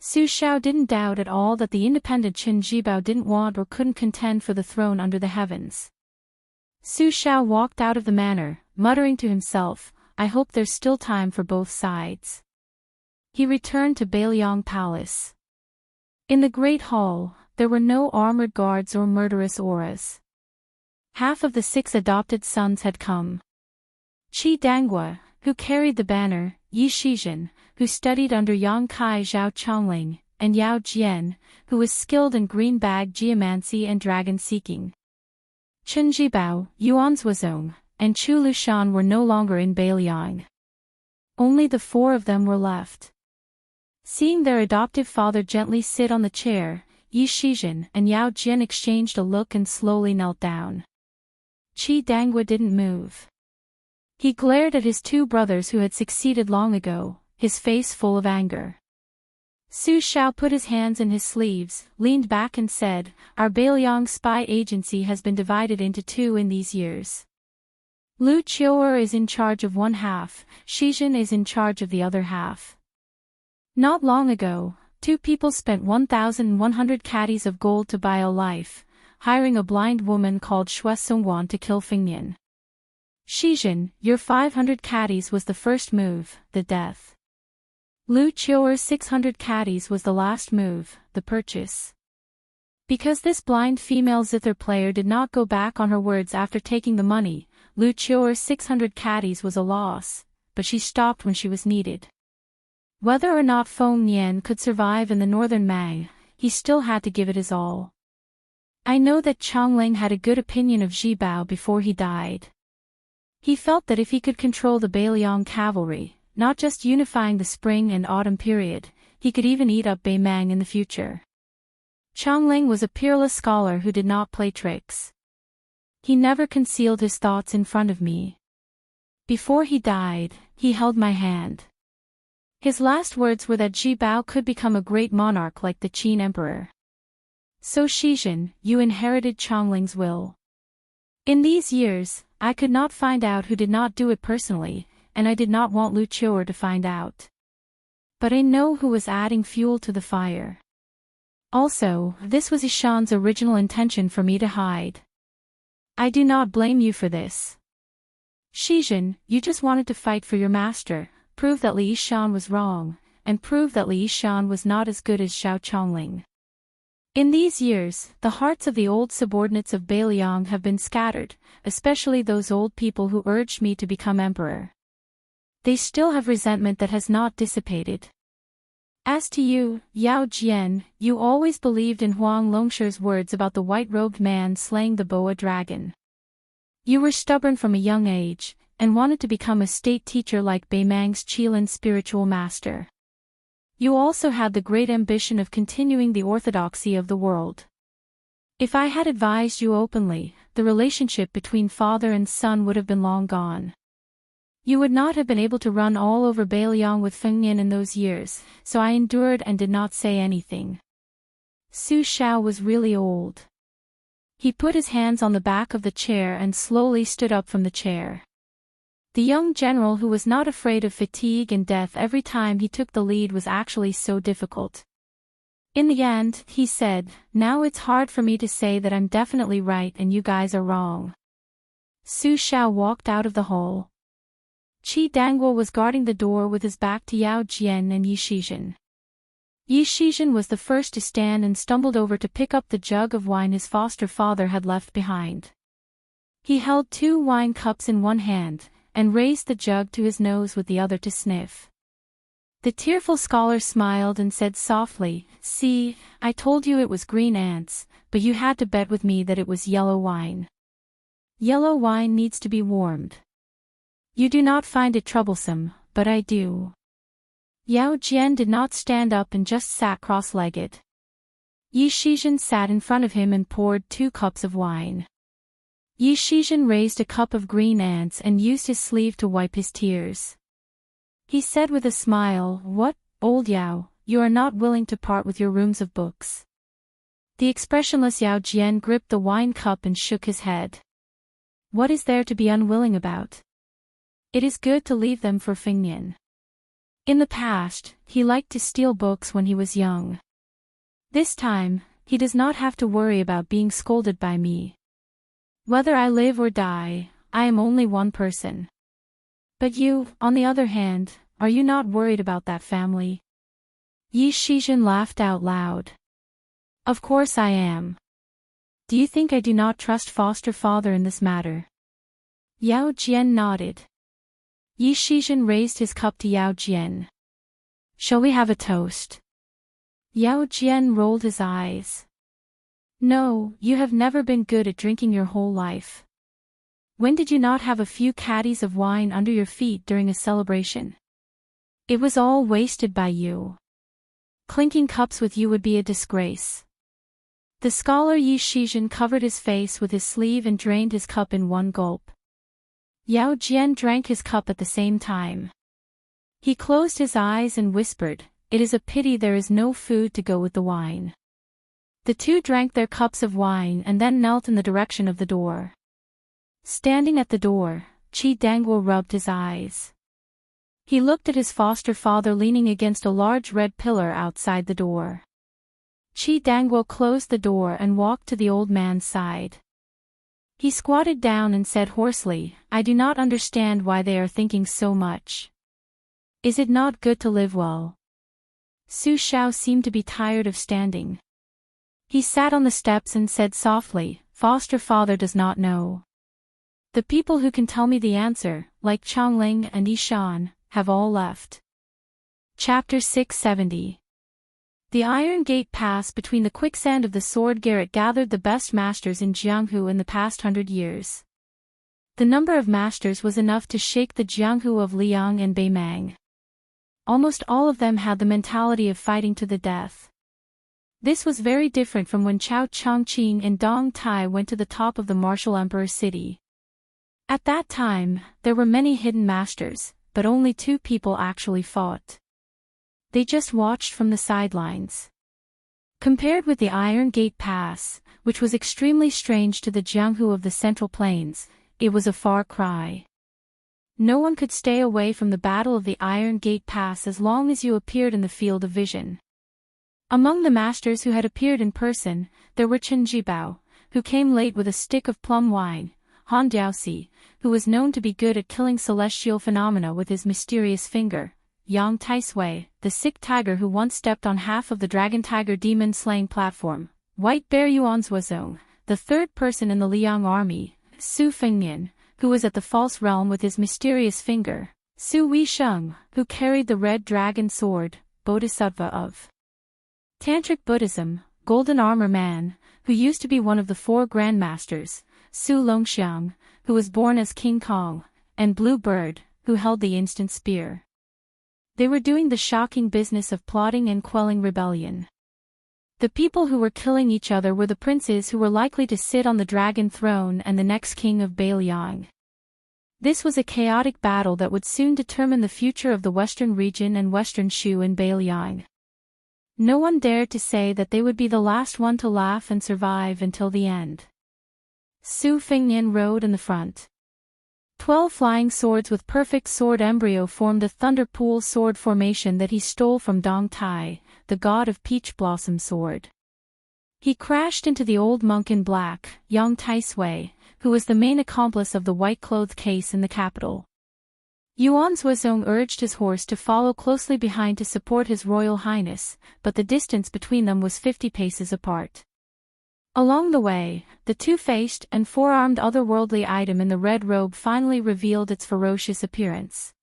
Su Shao didn't doubt at all that the independent Qin Jibao didn't want or couldn't contend for the throne under the heavens. Su Shao walked out of the manor, muttering to himself, I hope there's still time for both sides. He returned to Bailiang Palace. In the great hall, there were no armored guards or murderous auras. Half of the 6 adopted sons had come. Qi Danghua, who carried the banner, Yi Shizhen, who studied under Yang Kai Zhao Chongling, and Yao Jian, who was skilled in green bag geomancy and dragon seeking. Qin Jibao, Yuan Zuozong, and Chu Lushan were no longer in Bailiang. Only the 4 of them were left. Seeing their adoptive father gently sit on the chair, Yi Shizhen and Yao Jian exchanged a look and slowly knelt down. Qi Danghua didn't move. He glared at his 2 brothers who had succeeded long ago, his face full of anger. Su Shao put his hands in his sleeves, leaned back and said, Our Bailiang spy agency has been divided into 2 in these years. Lu Qiu'er is in charge of one half, Shizhen is in charge of the other half. Not long ago, 2 people spent 1,100 caddies of gold to buy a life, hiring a blind woman called Xue Songwan to kill Fengnian. Shizhen, your 500 caddies was the first move, the death. Lu Qiu'er's 600 caddies was the last move, the purchase. Because this blind female zither player did not go back on her words after taking the money, Lu Qiu'er's 600 caddies was a loss, but she stopped when she was needed. Whether or not Feng Nian could survive in the northern Mang, he still had to give it his all. I know that Chongling had a good opinion of Jibao before he died. He felt that if he could control the Bailiang cavalry, not just unifying the spring and autumn period, he could even eat up Beimang in the future. Chongling was a peerless scholar who did not play tricks. He never concealed his thoughts in front of me. Before he died, he held my hand. His last words were that Jibao could become a great monarch like the Qin emperor. So Shizhen, you inherited Chongling's will. In these years, I could not find out who did not do it personally, and I did not want Lu Qiu'er to find out. But I know who was adding fuel to the fire. Also, this was Ishan's original intention for me to hide. I do not blame you for this. Shizhen, you just wanted to fight for your master, prove that Li Yishan was wrong, and prove that Li Yishan was not as good as Zhao Chongling. In these years, the hearts of the old subordinates of Bailiang have been scattered, especially those old people who urged me to become emperor. They still have resentment that has not dissipated. As to you, Yao Jian, you always believed in Huang Longshi's words about the white-robed man slaying the boa dragon. You were stubborn from a young age, and wanted to become a state teacher like Beimang's Qilin spiritual master. You also had the great ambition of continuing the orthodoxy of the world. If I had advised you openly, the relationship between father and son would have been long gone. You would not have been able to run all over Beiliang with Feng Yin in those years, so I endured and did not say anything. Su Xiao was really old. He put his hands on the back of the chair and slowly stood up from the chair. The young general who was not afraid of fatigue and death every time he took the lead was actually so difficult. In the end, he said, "Now it's hard for me to say that I'm definitely right and you guys are wrong." Su Xiao walked out of the hall. Qi Dangguo was guarding the door with his back to Yao Jian and Yi Shizhen. Yi Shizhen was the first to stand and stumbled over to pick up the jug of wine his foster father had left behind. He held 2 wine cups in one hand, and raised the jug to his nose with the other to sniff. The tearful scholar smiled and said softly, "See, I told you it was green ants, but you had to bet with me that it was yellow wine. Yellow wine needs to be warmed. You do not find it troublesome, but I do." Yao Jian did not stand up and just sat cross-legged. Yi Shizhen sat in front of him and poured 2 cups of wine. Yi Shizhen raised a cup of green ants and used his sleeve to wipe his tears. He said with a smile, "What, old Yao, you are not willing to part with your rooms of books?" The expressionless Yao Jian gripped the wine cup and shook his head. "What is there to be unwilling about? It is good to leave them for Feng Yin. In the past, he liked to steal books when he was young. This time, he does not have to worry about being scolded by me. Whether I live or die, I am only one person. But you, on the other hand, are you not worried about that family?" Yi Shizhen laughed out loud. "Of course I am. Do you think I do not trust foster father in this matter?" Yao Jian nodded. Yi Shizhen raised his cup to Yao Jian. "Shall we have a toast?" Yao Jian rolled his eyes. "No, you have never been good at drinking your whole life. When did you not have a few caddies of wine under your feet during a celebration? It was all wasted by you. Clinking cups with you would be a disgrace." The scholar Yi Shizhen covered his face with his sleeve and drained his cup in one gulp. Yao Jian drank his cup at the same time. He closed his eyes and whispered, "It is a pity there is no food to go with the wine." The two drank their cups of wine and then knelt in the direction of the door. Standing at the door, Qi Dangguo rubbed his eyes. He looked at his foster father leaning against a large red pillar outside the door. Qi Dangguo closed the door and walked to the old man's side. He squatted down and said hoarsely, "I do not understand why they are thinking so much. Is it not good to live well?" Su Xiao seemed to be tired of standing. He sat on the steps and said softly, "Foster father does not know. The people who can tell me the answer, like Chongling and Yishan, have all left." Chapter 670. The Iron Gate Pass between the quicksand of the Sword Garret gathered the best masters in Jianghu in the past 100 years. The number of masters was enough to shake the Jianghu of Liang and Beimang. Almost all of them had the mentality of fighting to the death. This was very different from when Chao Chongqing and Dong Tai went to the top of the martial emperor city. At that time, there were many hidden masters, but only 2 people actually fought. They just watched from the sidelines. Compared with the Iron Gate Pass, which was extremely strange to the Jianghu of the Central Plains, it was a far cry. No one could stay away from the Battle of the Iron Gate Pass as long as you appeared in the field of vision. Among the masters who had appeared in person, there were Chen Jibao, who came late with a stick of plum wine, Han Diaoxi, who was known to be good at killing celestial phenomena with his mysterious finger, Yang Taisui, the sick tiger who once stepped on half of the Dragon Tiger demon-slaying platform, White Bear Yuanzuozong, the 3rd person in the Liang army, Su Fengnian, who was at the false realm with his mysterious finger, Su Weisheng, who carried the red dragon sword, Bodhisattva of Tantric Buddhism, Golden Armor Man, who used to be one of the 4 grandmasters, Su Longxiang, who was born as King Kong, and Blue Bird, who held the instant spear. They were doing the shocking business of plotting and quelling rebellion. The people who were killing each other were the princes who were likely to sit on the dragon throne and the next king of Beiliang. This was a chaotic battle that would soon determine the future of the western region and western Shu in Beiliang. No one dared to say that they would be the last one to laugh and survive until the end. Su Fengnian rode in the front. 12 flying swords with perfect sword embryo formed the Thunder Pool sword formation that he stole from Dong Tai, the god of Peach Blossom Sword. He crashed into the old monk in black, Yang Taisui, who was the main accomplice of the white-clothed case in the capital. Yuan Zuozong urged his horse to follow closely behind to support his royal highness, but the distance between them was 50 paces apart. Along the way, the two-faced and four-armed otherworldly item in the red robe finally revealed its ferocious appearance.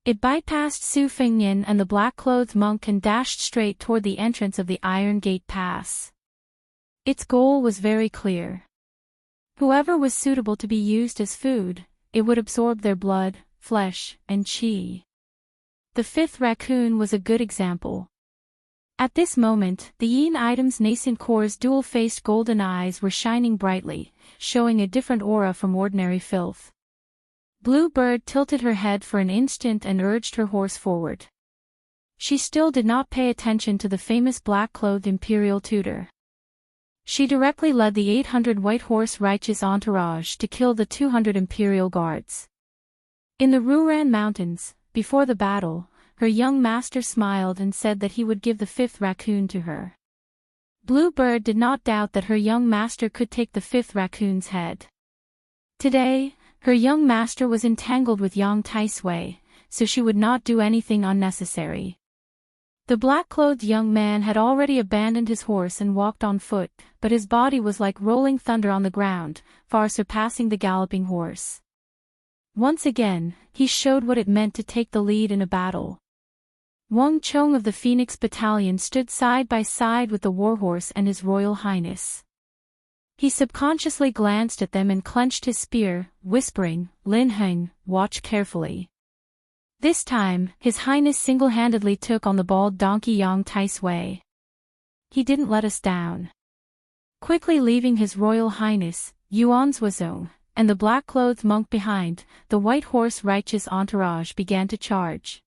It bypassed Su Fengnian and the black-clothed monk and dashed straight toward the entrance of the Iron Gate Pass. Its goal was very clear. Whoever was suitable to be used as food, it would absorb their blood, flesh, and qi. The 5th raccoon was a good example. At this moment, the Yin item's nascent core's dual-faced golden eyes were shining brightly, showing a different aura from ordinary filth. Blue Bird tilted her head for an instant and urged her horse forward. She still did not pay attention to the famous black-clothed imperial tutor. She directly led the 800 white horse righteous entourage to kill the 200 imperial guards. In the Ruran Mountains, before the battle, her young master smiled and said that he would give the 5th raccoon to her. Blue Bird did not doubt that her young master could take the 5th raccoon's head. Today, her young master was entangled with Yang Taisui, so she would not do anything unnecessary. The black-clothed young man had already abandoned his horse and walked on foot, but his body was like rolling thunder on the ground, far surpassing the galloping horse. Once again, he showed what it meant to take the lead in a battle. Wang Chong of the Phoenix Battalion stood side by side with the warhorse and His Royal Highness. He subconsciously glanced at them and clenched his spear, whispering, "Lin Heng, watch carefully." This time, His Highness single-handedly took on the bald donkey Yang Taisui. He didn't let us down. Quickly leaving His Royal Highness, Yuan Zuozong, and the black-clothed monk behind, the white horse righteous entourage began to charge.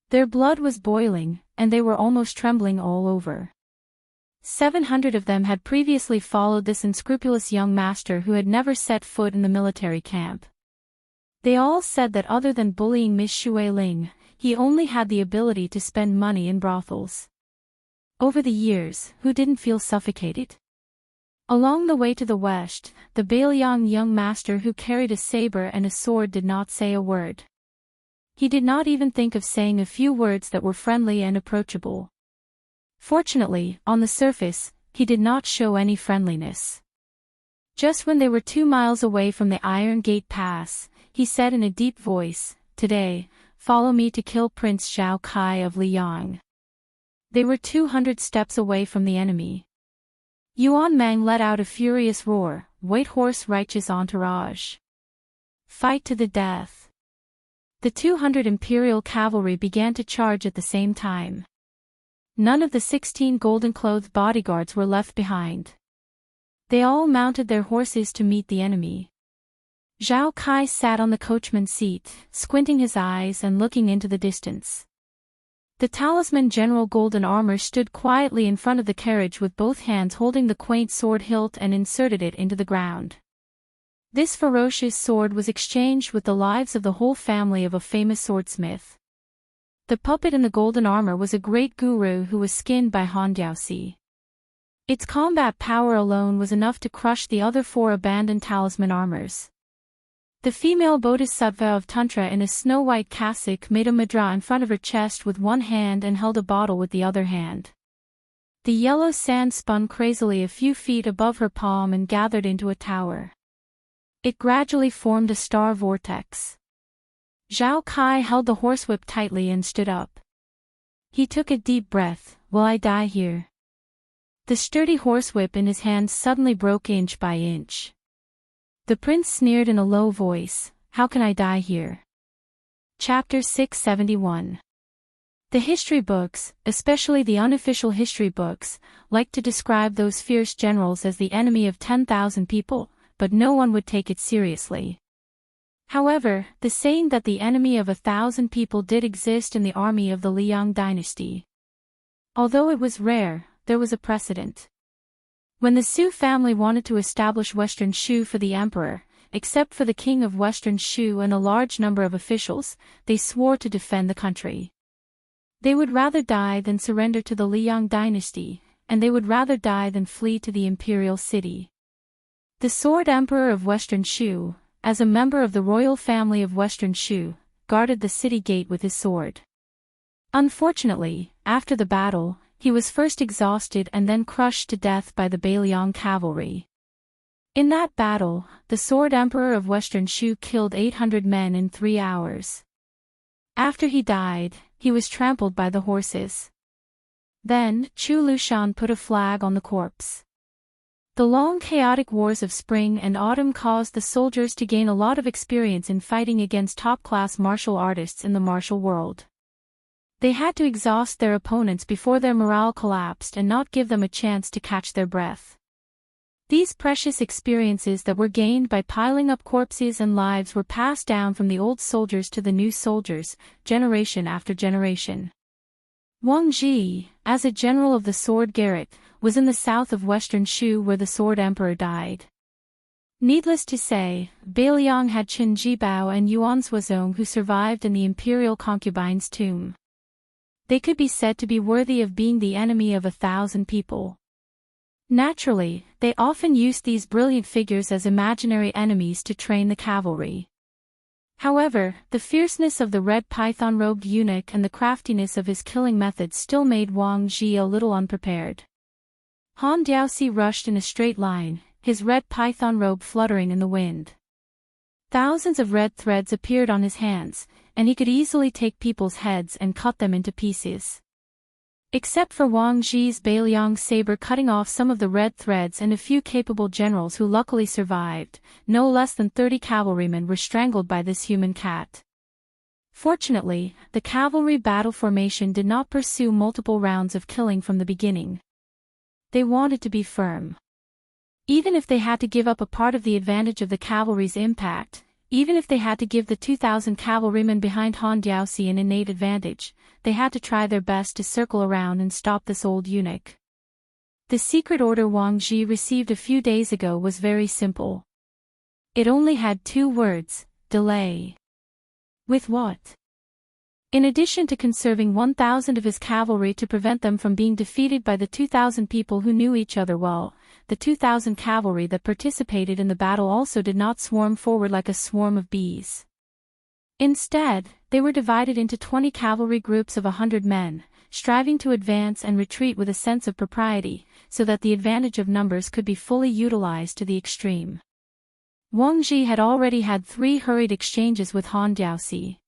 Their blood was boiling, and they were almost trembling all over. 700 of them had previously followed this unscrupulous young master who had never set foot in the military camp. They all said that other than bullying Miss Shui Ling, he only had the ability to spend money in brothels. Over the years, who didn't feel suffocated? Along the way to the west, the Beiliang young master who carried a saber and a sword did not say a word. He did not even think of saying a few words that were friendly and approachable. Fortunately, on the surface, he did not show any friendliness. Just when they were 2 miles away from the Iron Gate Pass, he said in a deep voice, "Today, follow me to kill Prince Zhao Kai of Liang." They were 200 steps away from the enemy. Yuan Mang let out a furious roar, "White horse righteous entourage. Fight to the death." The 200 imperial cavalry began to charge at the same time. None of the 16 golden-clothed bodyguards were left behind. They all mounted their horses to meet the enemy. Zhao Kai sat on the coachman's seat, squinting his eyes and looking into the distance. The talisman General Golden Armor stood quietly in front of the carriage with both hands holding the quaint sword hilt and inserted it into the ground. This ferocious sword was exchanged with the lives of the whole family of a famous swordsmith. The puppet in the golden armor was a great guru who was skinned by Han Diaosi. Its combat power alone was enough to crush the other 4 abandoned talisman armors. The female bodhisattva of Tantra in a snow-white cassock made a mudra in front of her chest with one hand and held a bottle with the other hand. The yellow sand spun crazily a few feet above her palm and gathered into a tower. It gradually formed a star vortex. Zhao Kai held the horsewhip tightly and stood up. He took a deep breath. Will I die here? The sturdy horsewhip in his hand suddenly broke inch by inch. The prince sneered in a low voice, how can I die here? Chapter 671. The history books, especially the unofficial history books, like to describe those fierce generals as the enemy of 10,000 people, but no one would take it seriously. However, the saying that the enemy of 1,000 people did exist in the army of the Liang dynasty. Although it was rare, there was a precedent. When the Su family wanted to establish Western Shu for the emperor, except for the king of Western Shu and a large number of officials, they swore to defend the country. They would rather die than surrender to the Liang dynasty, and they would rather die than flee to the imperial city. The Sword Emperor of Western Shu, as a member of the royal family of Western Shu, guarded the city gate with his sword. Unfortunately, after the battle, he was first exhausted and then crushed to death by the Beiliang cavalry. In that battle, the Sword Emperor of Western Shu killed 800 men in 3 hours. After he died, he was trampled by the horses. Then, Chu Lushan put a flag on the corpse. The long chaotic wars of spring and autumn caused the soldiers to gain a lot of experience in fighting against top-class martial artists in the martial world. They had to exhaust their opponents before their morale collapsed and not give them a chance to catch their breath. These precious experiences that were gained by piling up corpses and lives were passed down from the old soldiers to the new soldiers, generation after generation. Wang Ji, as a general of the Sword Garret, was in the south of Western Shu where the Sword Emperor died. Needless to say, Beiliang had Chen Jibao and Yuan Suozong who survived in the imperial concubine's tomb. They could be said to be worthy of being the enemy of 1,000 people. Naturally, they often used these brilliant figures as imaginary enemies to train the cavalry. However, the fierceness of the red python-robed eunuch and the craftiness of his killing methods still made Wang Ji a little unprepared. Han Diaoxi rushed in a straight line, his red python robe fluttering in the wind. Thousands of red threads appeared on his hands, and he could easily take people's heads and cut them into pieces. Except for Wang Ji's Beiliang saber cutting off some of the red threads and a few capable generals who luckily survived, no less than 30 cavalrymen were strangled by this human cat. Fortunately, the cavalry battle formation did not pursue multiple rounds of killing from the beginning. They wanted to be firm. Even if they had to give up a part of the advantage of the cavalry's impact, even if they had to give the 2,000 cavalrymen behind Han Diaoxi an innate advantage, they had to try their best to circle around and stop this old eunuch. The secret order Wang Ji received a few days ago was very simple. It only had 2 words, delay. With what? In addition to conserving 1,000 of his cavalry to prevent them from being defeated by the 2,000 people who knew each other well, the 2,000 cavalry that participated in the battle also did not swarm forward like a swarm of bees. Instead, they were divided into 20 cavalry groups of 100 men, striving to advance and retreat with a sense of propriety, so that the advantage of numbers could be fully utilized to the extreme. Wang Ji had already had 3 hurried exchanges with Han Diaoxi.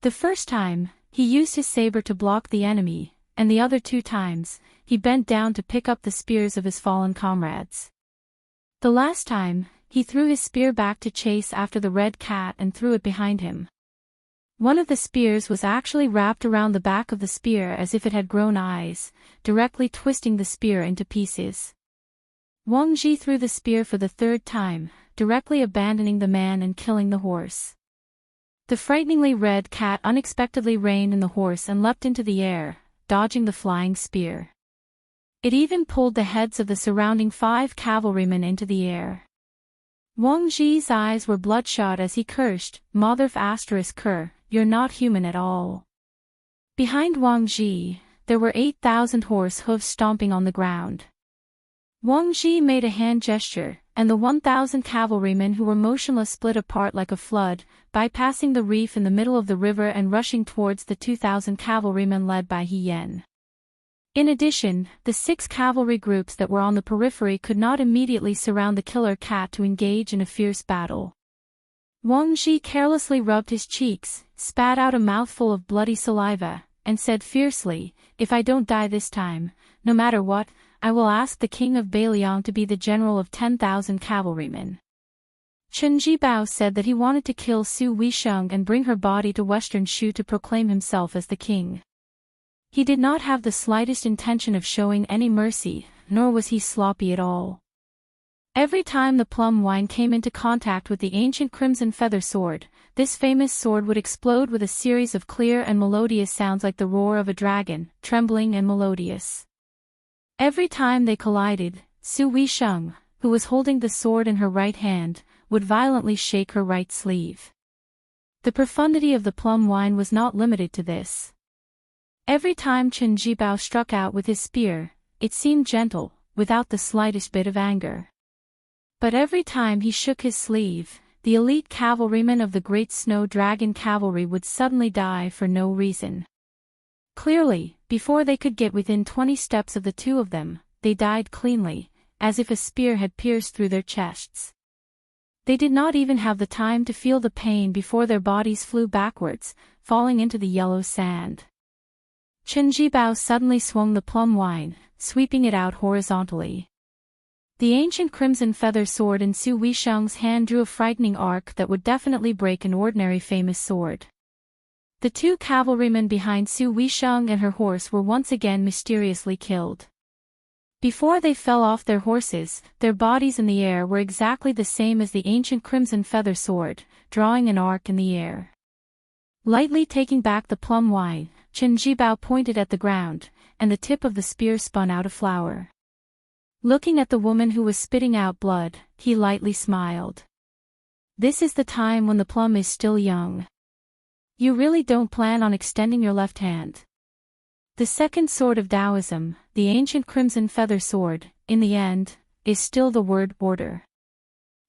The first time, he used his saber to block the enemy, and the other 2 times, he bent down to pick up the spears of his fallen comrades. The last time, he threw his spear back to chase after the red cat and threw it behind him. One of the spears was actually wrapped around the back of the spear as if it had grown eyes, directly twisting the spear into pieces. Wang Ji threw the spear for the 3rd time, directly abandoning the man and killing the horse. The frighteningly red cat unexpectedly reined in the horse and leapt into the air, dodging the flying spear. It even pulled the heads of the surrounding 5 cavalrymen into the air. Wang Ji's eyes were bloodshot as he cursed, "Mother***, you're not human at all." Behind Wang Ji, there were 8,000 horse hooves stomping on the ground. Wang Ji made a hand gesture, and the 1,000 cavalrymen who were motionless split apart like a flood, bypassing the reef in the middle of the river and rushing towards the 2,000 cavalrymen led by He Yan. In addition, the 6 cavalry groups that were on the periphery could not immediately surround the killer cat to engage in a fierce battle. Wang Ji carelessly rubbed his cheeks, spat out a mouthful of bloody saliva, and said fiercely, "If I don't die this time, no matter what, I will ask the king of Bailiang to be the general of 10,000 cavalrymen." Chen Jibao said that he wanted to kill Su Weisheng and bring her body to Western Shu to proclaim himself as the king. He did not have the slightest intention of showing any mercy, nor was he sloppy at all. Every time the plum wine came into contact with the ancient crimson feather sword, this famous sword would explode with a series of clear and melodious sounds like the roar of a dragon, trembling and melodious. Every time they collided, Su Weisheng, who was holding the sword in her right hand, would violently shake her right sleeve. The profundity of the plum wine was not limited to this. Every time Chen Jibao struck out with his spear, it seemed gentle, without the slightest bit of anger. But every time he shook his sleeve, the elite cavalrymen of the Great Snow Dragon Cavalry would suddenly die for no reason. Clearly, before they could get within 20 steps of the two of them, they died cleanly, as if a spear had pierced through their chests. They did not even have the time to feel the pain before their bodies flew backwards, falling into the yellow sand. Chen Jibao suddenly swung the plum wine, sweeping it out horizontally. The ancient crimson feather sword in Su Weisheng's hand drew a frightening arc that would definitely break an ordinary famous sword. The two cavalrymen behind Su Weisheng and her horse were once again mysteriously killed. Before they fell off their horses, their bodies in the air were exactly the same as the ancient crimson feather sword, drawing an arc in the air. Lightly taking back the plum wine, Chen Jibao pointed at the ground, and the tip of the spear spun out a flower. Looking at the woman who was spitting out blood, he lightly smiled. "This is the time when the plum is still young. You really don't plan on extending your left hand." The second sword of Taoism, the ancient crimson feather sword, in the end, is still the word order.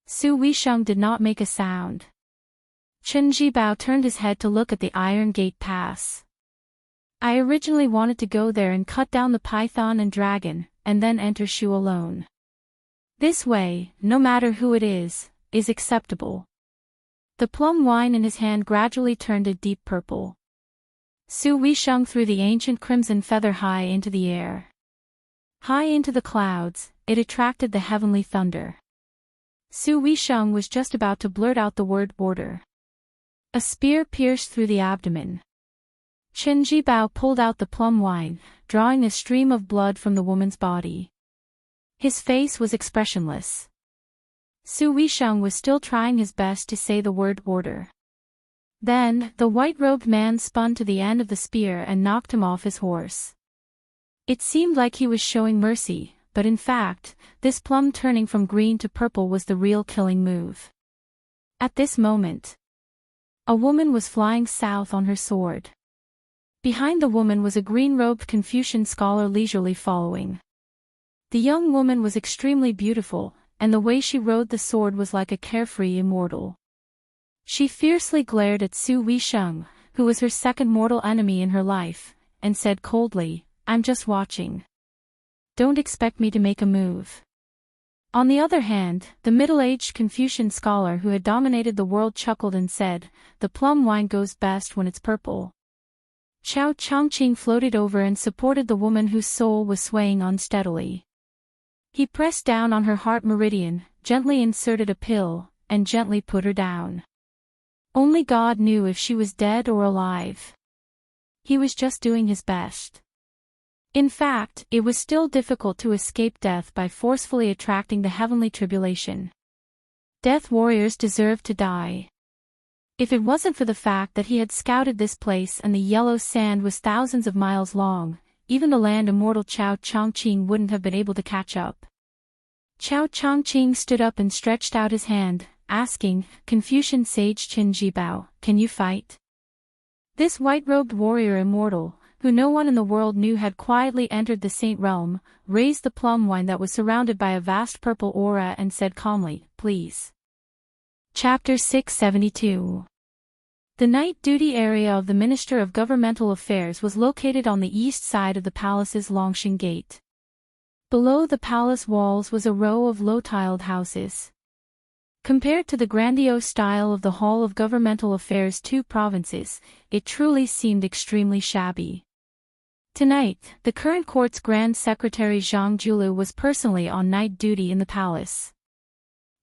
Su Weisheng did not make a sound. Chen Jibao turned his head to look at the Iron Gate Pass. "I originally wanted to go there and cut down the python and dragon, and then enter Shu alone. This way, no matter who it is acceptable." The plum wine in his hand gradually turned a deep purple. Su Weisheng threw the ancient crimson feather high into the air. High into the clouds, it attracted the heavenly thunder. Su Weisheng was just about to blurt out the word order. A spear pierced through the abdomen. Chen Jibao pulled out the plum wine, drawing a stream of blood from the woman's body. His face was expressionless. Su Weisheng was still trying his best to say the word order. Then, the white-robed man spun to the end of the spear and knocked him off his horse. It seemed like he was showing mercy, but in fact, this plum turning from green to purple was the real killing move. At this moment, a woman was flying south on her sword. Behind the woman was a green-robed Confucian scholar leisurely following. The young woman was extremely beautiful, and the way she rode the sword was like a carefree immortal. She fiercely glared at Su Weisheng, who was her second mortal enemy in her life, and said coldly, "I'm just watching. Don't expect me to make a move." On the other hand, the middle-aged Confucian scholar who had dominated the world chuckled and said, "The plum wine goes best when it's purple." Qiao Chongqing floated over and supported the woman whose soul was swaying unsteadily. He pressed down on her heart meridian, gently inserted a pill, and gently put her down. Only God knew if she was dead or alive. He was just doing his best. In fact, it was still difficult to escape death by forcefully attracting the heavenly tribulation. Death warriors deserved to die. If it wasn't for the fact that he had scouted this place and the yellow sand was thousands of miles long, even the land immortal Qiao Chongqing wouldn't have been able to catch up. Qiao Chongqing stood up and stretched out his hand, asking, "Confucian sage Chen Jibao, can you fight?" This white-robed warrior immortal, who no one in the world knew had quietly entered the saint realm, raised the plum wine that was surrounded by a vast purple aura and said calmly, "Please." Chapter 672. The night duty area of the Minister of Governmental Affairs was located on the east side of the palace's Longshan Gate. Below the palace walls was a row of low-tiled houses. Compared to the grandiose style of the Hall of Governmental Affairs' two provinces, it truly seemed extremely shabby. Tonight, the current court's Grand Secretary Zhang Julu was personally on night duty in the palace.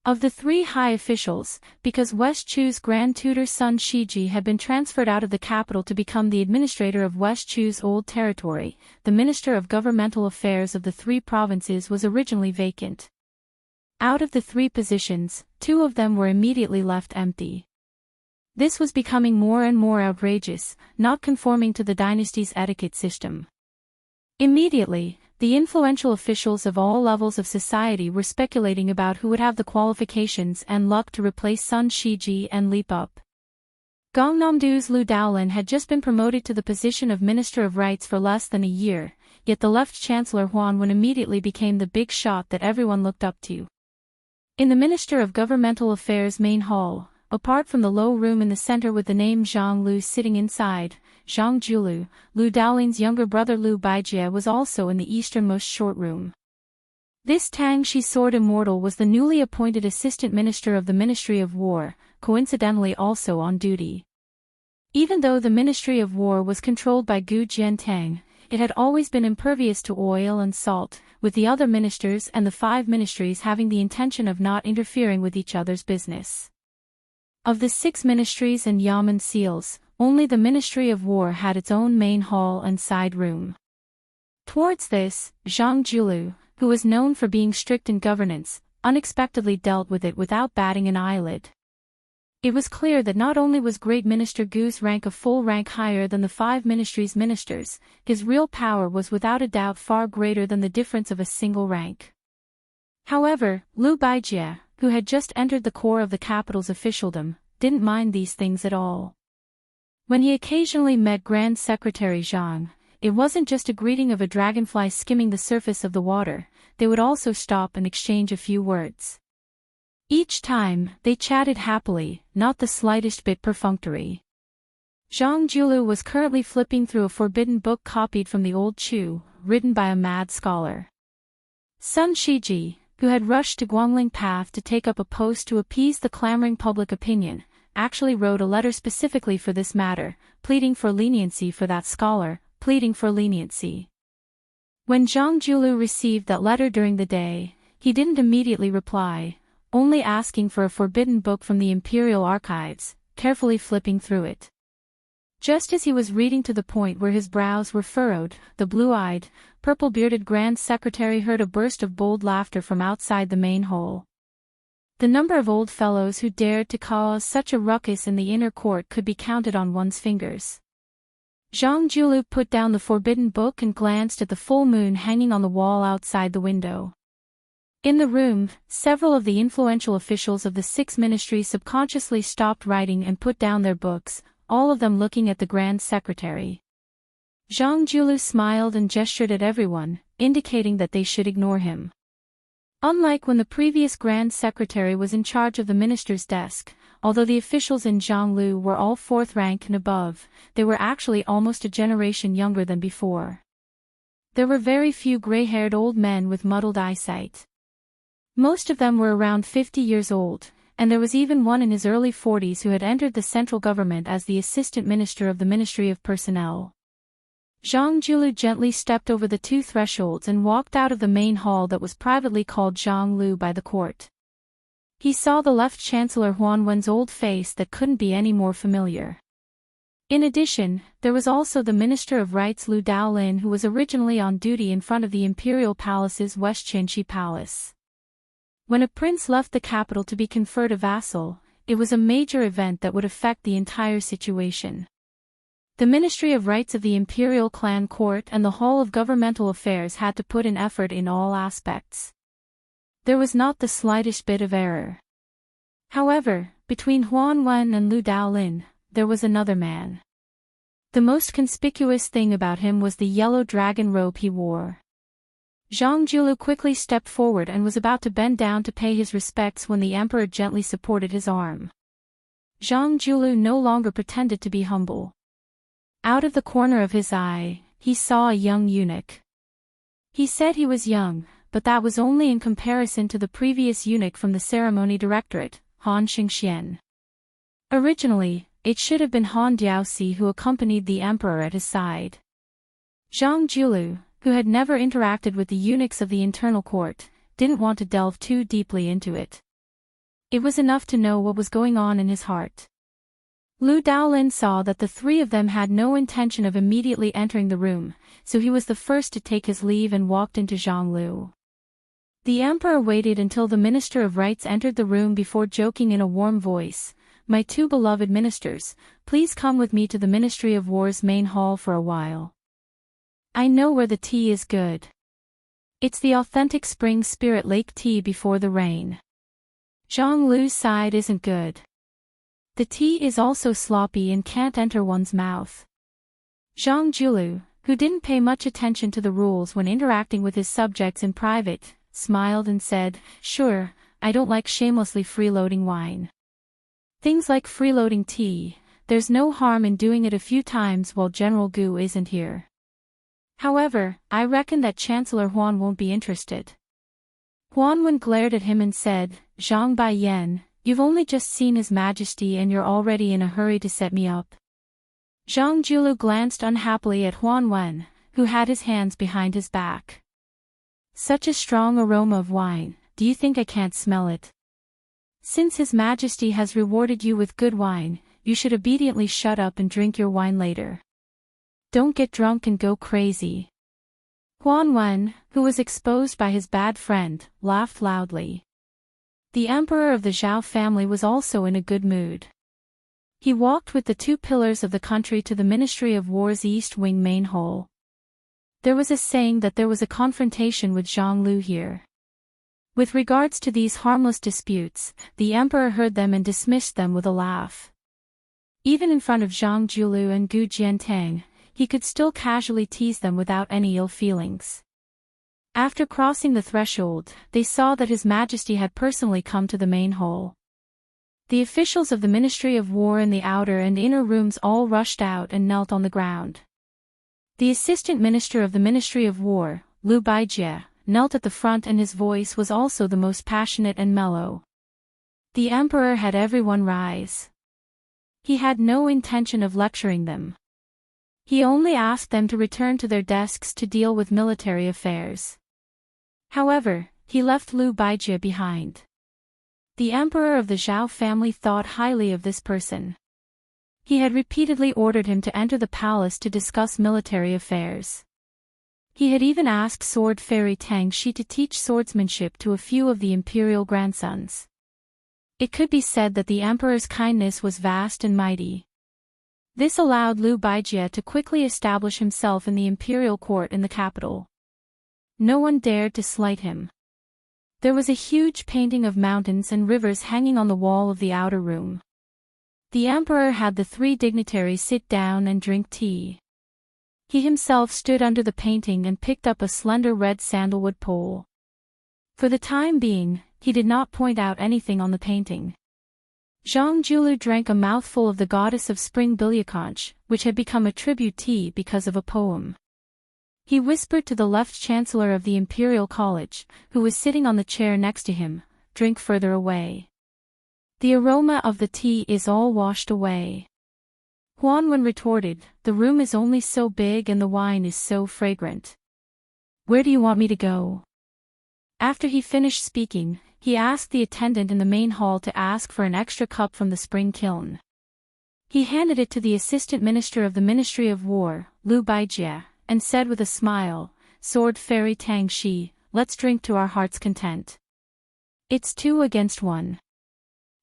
Of the three high officials, because West Chu's Grand Tutor Sun Shiji had been transferred out of the capital to become the administrator of West Chu's old territory, the Minister of Governmental Affairs of the three provinces was originally vacant. Out of the three positions, two of them were immediately left empty. This was becoming more and more outrageous, not conforming to the dynasty's etiquette system. Immediately, the influential officials of all levels of society were speculating about who would have the qualifications and luck to replace Sun Shiji and leap up. Gangnam-do's Lu Daolin had just been promoted to the position of Minister of Rights for less than a year, yet the left Chancellor Huan Wen immediately became the big shot that everyone looked up to. In the Minister of Governmental Affairs main hall, apart from the low room in the center with the name Zhang Lu sitting inside, Zhang Julu, Lu Daolin's younger brother Lu Baijie was also in the easternmost short room. This Tang Shi Sword Immortal was the newly appointed Assistant Minister of the Ministry of War, coincidentally also on duty. Even though the Ministry of War was controlled by Gu Jiantang, it had always been impervious to oil and salt, with the other ministers and the 5 ministries having the intention of not interfering with each other's business. Of the 6 ministries and Yamen seals, only the Ministry of War had its own main hall and side room. Towards this, Zhang Julu, who was known for being strict in governance, unexpectedly dealt with it without batting an eyelid. It was clear that not only was Great Minister Gu's rank a full rank higher than the 5 ministries' ministers, his real power was without a doubt far greater than the difference of a single rank. However, Lu Baijie, who had just entered the core of the capital's officialdom, didn't mind these things at all. When he occasionally met Grand Secretary Zhang, it wasn't just a greeting of a dragonfly skimming the surface of the water, they would also stop and exchange a few words. Each time, they chatted happily, not the slightest bit perfunctory. Zhang Julu was currently flipping through a forbidden book copied from the old Chu, written by a mad scholar. Sun Shiji, who had rushed to Guangling Path to take up a post to appease the clamoring public opinion, actually wrote a letter specifically for this matter, pleading for leniency for that scholar, pleading for leniency. When Zhang Julu received that letter during the day, he didn't immediately reply, only asking for a forbidden book from the Imperial Archives, carefully flipping through it. Just as he was reading to the point where his brows were furrowed, the blue-eyed, purple-bearded Grand Secretary heard a burst of bold laughter from outside the main hall. The number of old fellows who dared to cause such a ruckus in the inner court could be counted on one's fingers. Zhang Julu put down the forbidden book and glanced at the full moon hanging on the wall outside the window. In the room, several of the influential officials of the 6 ministries subconsciously stopped writing and put down their books, all of them looking at the Grand Secretary. Zhang Julu smiled and gestured at everyone, indicating that they should ignore him. Unlike when the previous Grand Secretary was in charge of the minister's desk, although the officials in Zhonglu were all 4th rank and above, they were actually almost a generation younger than before. There were very few gray-haired old men with muddled eyesight. Most of them were around 50 years old, and there was even one in his early 40s who had entered the central government as the assistant minister of the Ministry of Personnel. Zhang Julu gently stepped over the 2 thresholds and walked out of the main hall that was privately called Zhang Lu by the court. He saw the left Chancellor Huan Wen's old face that couldn't be any more familiar. In addition, there was also the Minister of Rights Lu Daolin, who was originally on duty in front of the Imperial Palace's West Qinshi Palace. When a prince left the capital to be conferred a vassal, it was a major event that would affect the entire situation. The Ministry of Rights of the Imperial Clan Court and the Hall of Governmental Affairs had to put in effort in all aspects. There was not the slightest bit of error. However, between Huan Wen and Lu Daolin, there was another man. The most conspicuous thing about him was the yellow dragon robe he wore. Zhang Julu quickly stepped forward and was about to bend down to pay his respects when the emperor gently supported his arm. Zhang Julu no longer pretended to be humble. Out of the corner of his eye, he saw a young eunuch. He said he was young, but that was only in comparison to the previous eunuch from the ceremony directorate, Han Xingxian. Originally, it should have been Han Diaoxi who accompanied the emperor at his side. Zhang Julu, who had never interacted with the eunuchs of the internal court, didn't want to delve too deeply into it. It was enough to know what was going on in his heart. Lu Daolin saw that the three of them had no intention of immediately entering the room, so he was the first to take his leave and walked into Zhonglu. The emperor waited until the Minister of Rites entered the room before joking in a warm voice, "My two beloved ministers, please come with me to the Ministry of War's main hall for a while. I know where the tea is good. It's the authentic spring spirit lake tea before the rain." Zhonglu's side isn't good. The tea is also sloppy and can't enter one's mouth. Zhang Julu, who didn't pay much attention to the rules when interacting with his subjects in private, smiled and said, "Sure, I don't like shamelessly freeloading wine. Things like freeloading tea, there's no harm in doing it a few times while General Gu isn't here. However, I reckon that Chancellor Huan won't be interested." Huanwen glared at him and said, "Zhang Baiyan, you've only just seen His Majesty and you're already in a hurry to set me up." Zhang Julu glanced unhappily at Huanwen, who had his hands behind his back. "Such a strong aroma of wine, do you think I can't smell it? Since His Majesty has rewarded you with good wine, you should obediently shut up and drink your wine later. Don't get drunk and go crazy." Huanwen, who was exposed by his bad friend, laughed loudly. The emperor of the Zhao family was also in a good mood. He walked with the two pillars of the country to the Ministry of War's East Wing main hall. There was a saying that there was a confrontation with Zhonglu here. With regards to these harmless disputes, the emperor heard them and dismissed them with a laugh. Even in front of Zhang Julu and Gu Jiantang, he could still casually tease them without any ill feelings. After crossing the threshold, they saw that His Majesty had personally come to the main hall. The officials of the Ministry of War in the outer and inner rooms all rushed out and knelt on the ground. The Assistant Minister of the Ministry of War, Liu Baijie, knelt at the front and his voice was also the most passionate and mellow. The emperor had everyone rise. He had no intention of lecturing them. He only asked them to return to their desks to deal with military affairs. However, he left Liu Baijie behind. The emperor of the Zhao family thought highly of this person. He had repeatedly ordered him to enter the palace to discuss military affairs. He had even asked sword fairy Tang Shi to teach swordsmanship to a few of the imperial grandsons. It could be said that the emperor's kindness was vast and mighty. This allowed Liu Baijie to quickly establish himself in the imperial court in the capital. No one dared to slight him. There was a huge painting of mountains and rivers hanging on the wall of the outer room. The emperor had the three dignitaries sit down and drink tea. He himself stood under the painting and picked up a slender red sandalwood pole. For the time being, he did not point out anything on the painting. Zhang Julu drank a mouthful of the goddess of spring bilyaconch, which had become a tribute tea because of a poem. He whispered to the left chancellor of the Imperial College, who was sitting on the chair next to him, "Drink further away. The aroma of the tea is all washed away." Huanwen retorted, "The room is only so big and the wine is so fragrant. Where do you want me to go?" After he finished speaking, he asked the attendant in the main hall to ask for an extra cup from the spring kiln. He handed it to the Assistant Minister of the Ministry of War, Liu Baijie, and said with a smile, "Sword Fairy Tang Shi, let's drink to our heart's content. It's 2 against 1.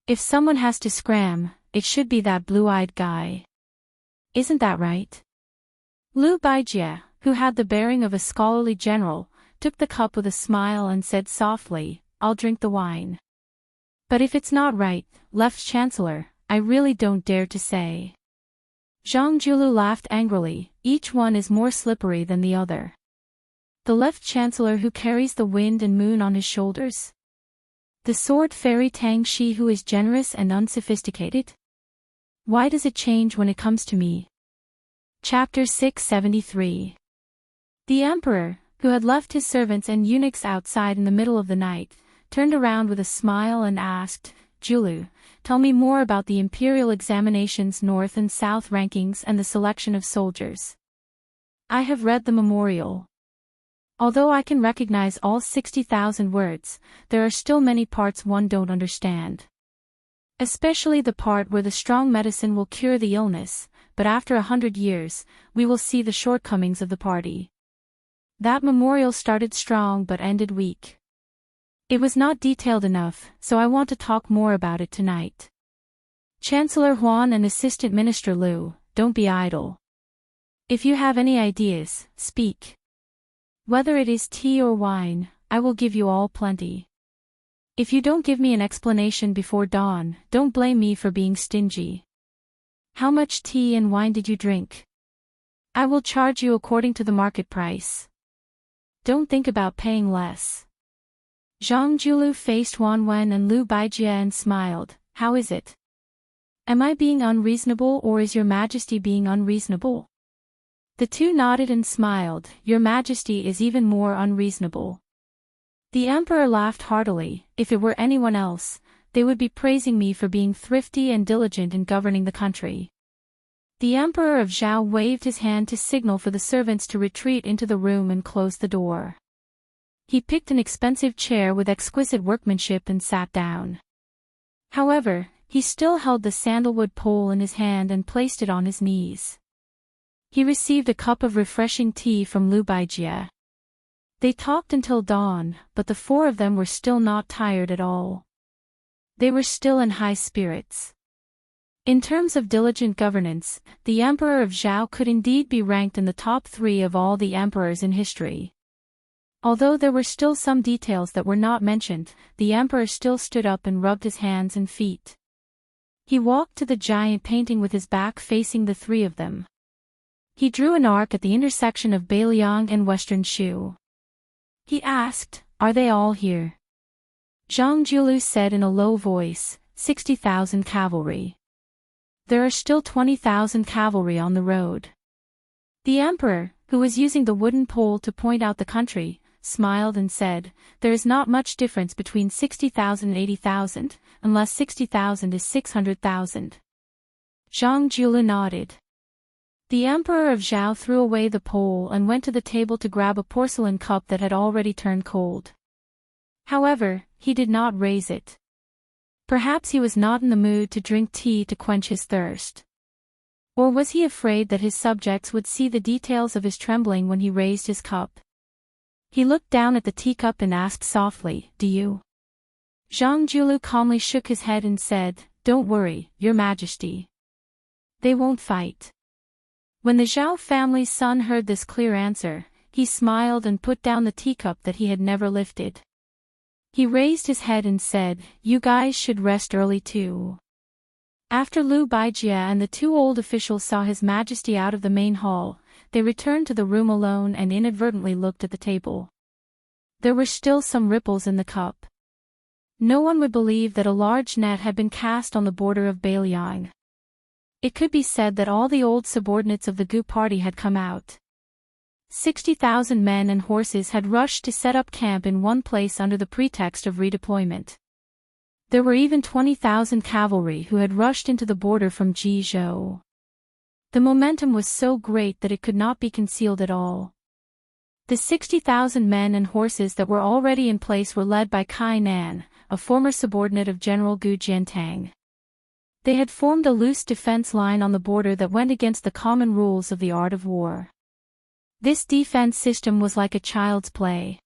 If someone has to scram, it should be that blue-eyed guy. Isn't that right?" Liu Baijie, who had the bearing of a scholarly general, took the cup with a smile and said softly, "I'll drink the wine. But if it's not right, Left Chancellor, I really don't dare to say." Zhang Julu laughed angrily, "Each one is more slippery than the other. The Left Chancellor who carries the wind and moon on his shoulders? The sword fairy Tang Shi who is generous and unsophisticated? Why does it change when it comes to me?" Chapter 673. The emperor, who had left his servants and eunuchs outside in the middle of the night, turned around with a smile and asked, "Julu, tell me more about the imperial examinations North and South rankings and the selection of soldiers." I have read the memorial. Although I can recognize all 60,000 words, there are still many parts one don't understand. Especially the part where the strong medicine will cure the illness, but after 100 years, we will see the shortcomings of the party. That memorial started strong but ended weak. It was not detailed enough, so I want to talk more about it tonight. Chancellor Huan and Assistant Minister Liu, don't be idle. If you have any ideas, speak. Whether it is tea or wine, I will give you all plenty. If you don't give me an explanation before dawn, don't blame me for being stingy. How much tea and wine did you drink? I will charge you according to the market price. Don't think about paying less. Zhang Julu faced Wan Wen and Liu Baijie and smiled. How is it? Am I being unreasonable or is your majesty being unreasonable? The two nodded and smiled. Your majesty is even more unreasonable. The emperor laughed heartily. If it were anyone else, they would be praising me for being thrifty and diligent in governing the country. The emperor of Zhao waved his hand to signal for the servants to retreat into the room and close the door. He picked an expensive chair with exquisite workmanship and sat down. However, he still held the sandalwood pole in his hand and placed it on his knees. He received a cup of refreshing tea from Liu Baijie. They talked until dawn, but the four of them were still not tired at all. They were still in high spirits. In terms of diligent governance, the Emperor of Zhao could indeed be ranked in the top 3 of all the emperors in history. Although there were still some details that were not mentioned, the emperor still stood up and rubbed his hands and feet. He walked to the giant painting with his back facing the 3 of them. He drew an arc at the intersection of Beiliang and Western Shu. He asked, "Are they all here?" Zhang Julu said in a low voice, 60,000 cavalry. There are still 20,000 cavalry on the road. The emperor, who was using the wooden pole to point out the country, smiled and said, "There is not much difference between 60,000 and 80,000, unless 60,000 is 600,000. Zhang Julu nodded. The emperor of Zhao threw away the pole and went to the table to grab a porcelain cup that had already turned cold. However, he did not raise it. Perhaps he was not in the mood to drink tea to quench his thirst. Or was he afraid that his subjects would see the details of his trembling when he raised his cup? He looked down at the teacup and asked softly, "Do you?" Zhang Julu calmly shook his head and said, "Don't worry, Your Majesty. They won't fight." When the Zhao family's son heard this clear answer, he smiled and put down the teacup that he had never lifted. He raised his head and said, "You guys should rest early too." After Liu Baijie and the 2 old officials saw His Majesty out of the main hall, they returned to the room alone and inadvertently looked at the table. There were still some ripples in the cup. No one would believe that a large net had been cast on the border of Beiliang. It could be said that all the old subordinates of the Gu party had come out. 60,000 men and horses had rushed to set up camp in one place under the pretext of redeployment. There were even 20,000 cavalry who had rushed into the border from Jizhou. The momentum was so great that it could not be concealed at all. The 60,000 men and horses that were already in place were led by Kai Nan, a former subordinate of General Gu Jiantang. They had formed a loose defense line on the border that went against the common rules of the art of war. This defense system was like a child's play.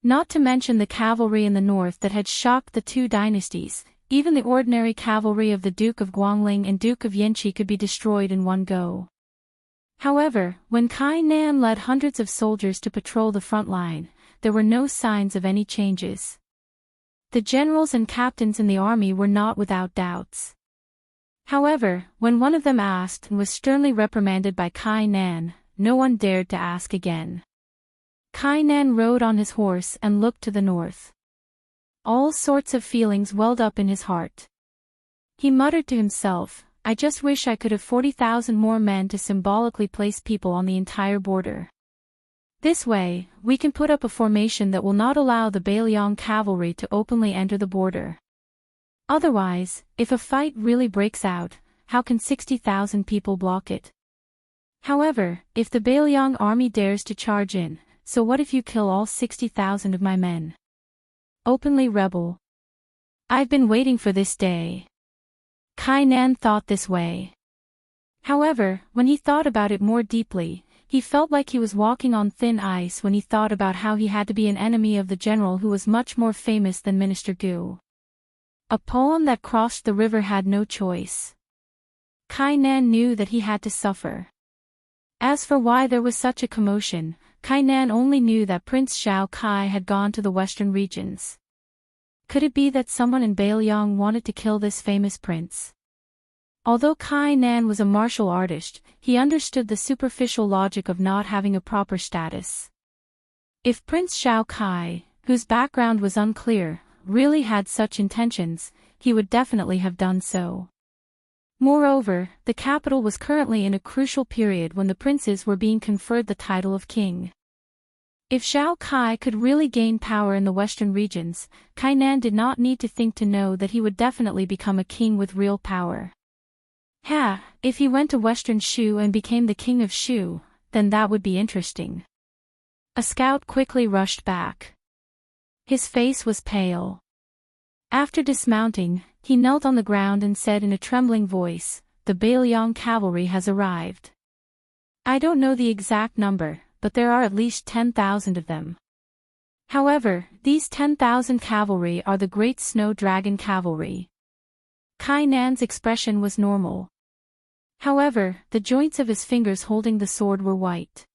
Not to mention the cavalry in the north that had shocked the 2 dynasties, even the ordinary cavalry of the Duke of Guangling and Duke of Yanqi could be destroyed in one go. However, when Kai Nan led hundreds of soldiers to patrol the front line, there were no signs of any changes. The generals and captains in the army were not without doubts. However, when one of them asked and was sternly reprimanded by Kai Nan, no one dared to ask again. Kai Nan rode on his horse and looked to the north. All sorts of feelings welled up in his heart. He muttered to himself, "I just wish I could have 40,000 more men to symbolically place people on the entire border. This way, we can put up a formation that will not allow the Beiliang cavalry to openly enter the border. Otherwise, if a fight really breaks out, how can 60,000 people block it?" However, if the Beiliang army dares to charge in, so what if you kill all 60,000 of my men? Openly rebel. I've been waiting for this day. Kainan thought this way. However, when he thought about it more deeply, he felt like he was walking on thin ice when he thought about how he had to be an enemy of the general who was much more famous than Minister Gu. A poem that crossed the river had no choice. Kainan knew that he had to suffer. As for why there was such a commotion, Kainan only knew that Prince Xiao Kai had gone to the western regions. Could it be that someone in Beiliang wanted to kill this famous prince? Although Kainan was a martial artist, he understood the superficial logic of not having a proper status. If Prince Xiao Kai, whose background was unclear, really had such intentions, he would definitely have done so. Moreover, the capital was currently in a crucial period when the princes were being conferred the title of king. If Xiao Kai could really gain power in the western regions, Kainan did not need to think to know that he would definitely become a king with real power. If he went to western Shu and became the king of Shu, then that would be interesting. A scout quickly rushed back. His face was pale. After dismounting, he knelt on the ground and said in a trembling voice, "The Beiliang cavalry has arrived. I don't know the exact number, but there are at least 10,000 of them. However, these 10,000 cavalry are the Great Snow Dragon cavalry." Kainan's expression was normal. However, the joints of his fingers holding the sword were white.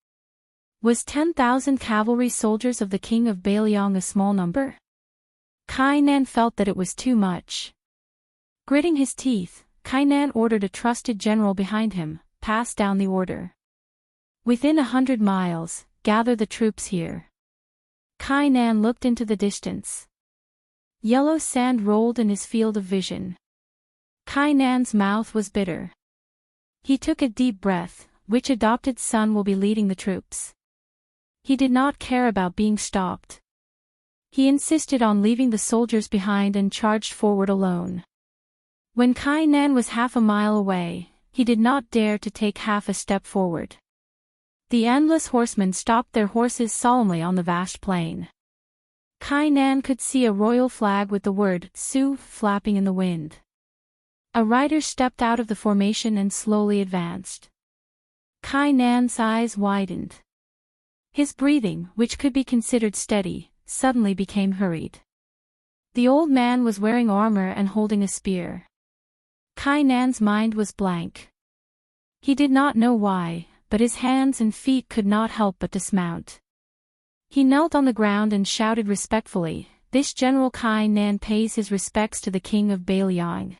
Was 10,000 cavalry soldiers of the king of Beiliang a small number? Kainan felt that it was too much. Gritting his teeth, Kainan ordered a trusted general behind him, pass down the order. Within 100 miles, gather the troops here. Kainan looked into the distance. Yellow sand rolled in his field of vision. Kainan's mouth was bitter. He took a deep breath. Which adopted son will be leading the troops? He did not care about being stopped. He insisted on leaving the soldiers behind and charged forward alone. When Kainan was half a mile away, he did not dare to take half a step forward. The endless horsemen stopped their horses solemnly on the vast plain. Kainan could see a royal flag with the word "Su" flapping in the wind. A rider stepped out of the formation and slowly advanced. Kainan's eyes widened. His breathing, which could be considered steady, suddenly became hurried. The old man was wearing armor and holding a spear. Kainan's mind was blank. He did not know why, but his hands and feet could not help but dismount. He knelt on the ground and shouted respectfully, "This General Kainan pays his respects to the king of Beiliang."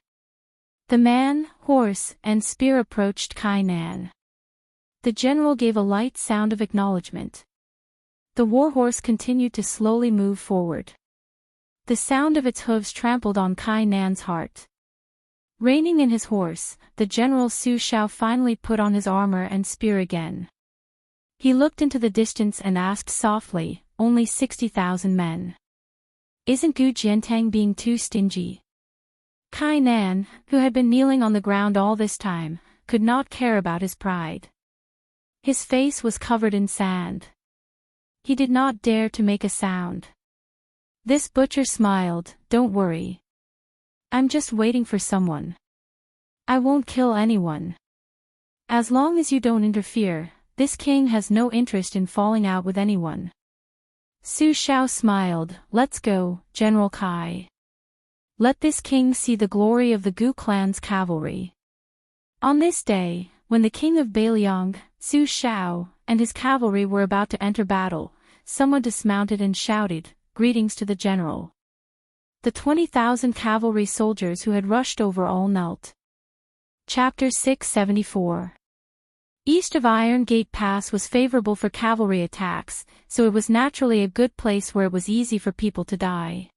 The man, horse, and spear approached Kainan. The general gave a light sound of acknowledgement. The warhorse continued to slowly move forward. The sound of its hooves trampled on Kainan's heart. Reining in his horse, the general Su Shao finally put on his armor and spear again. He looked into the distance and asked softly, "Only 60,000 men. Isn't Gu Jiantang being too stingy?" Kainan, who had been kneeling on the ground all this time, could not care about his pride. His face was covered in sand. He did not dare to make a sound. This butcher smiled, "Don't worry. I'm just waiting for someone. I won't kill anyone. As long as you don't interfere, this king has no interest in falling out with anyone." Su Shao smiled, "Let's go, General Kai. Let this king see the glory of the Gu clan's cavalry." On this day, when the king of Beiliang, Su Shao, and his cavalry were about to enter battle, someone dismounted and shouted, "Greetings to the general." The 20,000 cavalry soldiers who had rushed over all knelt. Chapter 674. East of Iron Gate Pass was favorable for cavalry attacks, so it was naturally a good place where it was easy for people to die.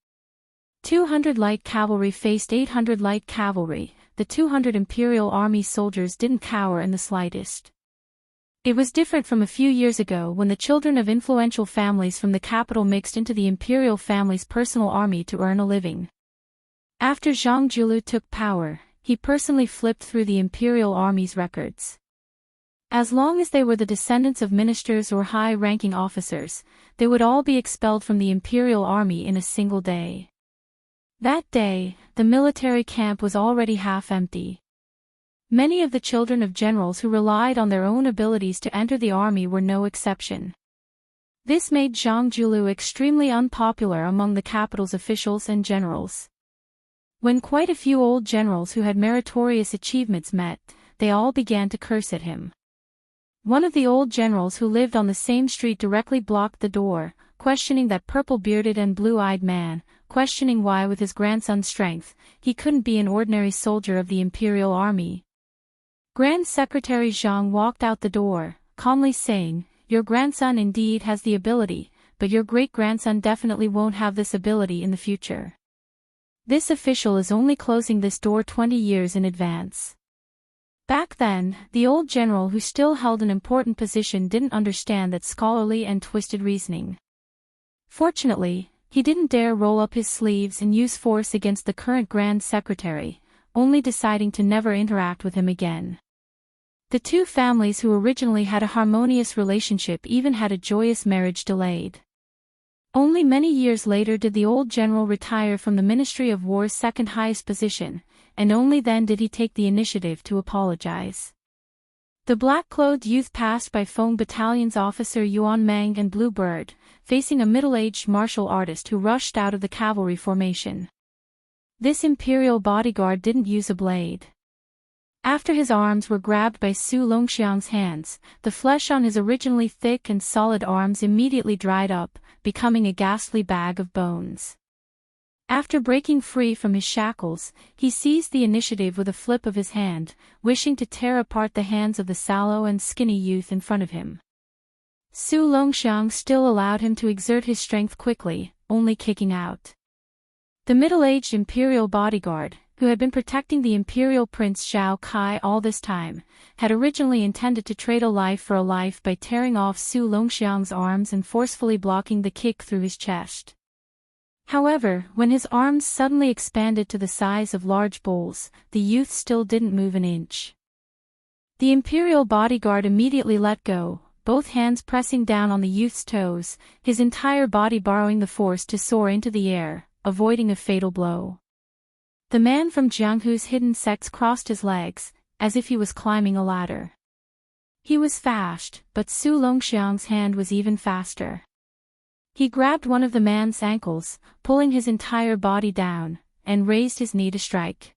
200 light cavalry faced 800 light cavalry. The 200 Imperial Army soldiers didn't cower in the slightest. It was different from a few years ago when the children of influential families from the capital mixed into the Imperial family's personal army to earn a living. After Zhang Julu took power, he personally flipped through the Imperial Army's records. As long as they were the descendants of ministers or high-ranking officers, they would all be expelled from the imperial army in a single day. That day, the military camp was already half empty. Many of the children of generals who relied on their own abilities to enter the army were no exception. This made Zhang Julu extremely unpopular among the capital's officials and generals. When quite a few old generals who had meritorious achievements met, they all began to curse at him. One of the old generals who lived on the same street directly blocked the door, questioning that purple-bearded and blue-eyed man, questioning why with his grandson's strength, he couldn't be an ordinary soldier of the imperial army. Grand Secretary Zhang walked out the door, calmly saying, "Your grandson indeed has the ability, but your great-grandson definitely won't have this ability in the future. This official is only closing this door 20 years in advance." Back then, the old general who still held an important position didn't understand that scholarly and twisted reasoning. Fortunately, he didn't dare roll up his sleeves and use force against the current Grand Secretary, only deciding to never interact with him again. The two families who originally had a harmonious relationship even had a joyous marriage delayed. Only many years later did the old general retire from the Ministry of War's second highest position, and only then did he take the initiative to apologize. The black-clothed youth passed by Feng Battalion's officer Yuan Meng and Blue Bird, facing a middle-aged martial artist who rushed out of the cavalry formation. This imperial bodyguard didn't use a blade. After his arms were grabbed by Su Longxiang's hands, the flesh on his originally thick and solid arms immediately dried up, becoming a ghastly bag of bones. After breaking free from his shackles, he seized the initiative with a flip of his hand, wishing to tear apart the hands of the sallow and skinny youth in front of him. Su Longxiang still allowed him to exert his strength quickly, only kicking out. The middle-aged imperial bodyguard, who had been protecting the imperial prince Zhao Kai all this time, had originally intended to trade a life for a life by tearing off Su Longxiang's arms and forcefully blocking the kick through his chest. However, when his arms suddenly expanded to the size of large bowls, the youth still didn't move an inch. The imperial bodyguard immediately let go, both hands pressing down on the youth's toes, his entire body borrowing the force to soar into the air, avoiding a fatal blow. The man from Jianghu's hidden sects crossed his legs, as if he was climbing a ladder. He was fast, but Su Longxiang's hand was even faster. He grabbed one of the man's ankles, pulling his entire body down, and raised his knee to strike.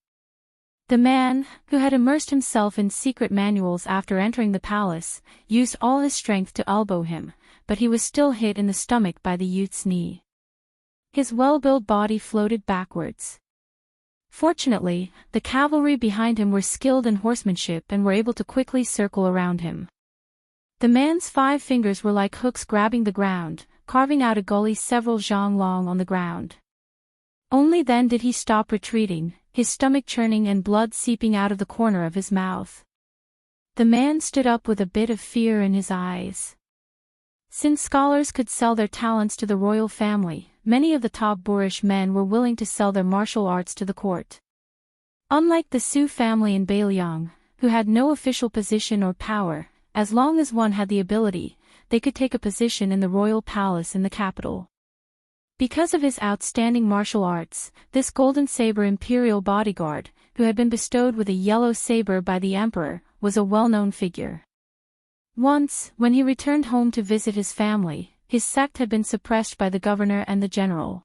The man, who had immersed himself in secret manuals after entering the palace, used all his strength to elbow him, but he was still hit in the stomach by the youth's knee. His well-built body floated backwards. Fortunately, the cavalry behind him were skilled in horsemanship and were able to quickly circle around him. The man's 5 fingers were like hooks grabbing the ground, carving out a gully several zhang long on the ground. Only then did he stop retreating, his stomach churning and blood seeping out of the corner of his mouth. The man stood up with a bit of fear in his eyes. Since scholars could sell their talents to the royal family, many of the top boorish men were willing to sell their martial arts to the court. Unlike the Su family in Beiliang, who had no official position or power, as long as one had the ability, they could take a position in the royal palace in the capital. Because of his outstanding martial arts, this golden saber imperial bodyguard, who had been bestowed with a yellow saber by the emperor, was a well-known figure. Once, when he returned home to visit his family, his sect had been suppressed by the governor and the general.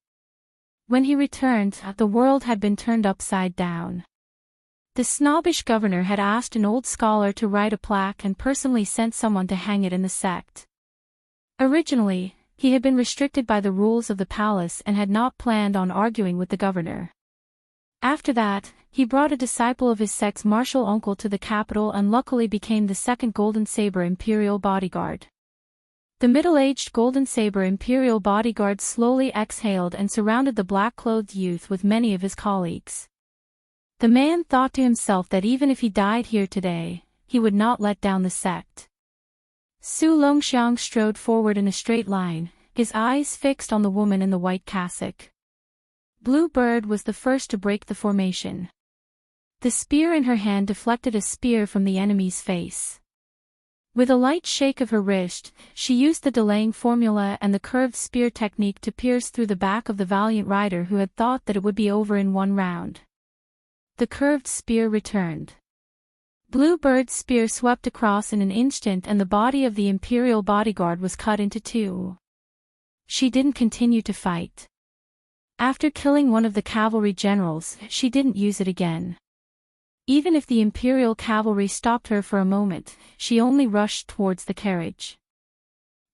When he returned, the world had been turned upside down. The snobbish governor had asked an old scholar to write a plaque and personally sent someone to hang it in the sect. Originally, he had been restricted by the rules of the palace and had not planned on arguing with the governor. After that, he brought a disciple of his sect's martial uncle to the capital and luckily became the second Golden Saber imperial bodyguard. The middle-aged Golden Saber imperial bodyguard slowly exhaled and surrounded the black-clothed youth with many of his colleagues. The man thought to himself that even if he died here today, he would not let down the sect. Su Longxiang strode forward in a straight line, his eyes fixed on the woman in the white cassock. Blue Bird was the first to break the formation. The spear in her hand deflected a spear from the enemy's face. With a light shake of her wrist, she used the delaying formula and the curved spear technique to pierce through the back of the valiant rider who had thought that it would be over in one round. The curved spear returned. Bluebird's spear swept across in an instant and the body of the Imperial bodyguard was cut into two. She didn't continue to fight. After killing one of the cavalry generals, she didn't use it again. Even if the Imperial cavalry stopped her for a moment, she only rushed towards the carriage.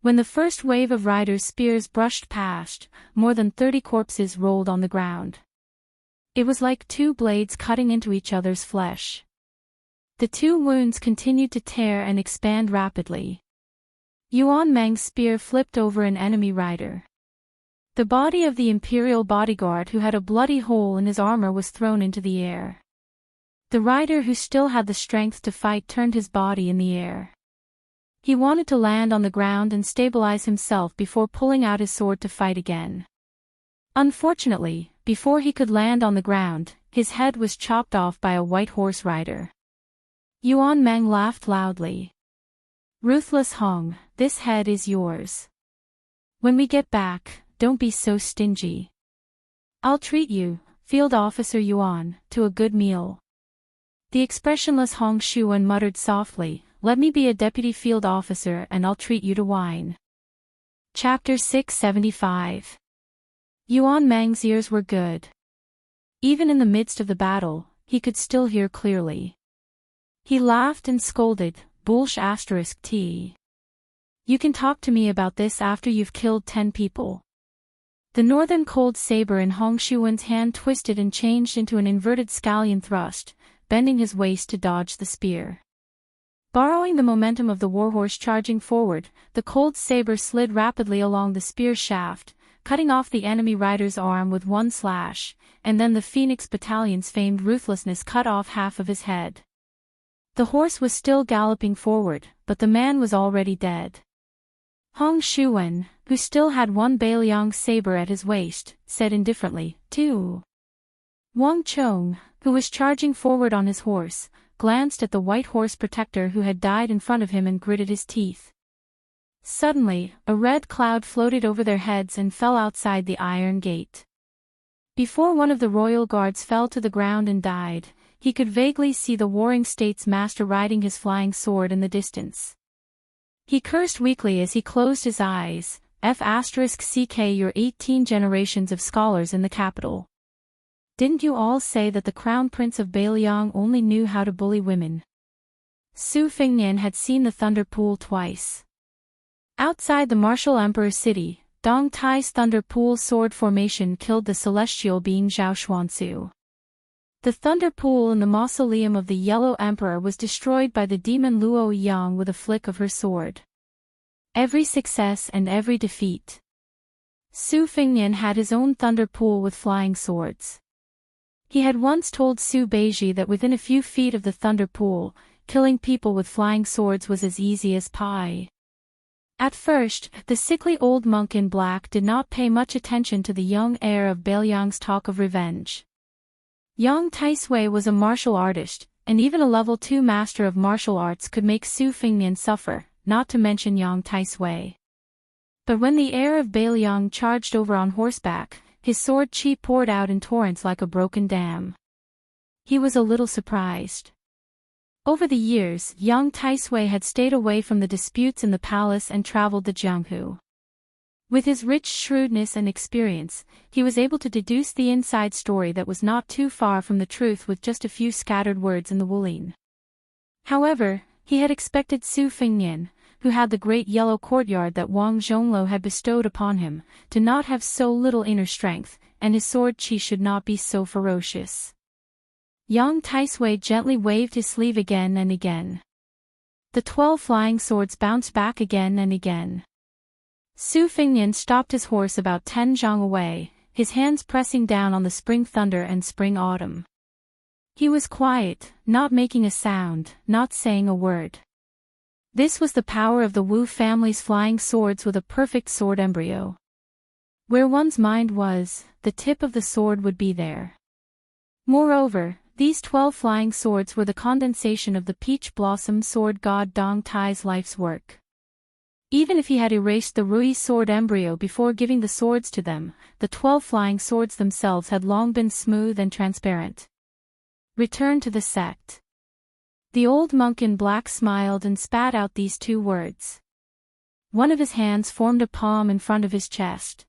When the first wave of riders' spears brushed past, more than 30 corpses rolled on the ground. It was like two blades cutting into each other's flesh. The two wounds continued to tear and expand rapidly. Yuan Meng's spear flipped over an enemy rider. The body of the Imperial bodyguard who had a bloody hole in his armor was thrown into the air. The rider who still had the strength to fight turned his body in the air. He wanted to land on the ground and stabilize himself before pulling out his sword to fight again. Unfortunately, before he could land on the ground, his head was chopped off by a white horse rider. Yuan Meng laughed loudly. "Ruthless Hong, this head is yours. When we get back, don't be so stingy. I'll treat you, Field Officer Yuan, to a good meal." The expressionless Hong Shuan muttered softly, "Let me be a deputy field officer and I'll treat you to wine." Chapter 675. Yuan Meng's ears were good. Even in the midst of the battle, he could still hear clearly. He laughed and scolded, "Bullsh*t. You can talk to me about this after you've killed 10 people. The northern cold saber in Hong Shuan's hand twisted and changed into an inverted scallion thrust, bending his waist to dodge the spear. Borrowing the momentum of the warhorse charging forward, the cold saber slid rapidly along the spear shaft, cutting off the enemy rider's arm with one slash, and then the Phoenix Battalion's famed ruthlessness cut off half of his head. The horse was still galloping forward, but the man was already dead. Hong Shuan, who still had one Beiliang saber at his waist, said indifferently, "2." Wang Chong, who was charging forward on his horse, glanced at the white horse protector who had died in front of him and gritted his teeth. Suddenly, a red cloud floated over their heads and fell outside the iron gate. Before one of the royal guards fell to the ground and died, he could vaguely see the Warring States master riding his flying sword in the distance. He cursed weakly as he closed his eyes, "F***ck your 18 generations of scholars in the capital. Didn't you all say that the Crown Prince of Beiliang only knew how to bully women?" Su Fingnian had seen the Thunder Pool twice. Outside the Martial Emperor city, Dong Tai's Thunder Pool sword formation killed the celestial being Zhao Xuansu. The Thunder Pool in the mausoleum of the Yellow Emperor was destroyed by the demon Luo Yang with a flick of her sword. Every success and every defeat. Su Fingnian had his own Thunder Pool with flying swords. He had once told Su Beiji that within a few feet of the Thunder Pool, killing people with flying swords was as easy as pie. At first, the sickly old monk in black did not pay much attention to the young heir of Beiliang's talk of revenge. Yang Taisui was a martial artist, and even a level 2 master of martial arts could make Su Fingnian suffer, not to mention Yang Taisui. But when the heir of Beiliang charged over on horseback, his sword chi poured out in torrents like a broken dam. He was a little surprised. Over the years, Yang Taisui had stayed away from the disputes in the palace and traveled to Jianghu. With his rich shrewdness and experience, he was able to deduce the inside story that was not too far from the truth with just a few scattered words in the Wulin. However, he had expected Su Fingnian, who had the great yellow courtyard that Wang Zhonglo had bestowed upon him, to not have so little inner strength, and his sword chi should not be so ferocious. Yang Taisui gently waved his sleeve again and again. The 12 flying swords bounced back again and again. Su Fingnian stopped his horse about 10 zhang away, his hands pressing down on the spring thunder and spring autumn. He was quiet, not making a sound, not saying a word. This was the power of the Wu family's flying swords with a perfect sword embryo. Where one's mind was, the tip of the sword would be there. Moreover, These 12 flying swords were the condensation of the peach blossom sword god Dong Tai's life's work. Even if he had erased the Rui sword embryo before giving the swords to them, the 12 flying swords themselves had long been smooth and transparent. Return to the sect. The old monk in black smiled and spat out these 2 words. One of his hands formed a palm in front of his chest.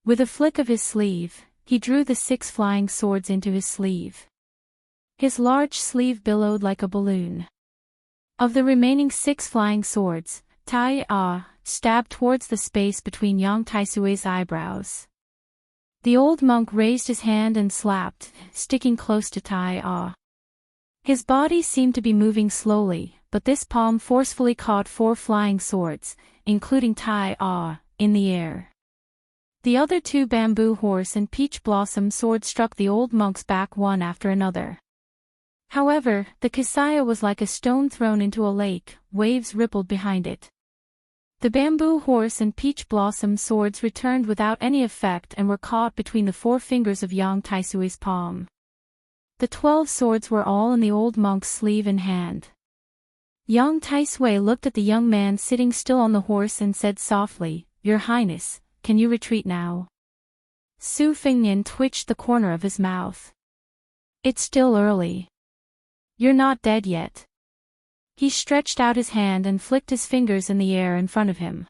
With a flick of his sleeve, he drew the 6 flying swords into his sleeve. His large sleeve billowed like a balloon. Of the remaining 6 flying swords, Tai stabbed towards the space between Yang Taisui's eyebrows. The old monk raised his hand and slapped, sticking close to Tai. His body seemed to be moving slowly, but this palm forcefully caught 4 flying swords, including Tai in the air. The other 2 bamboo horse and peach blossom swords struck the old monk's back one after another. However, the Kisaya was like a stone thrown into a lake, waves rippled behind it. The bamboo horse and peach blossom swords returned without any effect and were caught between the 4 fingers of Yang Taisui's palm. The 12 swords were all in the old monk's sleeve and hand. Yang Taisui looked at the young man sitting still on the horse and said softly, "Your Highness, can you retreat now?" Su Fengnian twitched the corner of his mouth. "It's still early. You're not dead yet." He stretched out his hand and flicked his fingers in the air in front of him.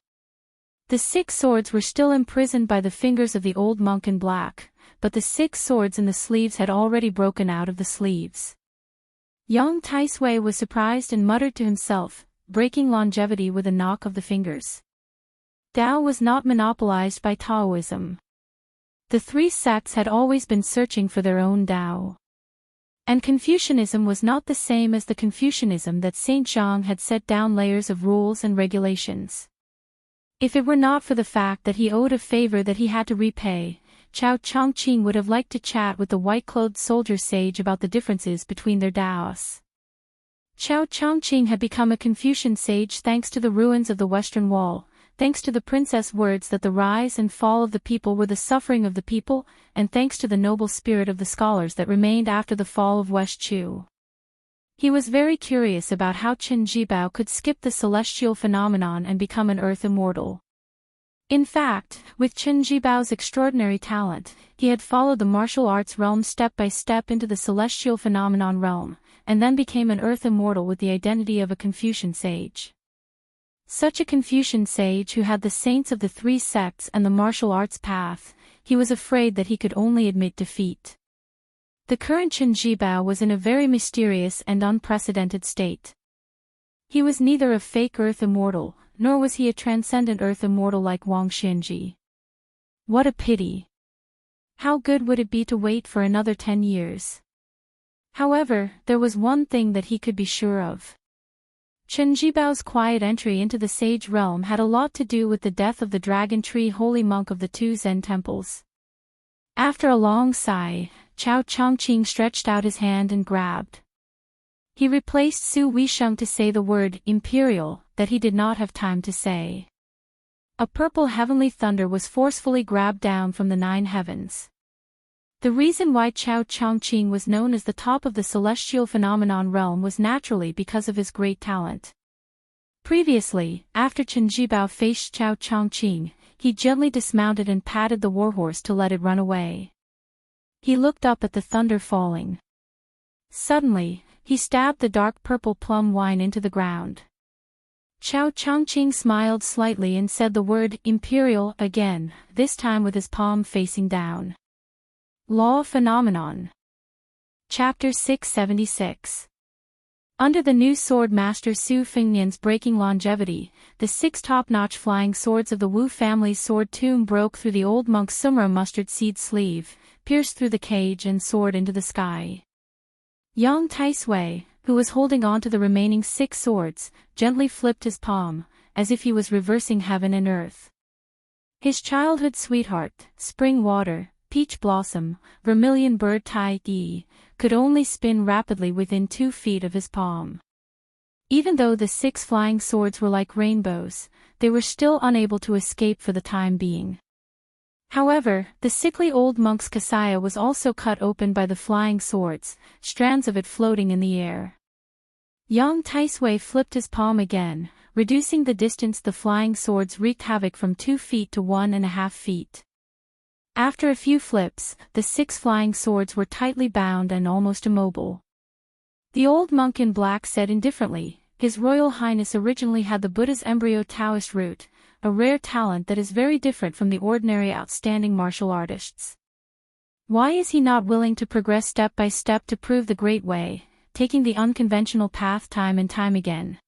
The 6 swords were still imprisoned by the fingers of the old monk in black, but the 6 swords in the sleeves had already broken out of the sleeves. Yang Taisui was surprised and muttered to himself, breaking longevity with a knock of the fingers. Tao was not monopolized by Taoism. The 3 sects had always been searching for their own Tao. And Confucianism was not the same as the Confucianism that Saint Zhang had set down layers of rules and regulations. If it were not for the fact that he owed a favor that he had to repay, Chao Chongqing would have liked to chat with the white-clothed soldier sage about the differences between their Daos. Chao Chongqing had become a Confucian sage thanks to the ruins of the Western Wall, thanks to the princess' words that the rise and fall of the people were the suffering of the people, and thanks to the noble spirit of the scholars that remained after the fall of West Chu. He was very curious about how Qin Jibao could skip the celestial phenomenon and become an earth immortal. In fact, with Qin Jibao's extraordinary talent, he had followed the martial arts realm step by step into the celestial phenomenon realm, and then became an earth immortal with the identity of a Confucian sage. Such a Confucian sage who had the saints of the 3 sects and the martial arts path, he was afraid that he could only admit defeat. The current Qin Jibao was in a very mysterious and unprecedented state. He was neither a fake earth immortal, nor was he a transcendent earth immortal like Wang Xinji. What a pity! How good would it be to wait for another 10 years? However, there was one thing that he could be sure of. Qin Jibao's quiet entry into the sage realm had a lot to do with the death of the dragon tree holy monk of the 2 Zen temples. After a long sigh, Chao Chongqing stretched out his hand and grabbed. He replaced Su Weisheng to say the word imperial that he did not have time to say. A purple heavenly thunder was forcefully grabbed down from the 9 heavens. The reason why Chao Chongqing was known as the top of the celestial phenomenon realm was naturally because of his great talent. Previously, after Qin Jibao faced Chao Chongqing, he gently dismounted and patted the warhorse to let it run away. He looked up at the thunder falling. Suddenly, he stabbed the dark purple plum wine into the ground. Chao Chongqing smiled slightly and said the word imperial again, this time with his palm facing down. Law Phenomenon. Chapter 676. Under the new sword master Su Fengnian's breaking longevity, the 6 top-notch flying swords of the Wu family's sword tomb broke through the old monk's Sumra mustard seed sleeve, pierced through the cage and soared into the sky. Yang Taisui, who was holding on to the remaining 6 swords, gently flipped his palm, as if he was reversing heaven and earth. His childhood sweetheart, spring water, peach blossom, vermilion bird Tai Yi, could only spin rapidly within 2 feet of his palm. Even though the 6 flying swords were like rainbows, they were still unable to escape for the time being. However, the sickly old monk's kasaya was also cut open by the flying swords, strands of it floating in the air. Yang Taisui flipped his palm again, reducing the distance. The flying swords wreaked havoc from 2 feet to 1.5 feet. After a few flips, the 6 flying swords were tightly bound and almost immobile. The old monk in black said indifferently, "His Royal Highness originally had the Buddha's embryo Taoist root, a rare talent that is very different from the ordinary outstanding martial artists. Why is he not willing to progress step by step to prove the great way, taking the unconventional path time and time again?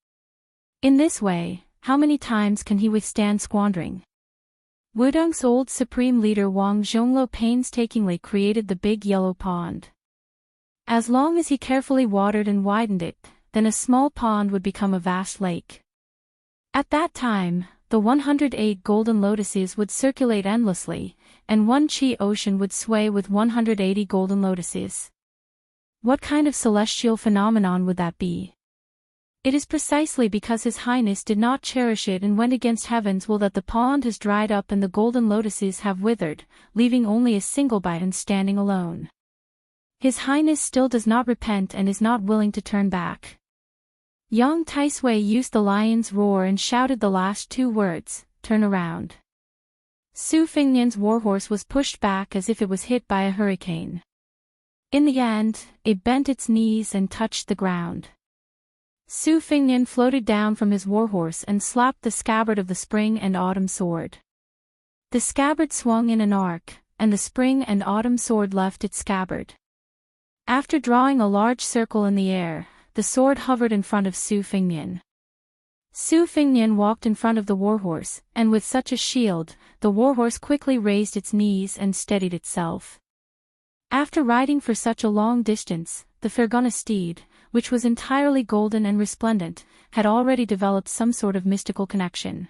In this way, how many times can he withstand squandering?" Wudong's old supreme leader Wang Zhonglo painstakingly created the big yellow pond. As long as he carefully watered and widened it, then a small pond would become a vast lake. At that time, the 108 golden lotuses would circulate endlessly, and one chi ocean would sway with 180 golden lotuses. What kind of celestial phenomenon would that be? It is precisely because His Highness did not cherish it and went against heaven's will that the pond has dried up and the golden lotuses have withered, leaving only a single biton standing alone. His Highness still does not repent and is not willing to turn back. Yang Taisui used the lion's roar and shouted the last 2 words, "Turn around." Su Fengnian's warhorse was pushed back as if it was hit by a hurricane. In the end, it bent its knees and touched the ground. Su Fengnian floated down from his warhorse and slapped the scabbard of the spring and autumn sword. The scabbard swung in an arc, and the spring and autumn sword left its scabbard. After drawing a large circle in the air, the sword hovered in front of Su Fengnian. Su Fengnian walked in front of the warhorse, and with such a shield, the warhorse quickly raised its knees and steadied itself. After riding for such a long distance, the Fergana steed, which was entirely golden and resplendent, had already developed some sort of mystical connection.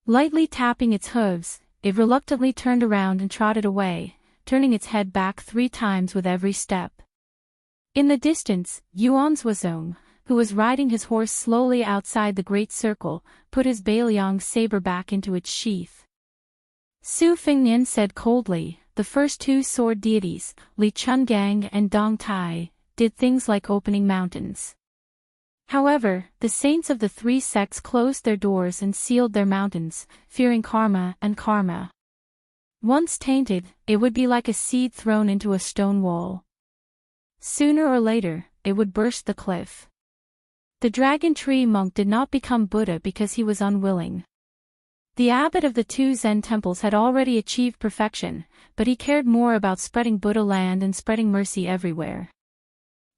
Lightly tapping its hooves, it reluctantly turned around and trotted away, turning its head back 3 times with every step. In the distance, Yuan Zhuozong, who was riding his horse slowly outside the great circle, put his Bailiang saber back into its sheath. Su Fengnian said coldly, "The first 2 sword deities, Li Chungang and Dong Tai, did things like opening mountains. However, the saints of the 3 sects closed their doors and sealed their mountains, fearing karma and karma. Once tainted, it would be like a seed thrown into a stone wall. Sooner or later, it would burst the cliff. The dragon tree monk did not become Buddha because he was unwilling. The abbot of the 2 Zen temples had already achieved perfection, but he cared more about spreading Buddha land and spreading mercy everywhere.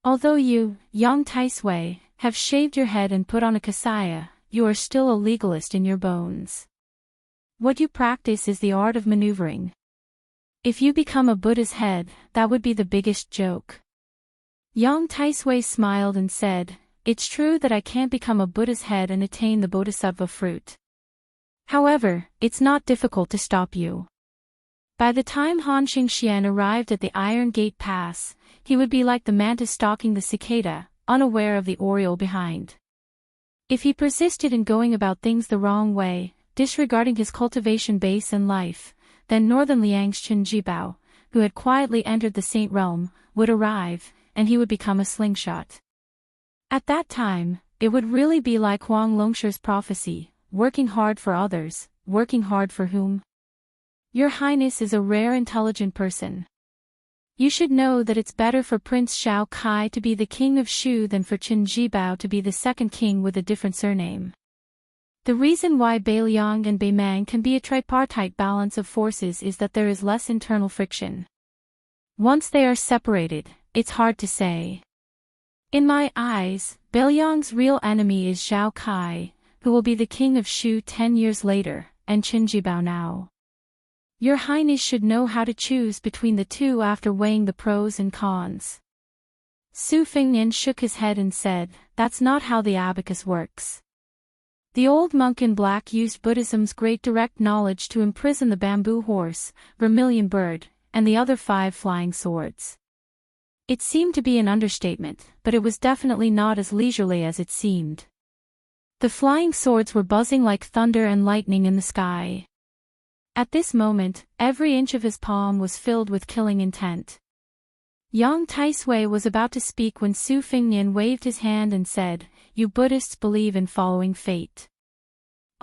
Although you, Yang Taisui, have shaved your head and put on a kasaya, you are still a legalist in your bones. What you practice is the art of maneuvering. If you become a Buddha's head, that would be the biggest joke." Yang Taisui smiled and said, "It's true that I can't become a Buddha's head and attain the bodhisattva fruit. However, it's not difficult to stop you. By the time Han Xingxian arrived at the Iron Gate Pass, he would be like the mantis stalking the cicada, unaware of the oriole behind. If he persisted in going about things the wrong way, disregarding his cultivation base and life, then Northern Liang's Chen Jibao, who had quietly entered the Saint Realm, would arrive, and he would become a slingshot. At that time, it would really be like Huang Longshi's prophecy, working hard for others, working hard for whom? Your Highness is a rare intelligent person. You should know that it's better for Prince Shao Kai to be the king of Shu than for Chen Jibao to be the second king with a different surname. The reason why Beiliang and Beimang can be a tripartite balance of forces is that there is less internal friction. Once they are separated, it's hard to say. In my eyes, Beiliang's real enemy is Zhao Kai, who will be the king of Shu 10 years later, and Chen Jibao now. Your Highness should know how to choose between the 2 after weighing the pros and cons." Su Fengnian shook his head and said, "That's not how the abacus works." The old monk in black used Buddhism's great direct knowledge to imprison the bamboo horse, vermilion bird, and the other 5 flying swords. It seemed to be an understatement, but it was definitely not as leisurely as it seemed. The flying swords were buzzing like thunder and lightning in the sky. At this moment, every inch of his palm was filled with killing intent. Yang Taisui was about to speak when Su Fengnian waved his hand and said, "You Buddhists believe in following fate.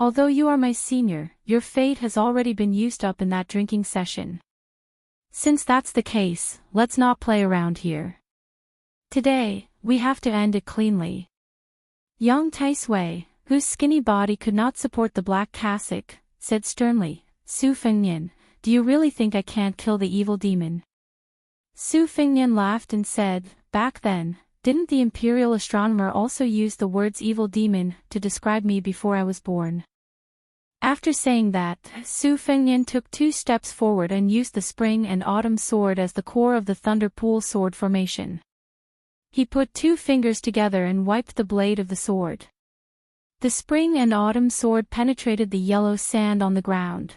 Although you are my senior, your fate has already been used up in that drinking session. Since that's the case, let's not play around here. Today, we have to end it cleanly." Yang Taisui, whose skinny body could not support the black cassock, said sternly, "Su Fengnian, do you really think I can't kill the evil demon?" Su Fengnian laughed and said, "Back then, didn't the imperial astronomer also use the words evil demon to describe me before I was born?" After saying that, Su Fengnian took 2 steps forward and used the spring and autumn sword as the core of the thunder pool sword formation. He put 2 fingers together and wiped the blade of the sword. The spring and autumn sword penetrated the yellow sand on the ground.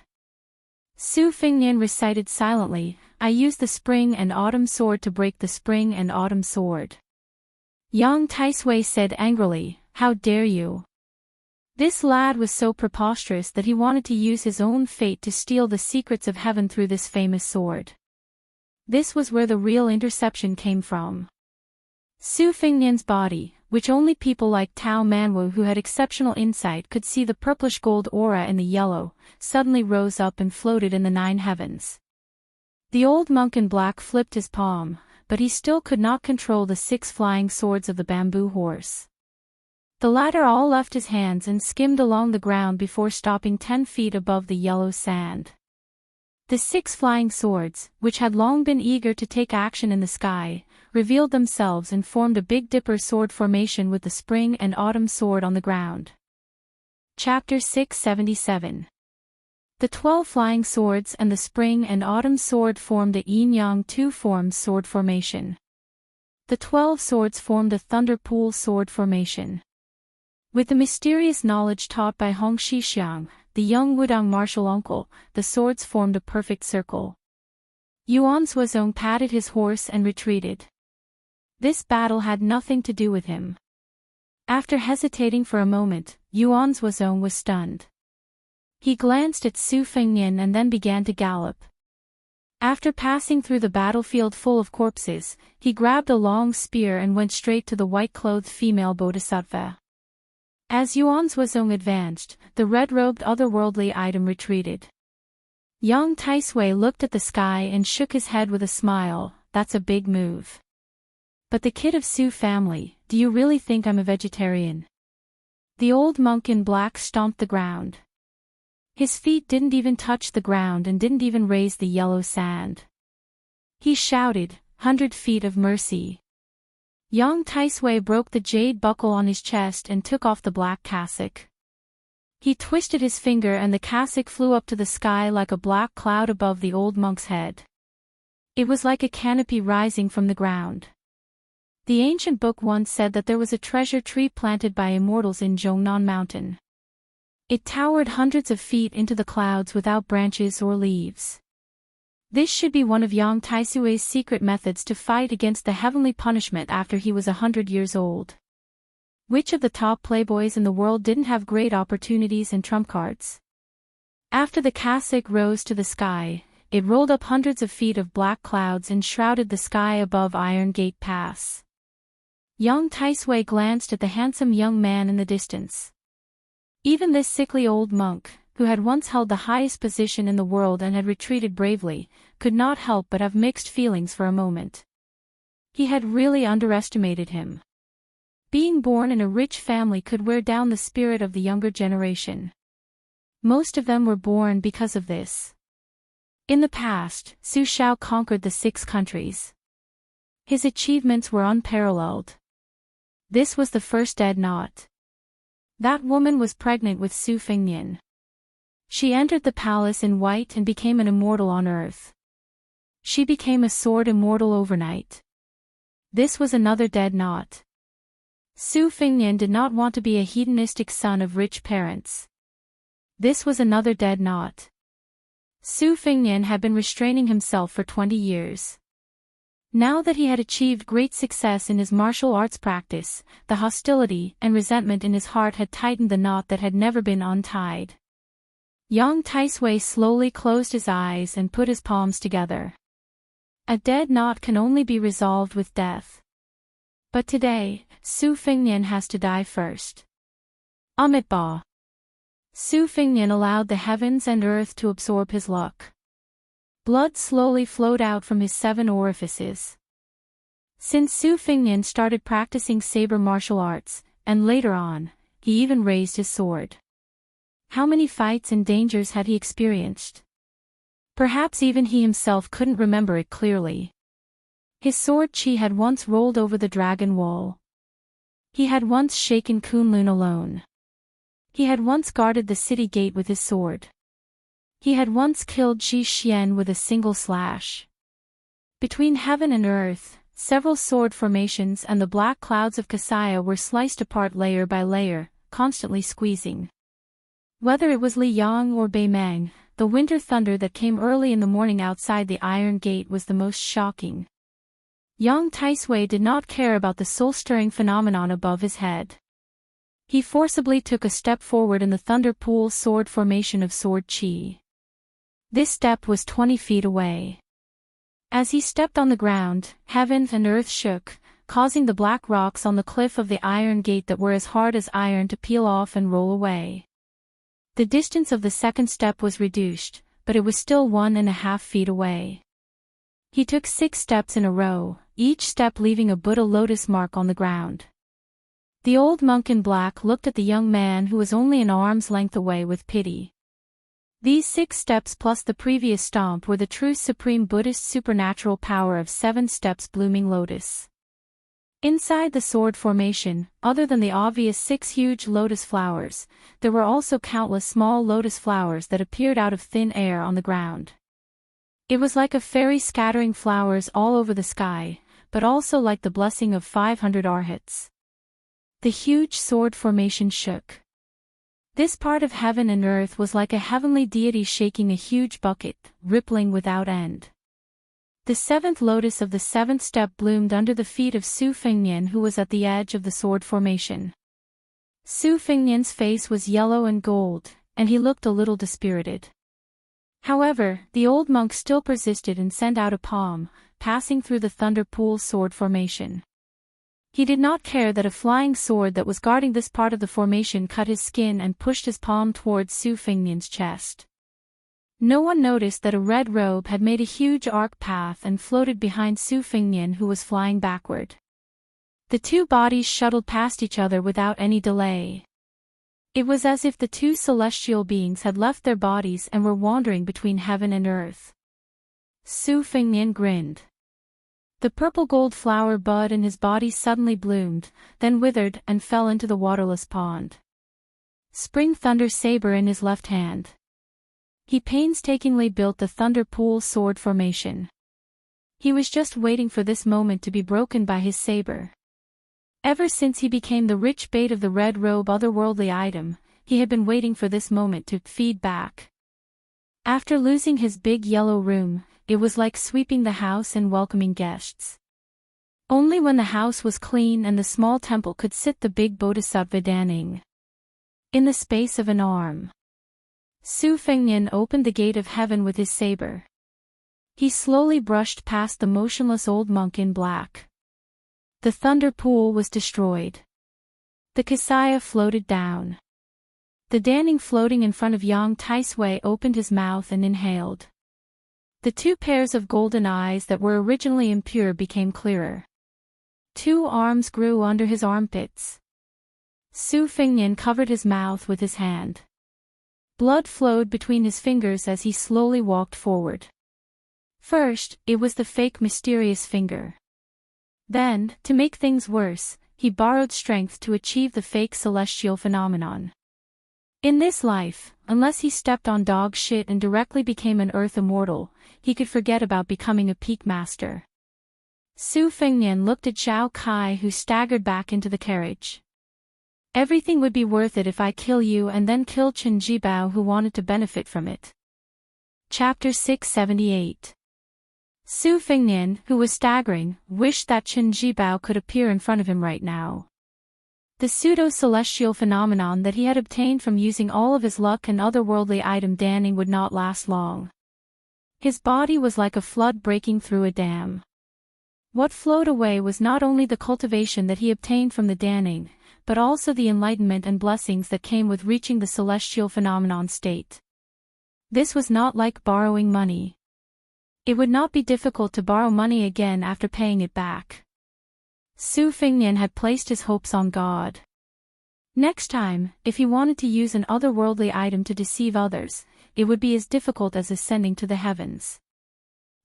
Su Fengnian recited silently, "I use the spring and autumn sword to break the spring and autumn sword." Yang Taisui said angrily, "How dare you?" This lad was so preposterous that he wanted to use his own fate to steal the secrets of heaven through this famous sword. This was where the real interception came from. Su Fengnian's body, which only people like Tao Manwu who had exceptional insight could see the purplish gold aura in the yellow, suddenly rose up and floated in the 9 heavens. The old monk in black flipped his palm, but he still could not control the 6 flying swords of the bamboo horse. The latter all left his hands and skimmed along the ground before stopping 10 feet above the yellow sand. The 6 flying swords, which had long been eager to take action in the sky, revealed themselves and formed a Big Dipper sword formation with the spring and autumn sword on the ground. Chapter 677. The 12 flying swords and the spring and autumn sword formed a yin-yang 2 forms sword formation. The 12 swords formed a thunder pool sword formation. With the mysterious knowledge taught by Hong Shixiang, the young Wudang martial uncle, the swords formed a perfect circle. Yuan Zuozong patted his horse and retreated. This battle had nothing to do with him. After hesitating for a moment, Yuan Zuozong was stunned. He glanced at Su Fengnian and then began to gallop. After passing through the battlefield full of corpses, he grabbed a long spear and went straight to the white-clothed female bodhisattva. As Yuan Zuozong advanced, the red-robed otherworldly item retreated. Yang Taisui looked at the sky and shook his head with a smile, "That's a big move. But the kid of Su family, do you really think I'm a vegetarian?" The old monk in black stomped the ground. His feet didn't even touch the ground and didn't even raise the yellow sand. He shouted, "100 feet of mercy." Yang Taisui broke the jade buckle on his chest and took off the black cassock. He twisted his finger and the cassock flew up to the sky like a black cloud above the old monk's head. It was like a canopy rising from the ground. The ancient book once said that there was a treasure tree planted by immortals in Zhongnan Mountain. It towered hundreds of feet into the clouds without branches or leaves. This should be one of Yang Taisui's secret methods to fight against the heavenly punishment after he was 100 years old. Which of the top playboys in the world didn't have great opportunities and trump cards? After the cassock rose to the sky, it rolled up hundreds of feet of black clouds and shrouded the sky above Iron Gate Pass. Yang Taisui glanced at the handsome young man in the distance. Even this sickly old monk, who had once held the highest position in the world and had retreated bravely, could not help but have mixed feelings for a moment. He had really underestimated him. Being born in a rich family could wear down the spirit of the younger generation. Most of them were born because of this. In the past, Su Shao conquered the 6 countries. His achievements were unparalleled. This was the first dead knot. That woman was pregnant with Su Fengnian. She entered the palace in white and became an immortal on earth. She became a sword immortal overnight. This was another dead knot. Su Fengnian did not want to be a hedonistic son of rich parents. This was another dead knot. Su Fengnian had been restraining himself for 20 years. Now that he had achieved great success in his martial arts practice, the hostility and resentment in his heart had tightened the knot that had never been untied. Yang Taisui slowly closed his eyes and put his palms together. A dead knot can only be resolved with death. But today, Su Fengnian has to die first. Amitabha. Su Fengnian allowed the heavens and earth to absorb his luck. Blood slowly flowed out from his 7 orifices. Since Su Fengnian started practicing saber martial arts, and later on, he even raised his sword. How many fights and dangers had he experienced? Perhaps even he himself couldn't remember it clearly. His sword chi had once rolled over the dragon wall. He had once shaken Kunlun alone. He had once guarded the city gate with his sword. He had once killed Ji Xian with a single slash. Between heaven and earth, several sword formations and the black clouds of Kasaya were sliced apart layer by layer, constantly squeezing. Whether it was Li Yang or Bei Meng, the winter thunder that came early in the morning outside the Iron Gate was the most shocking. Yang Taisui did not care about the soul-stirring phenomenon above his head. He forcibly took a step forward in the thunder pool sword formation of sword chi. This step was 20 feet away. As he stepped on the ground, heaven and earth shook, causing the black rocks on the cliff of the Iron Gate that were as hard as iron to peel off and roll away. The distance of the second step was reduced, but it was still 1.5 feet away. He took 6 steps in a row, each step leaving a Buddha lotus mark on the ground. The old monk in black looked at the young man who was only an arm's length away with pity. These 6 steps plus the previous stomp were the true supreme Buddhist supernatural power of 7 steps blooming lotus. Inside the sword formation, other than the obvious 6 huge lotus flowers, there were also countless small lotus flowers that appeared out of thin air on the ground. It was like a fairy scattering flowers all over the sky, but also like the blessing of 500 arhats. The huge sword formation shook. This part of heaven and earth was like a heavenly deity shaking a huge bucket, rippling without end. The 7th lotus of the 7th step bloomed under the feet of Su Fengnian, who was at the edge of the sword formation. Su Fengnian's face was yellow and gold, and he looked a little dispirited. However, the old monk still persisted and sent out a palm, passing through the thunder pool sword formation. He did not care that a flying sword that was guarding this part of the formation cut his skin and pushed his palm towards Su Fengnian's chest. No one noticed that a red robe had made a huge arc path and floated behind Su Fengnian, who was flying backward. The 2 bodies shuttled past each other without any delay. It was as if the 2 celestial beings had left their bodies and were wandering between heaven and earth. Su Fengnian grinned. The purple gold flower bud in his body suddenly bloomed, then withered and fell into the waterless pond. Spring thunder saber in his left hand. He painstakingly built the thunder pool sword formation. He was just waiting for this moment to be broken by his saber. Ever since he became the rich bait of the red robe otherworldly item, he had been waiting for this moment to feed back. After losing his big yellow room, it was like sweeping the house and welcoming guests. Only when the house was clean and the small temple could sit the big bodhisattva Daning. In the space of an arm, Su Fengnian opened the gate of heaven with his saber. He slowly brushed past the motionless old monk in black. The thunder pool was destroyed. The Kasaya floated down. The Daning floating in front of Yang Taisui opened his mouth and inhaled. The 2 pairs of golden eyes that were originally impure became clearer. 2 arms grew under his armpits. Su Fengnian covered his mouth with his hand. Blood flowed between his fingers as he slowly walked forward. First, it was the fake mysterious finger. Then, to make things worse, he borrowed strength to achieve the fake celestial phenomenon. In this life, unless he stepped on dog shit and directly became an earth immortal, he could forget about becoming a peak master. Su Fengnian looked at Zhao Kai, who staggered back into the carriage. Everything would be worth it if I kill you and then kill Chen Jibao, who wanted to benefit from it. Chapter 678. Su Fengnian, who was staggering, wished that Chen Jibao could appear in front of him right now. The pseudo-celestial phenomenon that he had obtained from using all of his luck and otherworldly item danning would not last long. His body was like a flood breaking through a dam. What flowed away was not only the cultivation that he obtained from the danning, but also the enlightenment and blessings that came with reaching the celestial phenomenon state. This was not like borrowing money. It would not be difficult to borrow money again after paying it back. Su Fengnian had placed his hopes on God. Next time, if he wanted to use an otherworldly item to deceive others, it would be as difficult as ascending to the heavens.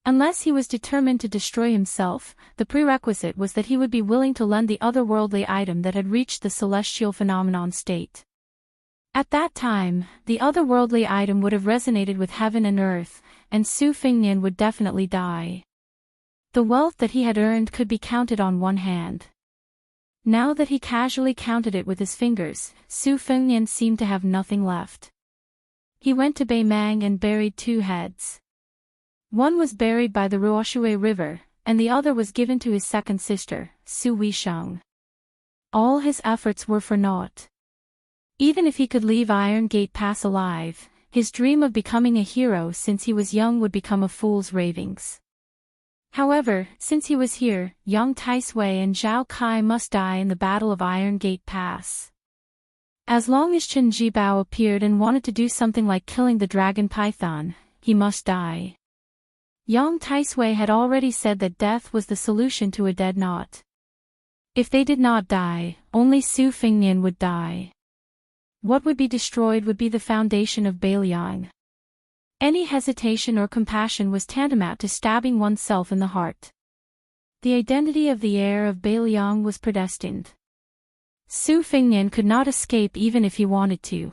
Unless he was determined to destroy himself, the prerequisite was that he would be willing to lend the otherworldly item that had reached the celestial phenomenon state. At that time, the otherworldly item would have resonated with heaven and earth, and Su Fengnian would definitely die. The wealth that he had earned could be counted on one hand. Now that he casually counted it with his fingers, Su Fengnian seemed to have nothing left. He went to Beimang and buried 2 heads. One was buried by the Ruoshui River, and the other was given to his second sister, Su Weisheng. All his efforts were for naught. Even if he could leave Iron Gate Pass alive, his dream of becoming a hero since he was young would become a fool's ravings. However, since he was here, Yang Taisui and Zhao Kai must die in the Battle of Iron Gate Pass. As long as Chen Jibao appeared and wanted to do something like killing the dragon python, he must die. Yang Taisui had already said that death was the solution to a dead knot. If they did not die, only Su Fengnian would die. What would be destroyed would be the foundation of Beiliang. Any hesitation or compassion was tantamount to stabbing oneself in the heart. The identity of the heir of Beiliang was predestined. Su Fengnian could not escape even if he wanted to.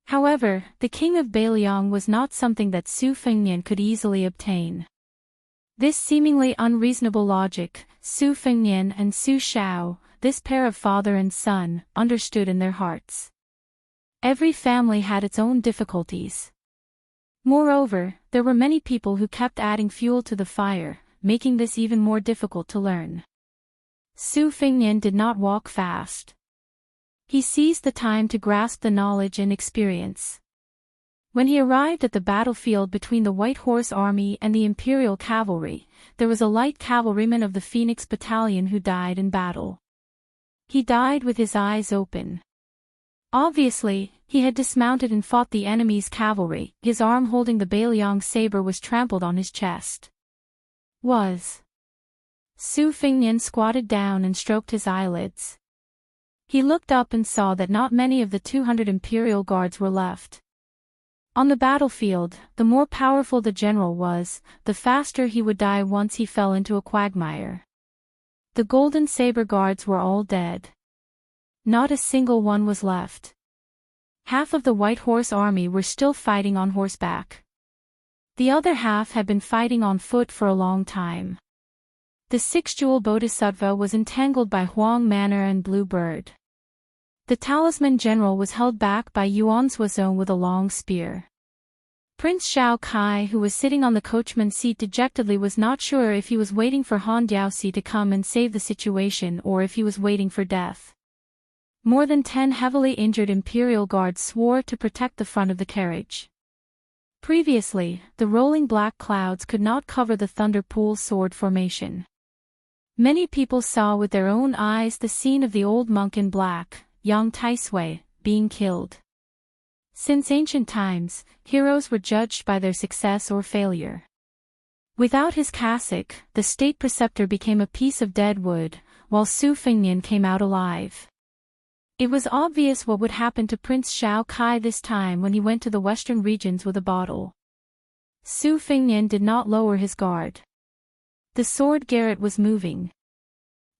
However, the king of Beiliang was not something that Su Fengnian could easily obtain. This seemingly unreasonable logic, Su Fengnian and Su Shao, this pair of father and son, understood in their hearts. Every family had its own difficulties. Moreover, there were many people who kept adding fuel to the fire, making this even more difficult to learn. Su Fengnian did not walk fast. He seized the time to grasp the knowledge and experience. When he arrived at the battlefield between the White Horse Army and the Imperial Cavalry, there was a light cavalryman of the Phoenix Battalion who died in battle. He died with his eyes open. Obviously, he had dismounted and fought the enemy's cavalry. His arm holding the Beiliang saber was trampled on his chest. Su Fengnian squatted down and stroked his eyelids. He looked up and saw that not many of the 200 Imperial Guards were left. On the battlefield, the more powerful the general was, the faster he would die once he fell into a quagmire. The Golden Saber Guards were all dead. Not a single one was left. Half of the White Horse Army were still fighting on horseback. The other half had been fighting on foot for a long time. The 6-jewel Bodhisattva was entangled by Huang Manor and Blue Bird. The Talisman General was held back by Yuan Suozong with a long spear. Prince Zhao Kai, who was sitting on the coachman's seat dejectedly, was not sure if he was waiting for Han Diaoxi to come and save the situation or if he was waiting for death. More than 10 heavily injured Imperial Guards swore to protect the front of the carriage. Previously, the rolling black clouds could not cover the Thunder Pool sword formation. Many people saw with their own eyes the scene of the old monk in black, Yang Taisui, being killed. Since ancient times, heroes were judged by their success or failure. Without his cassock, the state preceptor became a piece of dead wood, while Su Fengnian came out alive. It was obvious what would happen to Prince Zhao Kai this time when he went to the western regions with a bottle. Su Fengnian did not lower his guard. The sword garret was moving.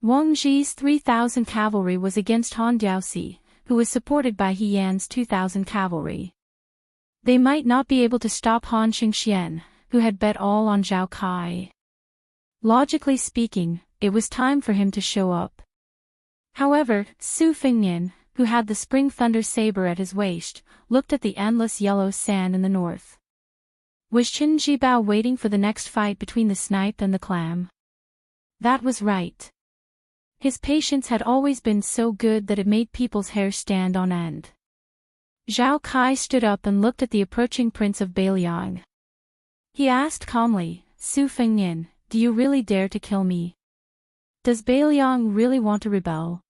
Wang Zhi's 3,000 cavalry was against Han Diaoxi, who was supported by He Yan's 2,000 cavalry. They might not be able to stop Han Xingxian, who had bet all on Zhao Kai. Logically speaking, it was time for him to show up. However, Su Fengnian, who had the Spring Thunder saber at his waist, looked at the endless yellow sand in the north. Was Chen Jibao waiting for the next fight between the snipe and the clam? That was right. His patience had always been so good that it made people's hair stand on end. Zhao Kai stood up and looked at the approaching prince of Beiliang. He asked calmly, Su Fengnian, do you really dare to kill me? Does Beiliang really want to rebel?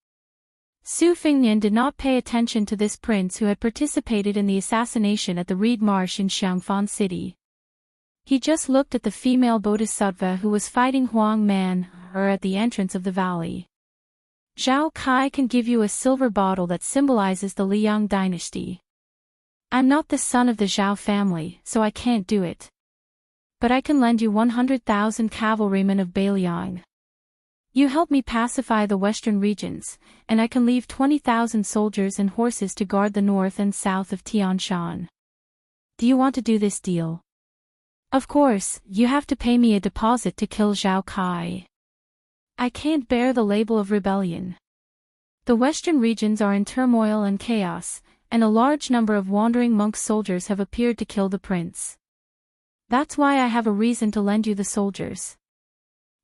Su Fengnian did not pay attention to this prince who had participated in the assassination at the Reed Marsh in Xiangfan City. He just looked at the female bodhisattva who was fighting Huang Man, at the entrance of the valley. Zhao Kai can give you a silver bottle that symbolizes the Liang dynasty. I'm not the son of the Zhao family, so I can't do it. But I can lend you 100,000 cavalrymen of Beiliang. You help me pacify the western regions, and I can leave 20,000 soldiers and horses to guard the north and south of Tianshan. Do you want to do this deal? Of course, you have to pay me a deposit to kill Zhao Kai. I can't bear the label of rebellion. The western regions are in turmoil and chaos, and a large number of wandering monk soldiers have appeared to kill the prince. That's why I have a reason to lend you the soldiers.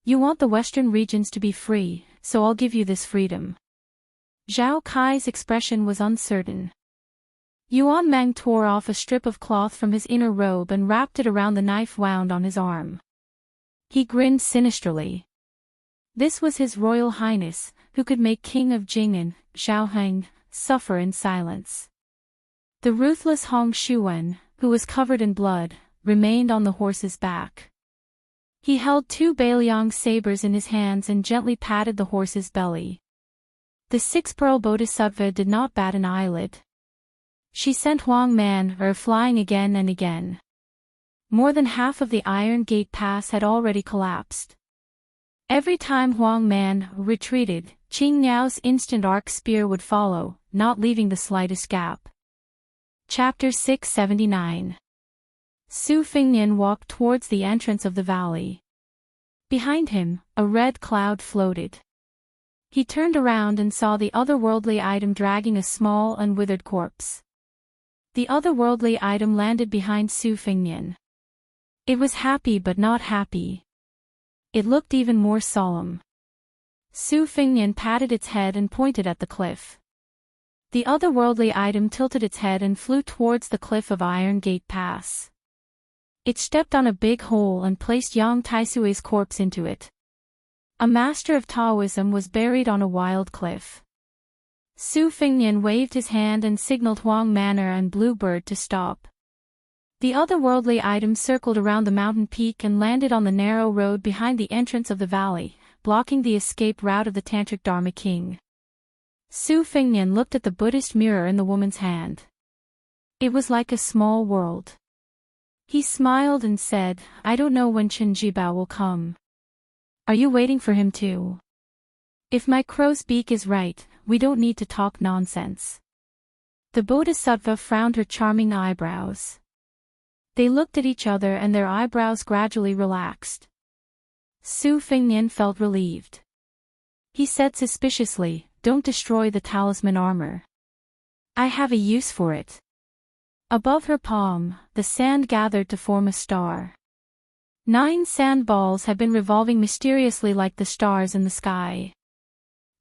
You want the western regions to be free, so I'll give you this freedom. Zhao Kai's expression was uncertain. Yuan Meng tore off a strip of cloth from his inner robe and wrapped it around the knife wound on his arm. He grinned sinisterly. This was His Royal Highness, who could make King of Jing'an, Zhao Heng, suffer in silence. The ruthless Hong Shuwen, who was covered in blood, remained on the horse's back. He held 2 Beiliang sabers in his hands and gently patted the horse's belly. The 6-pearl bodhisattva did not bat an eyelid. She sent Huang Man flying again and again. More than half of the Iron Gate Pass had already collapsed. Every time Huang Man retreated, Qing Niao's instant arc spear would follow, not leaving the slightest gap. Chapter 679. Su Fengnian walked towards the entrance of the valley. Behind him, a red cloud floated. He turned around and saw the otherworldly item dragging a small and withered corpse. The otherworldly item landed behind Su Fengnian. It was happy but not happy. It looked even more solemn. Su Fengnian patted its head and pointed at the cliff. The otherworldly item tilted its head and flew towards the cliff of Iron Gate Pass. It stepped on a big hole and placed Yang Taisui's corpse into it. A master of Taoism was buried on a wild cliff. Su Fengnian waved his hand and signaled Huang Manor and Bluebird to stop. The otherworldly item circled around the mountain peak and landed on the narrow road behind the entrance of the valley, blocking the escape route of the Tantric Dharma King. Su Fengnian looked at the Buddhist mirror in the woman's hand. It was like a small world. He smiled and said, I don't know when Chen Jibao will come. Are you waiting for him too? If my crow's beak is right, we don't need to talk nonsense. The Bodhisattva frowned her charming eyebrows. They looked at each other and their eyebrows gradually relaxed. Su Fengnian felt relieved. He said suspiciously, don't destroy the talisman armor. I have a use for it. Above her palm, the sand gathered to form a star. 9 sand balls had been revolving mysteriously like the stars in the sky.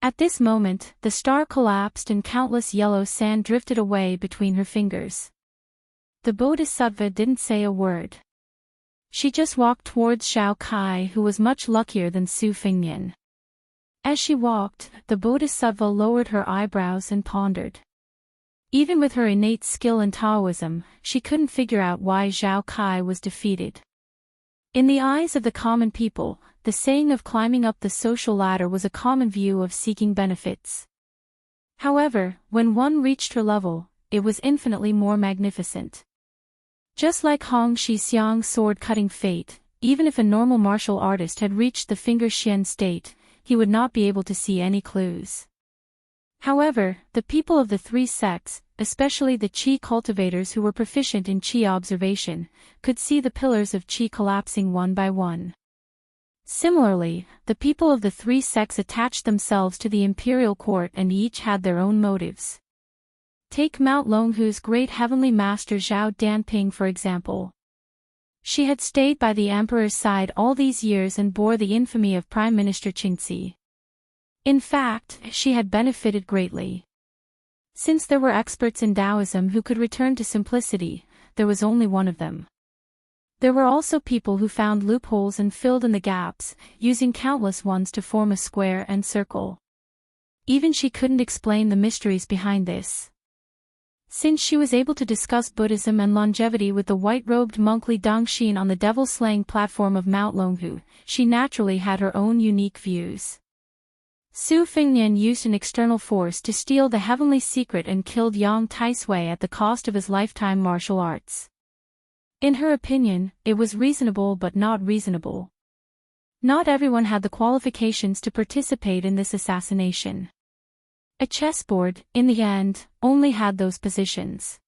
At this moment, the star collapsed and countless yellow sand drifted away between her fingers. The Bodhisattva didn't say a word. She just walked towards Zhao Kai, who was much luckier than Su Fengnian. As she walked, the Bodhisattva lowered her eyebrows and pondered. Even with her innate skill in Taoism, she couldn't figure out why Zhao Kai was defeated. In the eyes of the common people, the saying of climbing up the social ladder was a common view of seeking benefits. However, when one reached her level, it was infinitely more magnificent. Just like Hong Shixiang's sword-cutting fate, even if a normal martial artist had reached the finger Xian state, he would not be able to see any clues. However, the people of the 3 sects, especially the Qi cultivators who were proficient in Qi observation, could see the pillars of Qi collapsing one by one. Similarly, the people of the 3 sects attached themselves to the imperial court and each had their own motives. Take Mount Longhu's great heavenly master Zhao Danping for example. She had stayed by the emperor's side all these years and bore the infamy of Prime Minister Qingci. In fact, she had benefited greatly. Since there were experts in Taoism who could return to simplicity, there was only one of them. There were also people who found loopholes and filled in the gaps, using countless ones to form a square and circle. Even she couldn't explain the mysteries behind this. Since she was able to discuss Buddhism and longevity with the white-robed monk Li Dongxin on the devil-slaying platform of Mount Longhu, she naturally had her own unique views. Su Fengnian used an external force to steal the heavenly secret and killed Yang Taisui at the cost of his lifetime martial arts. In her opinion, it was reasonable but not reasonable. Not everyone had the qualifications to participate in this assassination. A chessboard, in the end, only had those positions.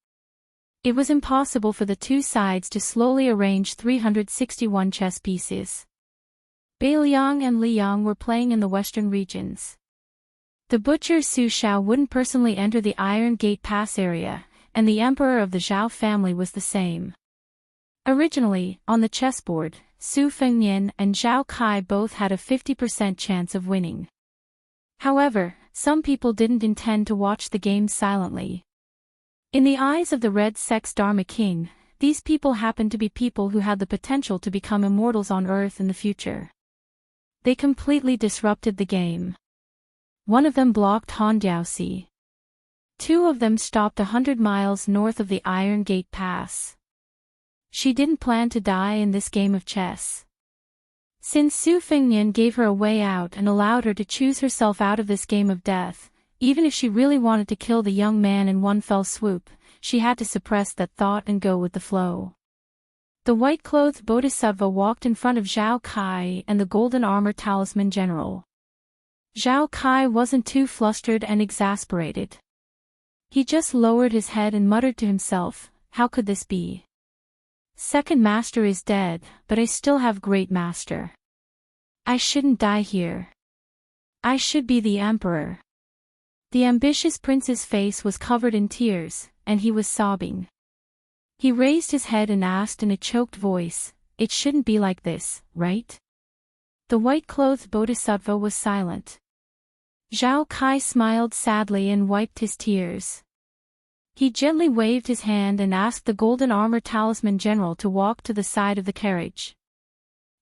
It was impossible for the two sides to slowly arrange 361 chess pieces. Beiliang and Li Yang were playing in the western regions. The butcher Su Shao wouldn't personally enter the Iron Gate Pass area, and the emperor of the Zhao family was the same. Originally, on the chessboard, Su Fengnian and Zhao Kai both had a 50% chance of winning. However, some people didn't intend to watch the game silently. In the eyes of the Red Sect's Dharma King, these people happened to be people who had the potential to become immortals on Earth in the future. They completely disrupted the game. One of them blocked Han Diaoxi. Two of them stopped 100 miles north of the Iron Gate Pass. She didn't plan to die in this game of chess. Since Su Fengnian gave her a way out and allowed her to choose herself out of this game of death, even if she really wanted to kill the young man in one fell swoop, she had to suppress that thought and go with the flow. The white-clothed bodhisattva walked in front of Zhao Kai and the golden armor talisman general. Zhao Kai wasn't too flustered and exasperated. He just lowered his head and muttered to himself, "How could this be? Second master is dead, but I still have great master. I shouldn't die here. I should be the emperor." The ambitious prince's face was covered in tears, and he was sobbing. He raised his head and asked in a choked voice, "It shouldn't be like this, right?" The white-clothed bodhisattva was silent. Zhao Kai smiled sadly and wiped his tears. He gently waved his hand and asked the golden armor talisman general to walk to the side of the carriage.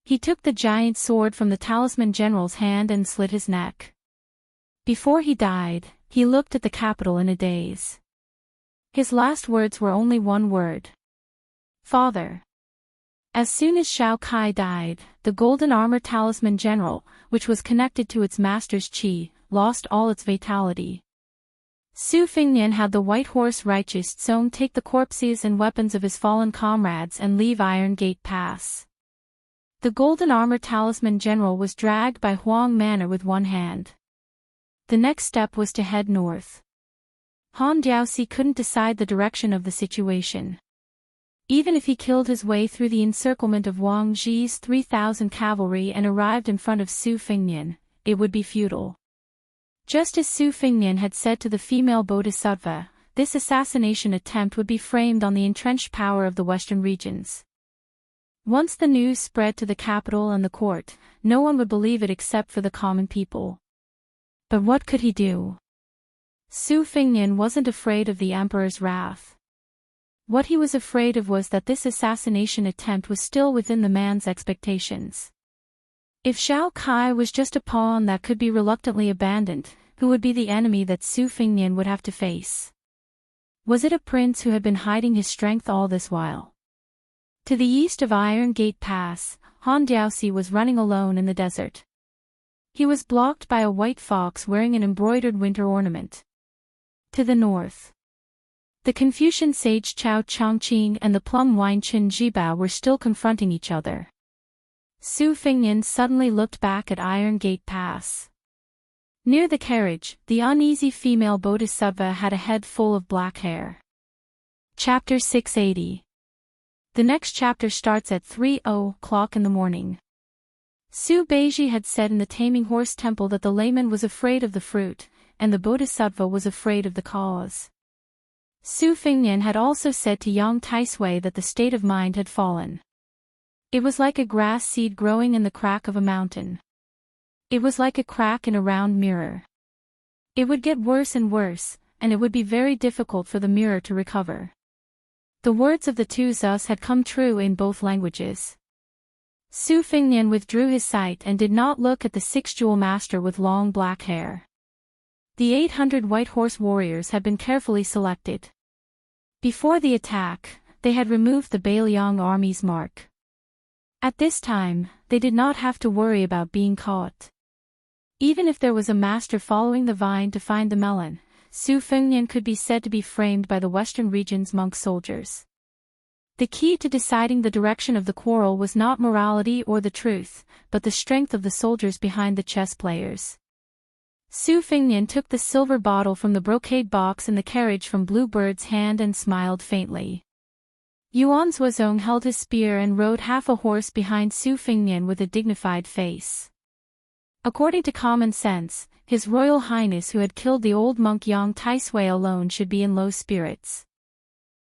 He took the giant sword from the talisman general's hand and slit his neck. Before he died, he looked at the capital in a daze. His last words were only one word: "Father." As soon as Zhao Kai died, the golden armor talisman general, which was connected to its master's qi, lost all its vitality. Su Fengnian had the white horse righteous Zong take the corpses and weapons of his fallen comrades and leave Iron Gate Pass. The golden armor talisman general was dragged by Huang Manor with one hand. The next step was to head north. Han Diaoxi couldn't decide the direction of the situation. Even if he killed his way through the encirclement of Wang Zhi's 3,000 cavalry and arrived in front of Su Fengnian, it would be futile. Just as Su Fengnian had said to the female bodhisattva, this assassination attempt would be framed on the entrenched power of the western regions. Once the news spread to the capital and the court, no one would believe it except for the common people. But what could he do? Su Fengnian wasn't afraid of the emperor's wrath. What he was afraid of was that this assassination attempt was still within the man's expectations. If Zhao Kai was just a pawn that could be reluctantly abandoned, who would be the enemy that Su Fengnian would have to face? Was it a prince who had been hiding his strength all this while? To the east of Iron Gate Pass, Han Diaoxi was running alone in the desert. He was blocked by a white fox wearing an embroidered winter ornament. To the north, the Confucian sage Chao Chongqing and the plum wine Chen Jibao were still confronting each other. Su Fengnian suddenly looked back at Iron Gate Pass. Near the carriage, the uneasy female bodhisattva had a head full of black hair. Chapter 680. The next chapter starts at 3:00 in the morning. Su Beiji had said in the Taming Horse Temple that the layman was afraid of the fruit, and the bodhisattva was afraid of the cause. Su Fengnian had also said to Yang Taisui that the state of mind had fallen. It was like a grass seed growing in the crack of a mountain. It was like a crack in a round mirror. It would get worse and worse, and it would be very difficult for the mirror to recover. The words of the two Zus had come true in both languages. Su Fengnian withdrew his sight and did not look at the six-jewel master with long black hair. The 800 white horse warriors had been carefully selected. Before the attack, they had removed the Bailiang army's mark. At this time, they did not have to worry about being caught. Even if there was a master following the vine to find the melon, Su Fengnian could be said to be framed by the western region's monk soldiers. The key to deciding the direction of the quarrel was not morality or the truth, but the strength of the soldiers behind the chess players. Su Fengnian took the silver bottle from the brocade box in the carriage from Bluebird's hand and smiled faintly. Yuan Zuozong held his spear and rode half a horse behind Su Fengnian with a dignified face. According to common sense, His Royal Highness who had killed the old monk Yang Taisui alone should be in low spirits.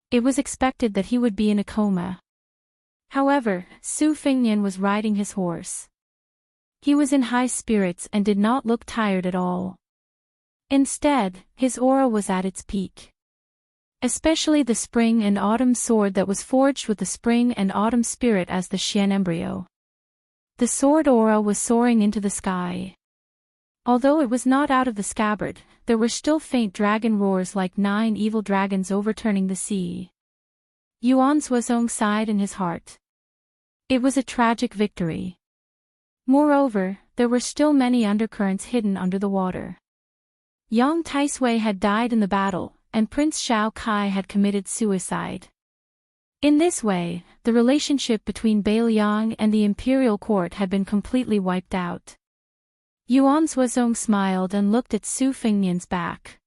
It was expected that he would be in a coma. However, Su Fengnian was riding his horse. He was in high spirits and did not look tired at all. Instead, his aura was at its peak. Especially the spring and autumn sword that was forged with the spring and autumn spirit as the Xian embryo. The sword aura was soaring into the sky. Although it was not out of the scabbard, there were still faint dragon roars like 9 evil dragons overturning the sea. Yuan Zuozong sighed in his heart. It was a tragic victory. Moreover, there were still many undercurrents hidden under the water. Yang Taisui had died in the battle, and Prince Shao Kai had committed suicide. In this way, the relationship between Bailiang and the imperial court had been completely wiped out. Yuan Zuozong smiled and looked at Su Fengnian's back.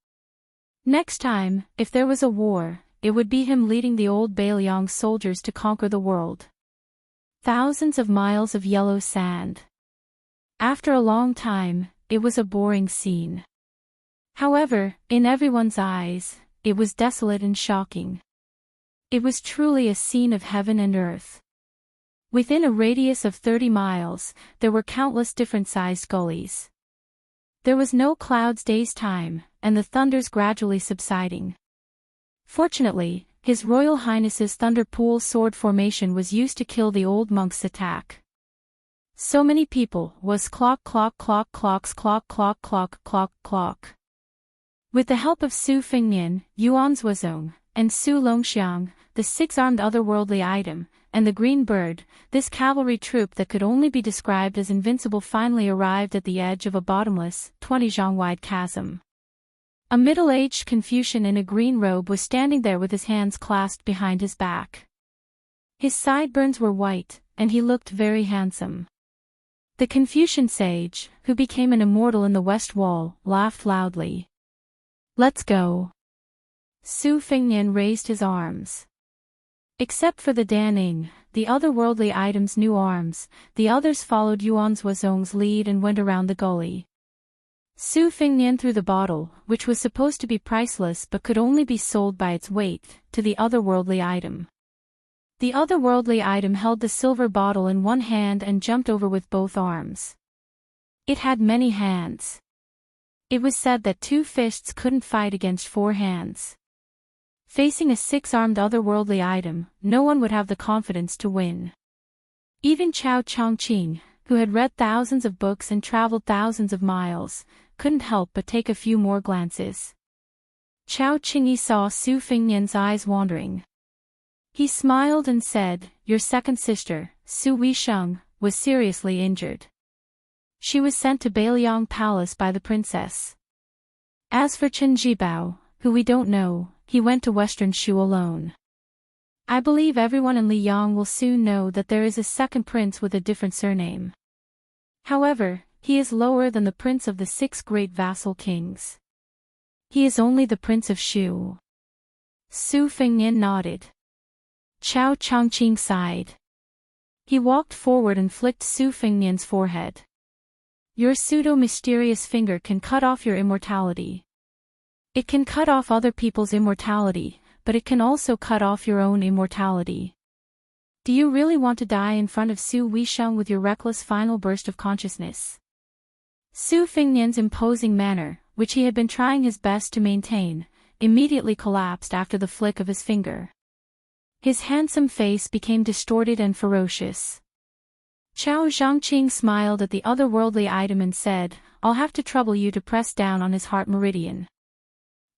Next time, if there was a war, it would be him leading the old Bailiang soldiers to conquer the world. Thousands of miles of yellow sand. After a long time, it was a boring scene. However, in everyone's eyes, it was desolate and shocking. It was truly a scene of heaven and earth. Within a radius of 30 miles, there were countless different-sized gullies. There was no clouds day's time, and the thunders gradually subsiding. Fortunately, His Royal Highness's Thunder Pool sword formation was used to kill the old monk's attack. So many people was clock clock clock clocks clock clock clock clock clock. With the help of Su Fengnian, Yuan Zuozong, and Su Longxiang, the 6-armed otherworldly item, and the green bird, this cavalry troop that could only be described as invincible finally arrived at the edge of a bottomless, 20-zhang-wide chasm. A middle-aged Confucian in a green robe was standing there with his hands clasped behind his back. His sideburns were white, and he looked very handsome. The Confucian sage, who became an immortal in the West Wall, laughed loudly. "Let's go." Su Fengnian raised his arms. Except for the Daning, the otherworldly item's new arms, the others followed Yuan Zuozong's lead and went around the gully. Su Fengnian threw the bottle, which was supposed to be priceless but could only be sold by its weight, to the otherworldly item. The otherworldly item held the silver bottle in one hand and jumped over with both arms. It had many hands. It was said that 2 fists couldn't fight against 4 hands. Facing a 6-armed otherworldly item, no one would have the confidence to win. Even Chao Chongqing, who had read thousands of books and traveled thousands of miles, couldn't help but take a few more glances. Chao Qingyi saw Su Fengnian's eyes wandering. He smiled and said, "Your second sister, Su Weisheng, was seriously injured. She was sent to Bailiang Palace by the princess. As for Chen Jibao, who we don't know, he went to Western Shu alone. I believe everyone in Liyang will soon know that there is a second prince with a different surname. However, he is lower than the prince of the 6 great vassal kings. He is only the prince of Shu." Su Fengnian nodded. Chao Chongqing sighed. He walked forward and flicked Su Fengnian's forehead. "Your pseudo-mysterious finger can cut off your immortality. It can cut off other people's immortality, but it can also cut off your own immortality. Do you really want to die in front of Su Weisheng with your reckless final burst of consciousness?" Su Fengnian's imposing manner, which he had been trying his best to maintain, immediately collapsed after the flick of his finger. His handsome face became distorted and ferocious. Chao Zhangqing smiled at the otherworldly item and said, "I'll have to trouble you to press down on his heart meridian.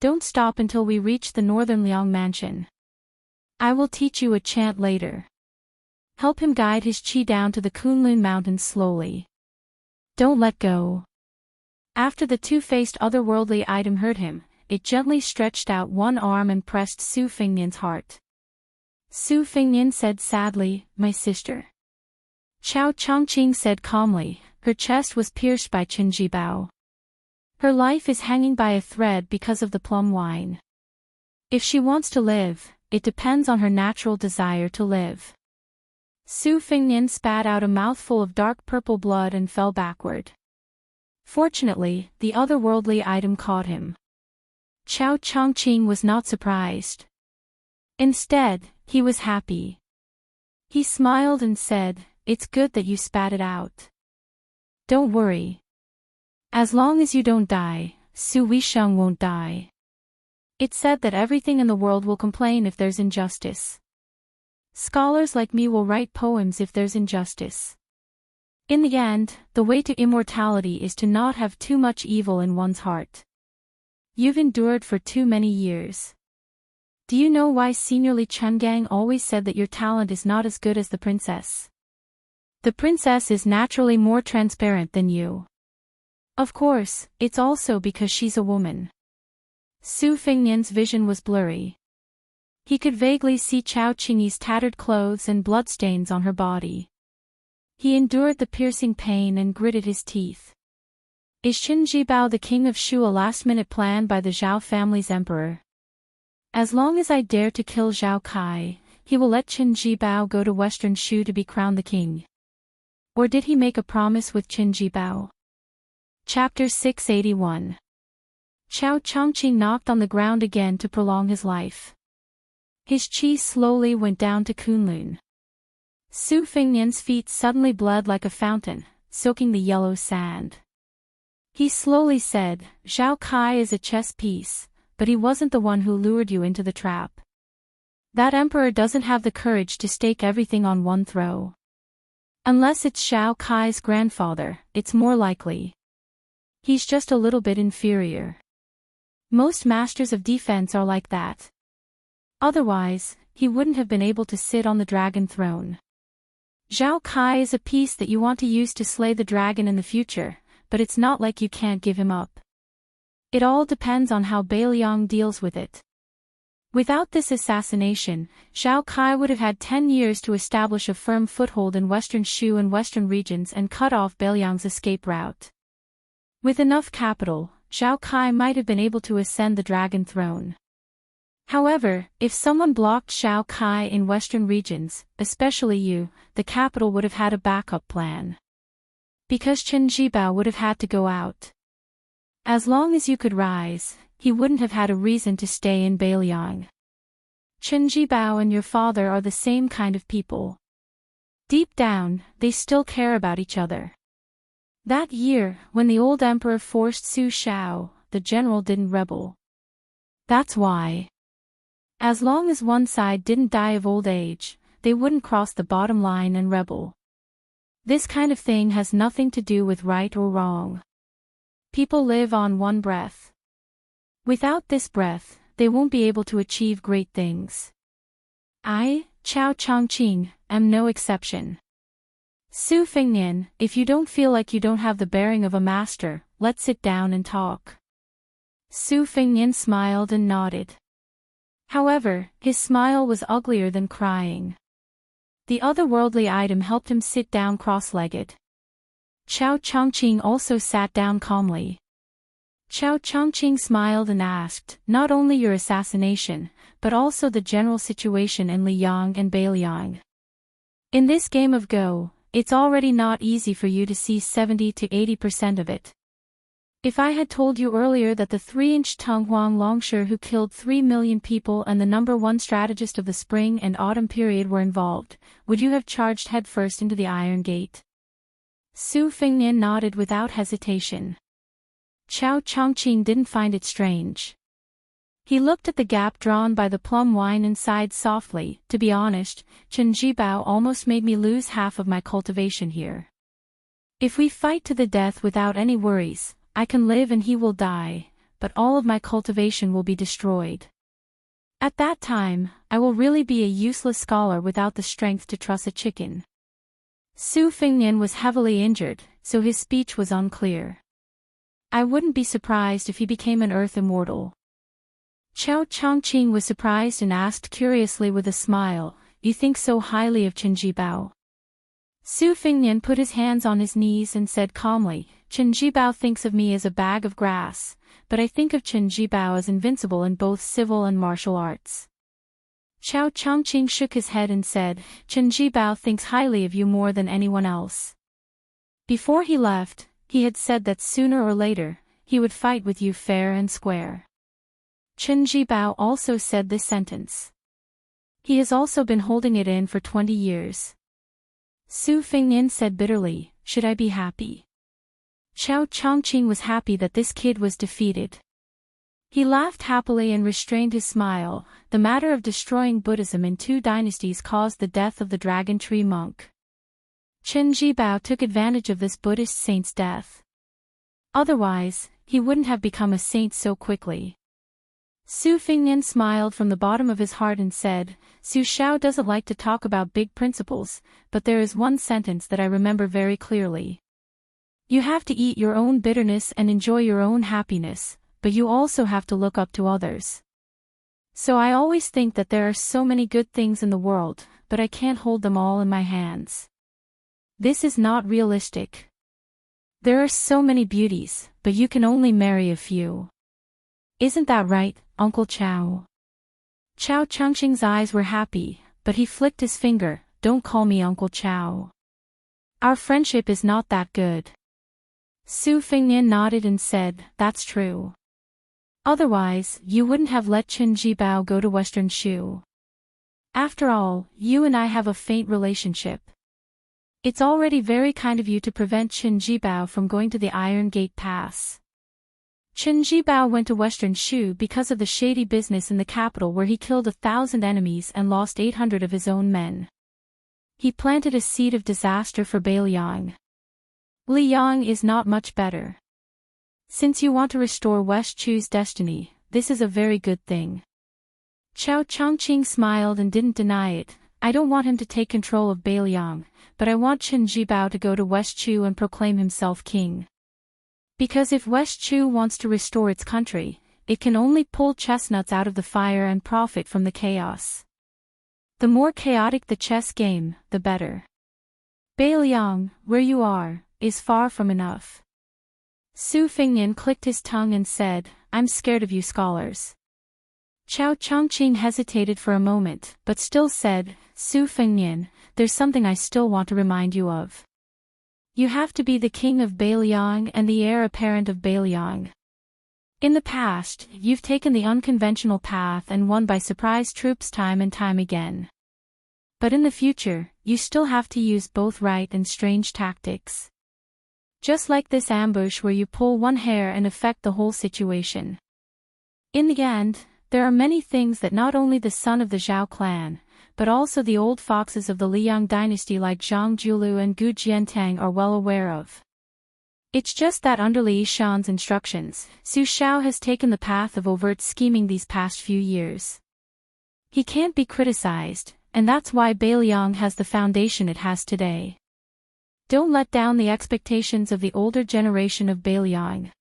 Don't stop until we reach the northern Liang mansion. I will teach you a chant later. Help him guide his qi down to the Kunlun mountains slowly. Don't let go." After the two-faced otherworldly item heard him, it gently stretched out one arm and pressed Su Fengnian's heart. Su Fengnian said sadly, "My sister." Chao Changqing said calmly, "Her chest was pierced by Qinjibao. Her life is hanging by a thread because of the plum wine. If she wants to live, it depends on her natural desire to live." Su Fengnian spat out a mouthful of dark purple blood and fell backward. Fortunately, the otherworldly item caught him. Chao Changqing was not surprised. Instead, he was happy. He smiled and said, "It's good that you spat it out. Don't worry. As long as you don't die, Su Weisheng won't die. It's said that everything in the world will complain if there's injustice. Scholars like me will write poems if there's injustice. In the end, the way to immortality is to not have too much evil in one's heart. You've endured for too many years. Do you know why Senior Li Chungang always said that your talent is not as good as the princess? The princess is naturally more transparent than you. Of course, it's also because she's a woman." Su Fengnian's vision was blurry. He could vaguely see Chao Qingyi's tattered clothes and bloodstains on her body. He endured the piercing pain and gritted his teeth. Is Qinjibao the king of Shu a last-minute plan by the Zhao family's emperor? As long as I dare to kill Zhao Kai, he will let Qinjibao go to Western Shu to be crowned the king. Or did he make a promise with Qinjibao? Chapter 681. Chao Changqing knocked on the ground again to prolong his life. His qi slowly went down to Kunlun. Su Fengnian's feet suddenly bled like a fountain, soaking the yellow sand. He slowly said, "Zhao Kai is a chess piece, but he wasn't the one who lured you into the trap. That emperor doesn't have the courage to stake everything on one throw. Unless it's Zhao Kai's grandfather, it's more likely. He's just a little bit inferior. Most masters of defense are like that. Otherwise, he wouldn't have been able to sit on the dragon throne. Zhao Kai is a piece that you want to use to slay the dragon in the future, but it's not like you can't give him up. It all depends on how Beiliang deals with it. Without this assassination, Zhao Kai would have had 10 years to establish a firm foothold in Western Shu and Western regions and cut off Beiliang's escape route. With enough capital, Zhao Kai might have been able to ascend the dragon throne. However, if someone blocked Zhao Kai in Western regions, especially you, the capital would have had a backup plan. Because Qinjibao would have had to go out. As long as you could rise, he wouldn't have had a reason to stay in Beiliang. Qinjibao and your father are the same kind of people. Deep down, they still care about each other. That year, when the old emperor forced Su Shao, the general didn't rebel. That's why. As long as one side didn't die of old age, they wouldn't cross the bottom line and rebel. This kind of thing has nothing to do with right or wrong. People live on one breath. Without this breath, they won't be able to achieve great things. I, Chao Changqing, am no exception. Su Fengnian, if you don't feel like you don't have the bearing of a master, let's sit down and talk. Su Fengnian smiled and nodded. However, his smile was uglier than crying. The otherworldly item helped him sit down cross-legged. Chao Changqing also sat down calmly. Chao Changqing smiled and asked, "Not only your assassination, but also the general situation in Liyang and Beiliang. In this game of Go, it's already not easy for you to see 70 to 80% of it. If I had told you earlier that the 3-inch Tung Huang Longsher who killed 3 million people and the #1 strategist of the spring and autumn period were involved, would you have charged headfirst into the Iron Gate?" Su Fengnian nodded without hesitation. Qiao Chongqing didn't find it strange. He looked at the gap drawn by the plum wine and sighed softly. To be honest, Chen Jibao almost made me lose half of my cultivation here. If we fight to the death without any worries, I can live and he will die, but all of my cultivation will be destroyed. At that time, I will really be a useless scholar without the strength to truss a chicken. Su Fengnian was heavily injured, so his speech was unclear. I wouldn't be surprised if he became an earth immortal. Qiao Chongqing was surprised and asked curiously with a smile, "You think so highly of Chen Jibao?" Su Fengnian put his hands on his knees and said calmly, "Chen Jibao thinks of me as a bag of grass, but I think of Chen Jibao as invincible in both civil and martial arts." Qiao Chongqing shook his head and said, "Chen Jibao thinks highly of you more than anyone else." Before he left, he had said that sooner or later, he would fight with you fair and square. Chen Jibao also said this sentence. He has also been holding it in for 20 years. Su Fengnian said bitterly, "Should I be happy?" Qiao Chongqing was happy that this kid was defeated. He laughed happily and restrained his smile. The matter of destroying Buddhism in 2 dynasties caused the death of the dragon tree monk. Chen Jibao took advantage of this Buddhist saint's death. Otherwise, he wouldn't have become a saint so quickly. Su Fengnian smiled from the bottom of his heart and said, "Su Xiao doesn't like to talk about big principles, but there is one sentence that I remember very clearly. You have to eat your own bitterness and enjoy your own happiness, but you also have to look up to others. So I always think that there are so many good things in the world, but I can't hold them all in my hands. This is not realistic. There are so many beauties, but you can only marry a few. Isn't that right, Uncle Qiao?" Qiao Chongqing's eyes were happy, but he flicked his finger, "Don't call me Uncle Qiao. Our friendship is not that good." Su Fengnian nodded and said, "That's true. Otherwise, you wouldn't have let Chen Jibao go to Western Shu. After all, you and I have a faint relationship. It's already very kind of you to prevent Chen Jibao from going to the Iron Gate Pass." Chen Jibao went to Western Shu because of the shady business in the capital where he killed 1,000 enemies and lost 800 of his own men. He planted a seed of disaster for Beiliang. Liang is not much better. Since you want to restore West Chu's destiny, this is a very good thing. Qiao Chongqing smiled and didn't deny it. "I don't want him to take control of Beiliang, but I want Chen Jibao to go to West Chu and proclaim himself king. Because if West Chu wants to restore its country, it can only pull chestnuts out of the fire and profit from the chaos. The more chaotic the chess game, the better. Beiliang, where you are, is far from enough." Su Fengnian clicked his tongue and said, "I'm scared of you scholars." Qiao Chongqing hesitated for a moment, but still said, "Su Fengnian, there's something I still want to remind you of. You have to be the king of Beiliang and the heir apparent of Beiliang. In the past, you've taken the unconventional path and won by surprise troops time and time again. But in the future, you still have to use both right and strange tactics. Just like this ambush where you pull one hair and affect the whole situation. In the end, there are many things that not only the son of the Zhao clan, but also the old foxes of the Liang dynasty like Zhang Julu and Gu Jiantang are well aware of. It's just that under Li Yishan's instructions, Su Xiao has taken the path of overt scheming these past few years. He can't be criticized, and that's why Beiliang has the foundation it has today. Don't let down the expectations of the older generation of Beiliang.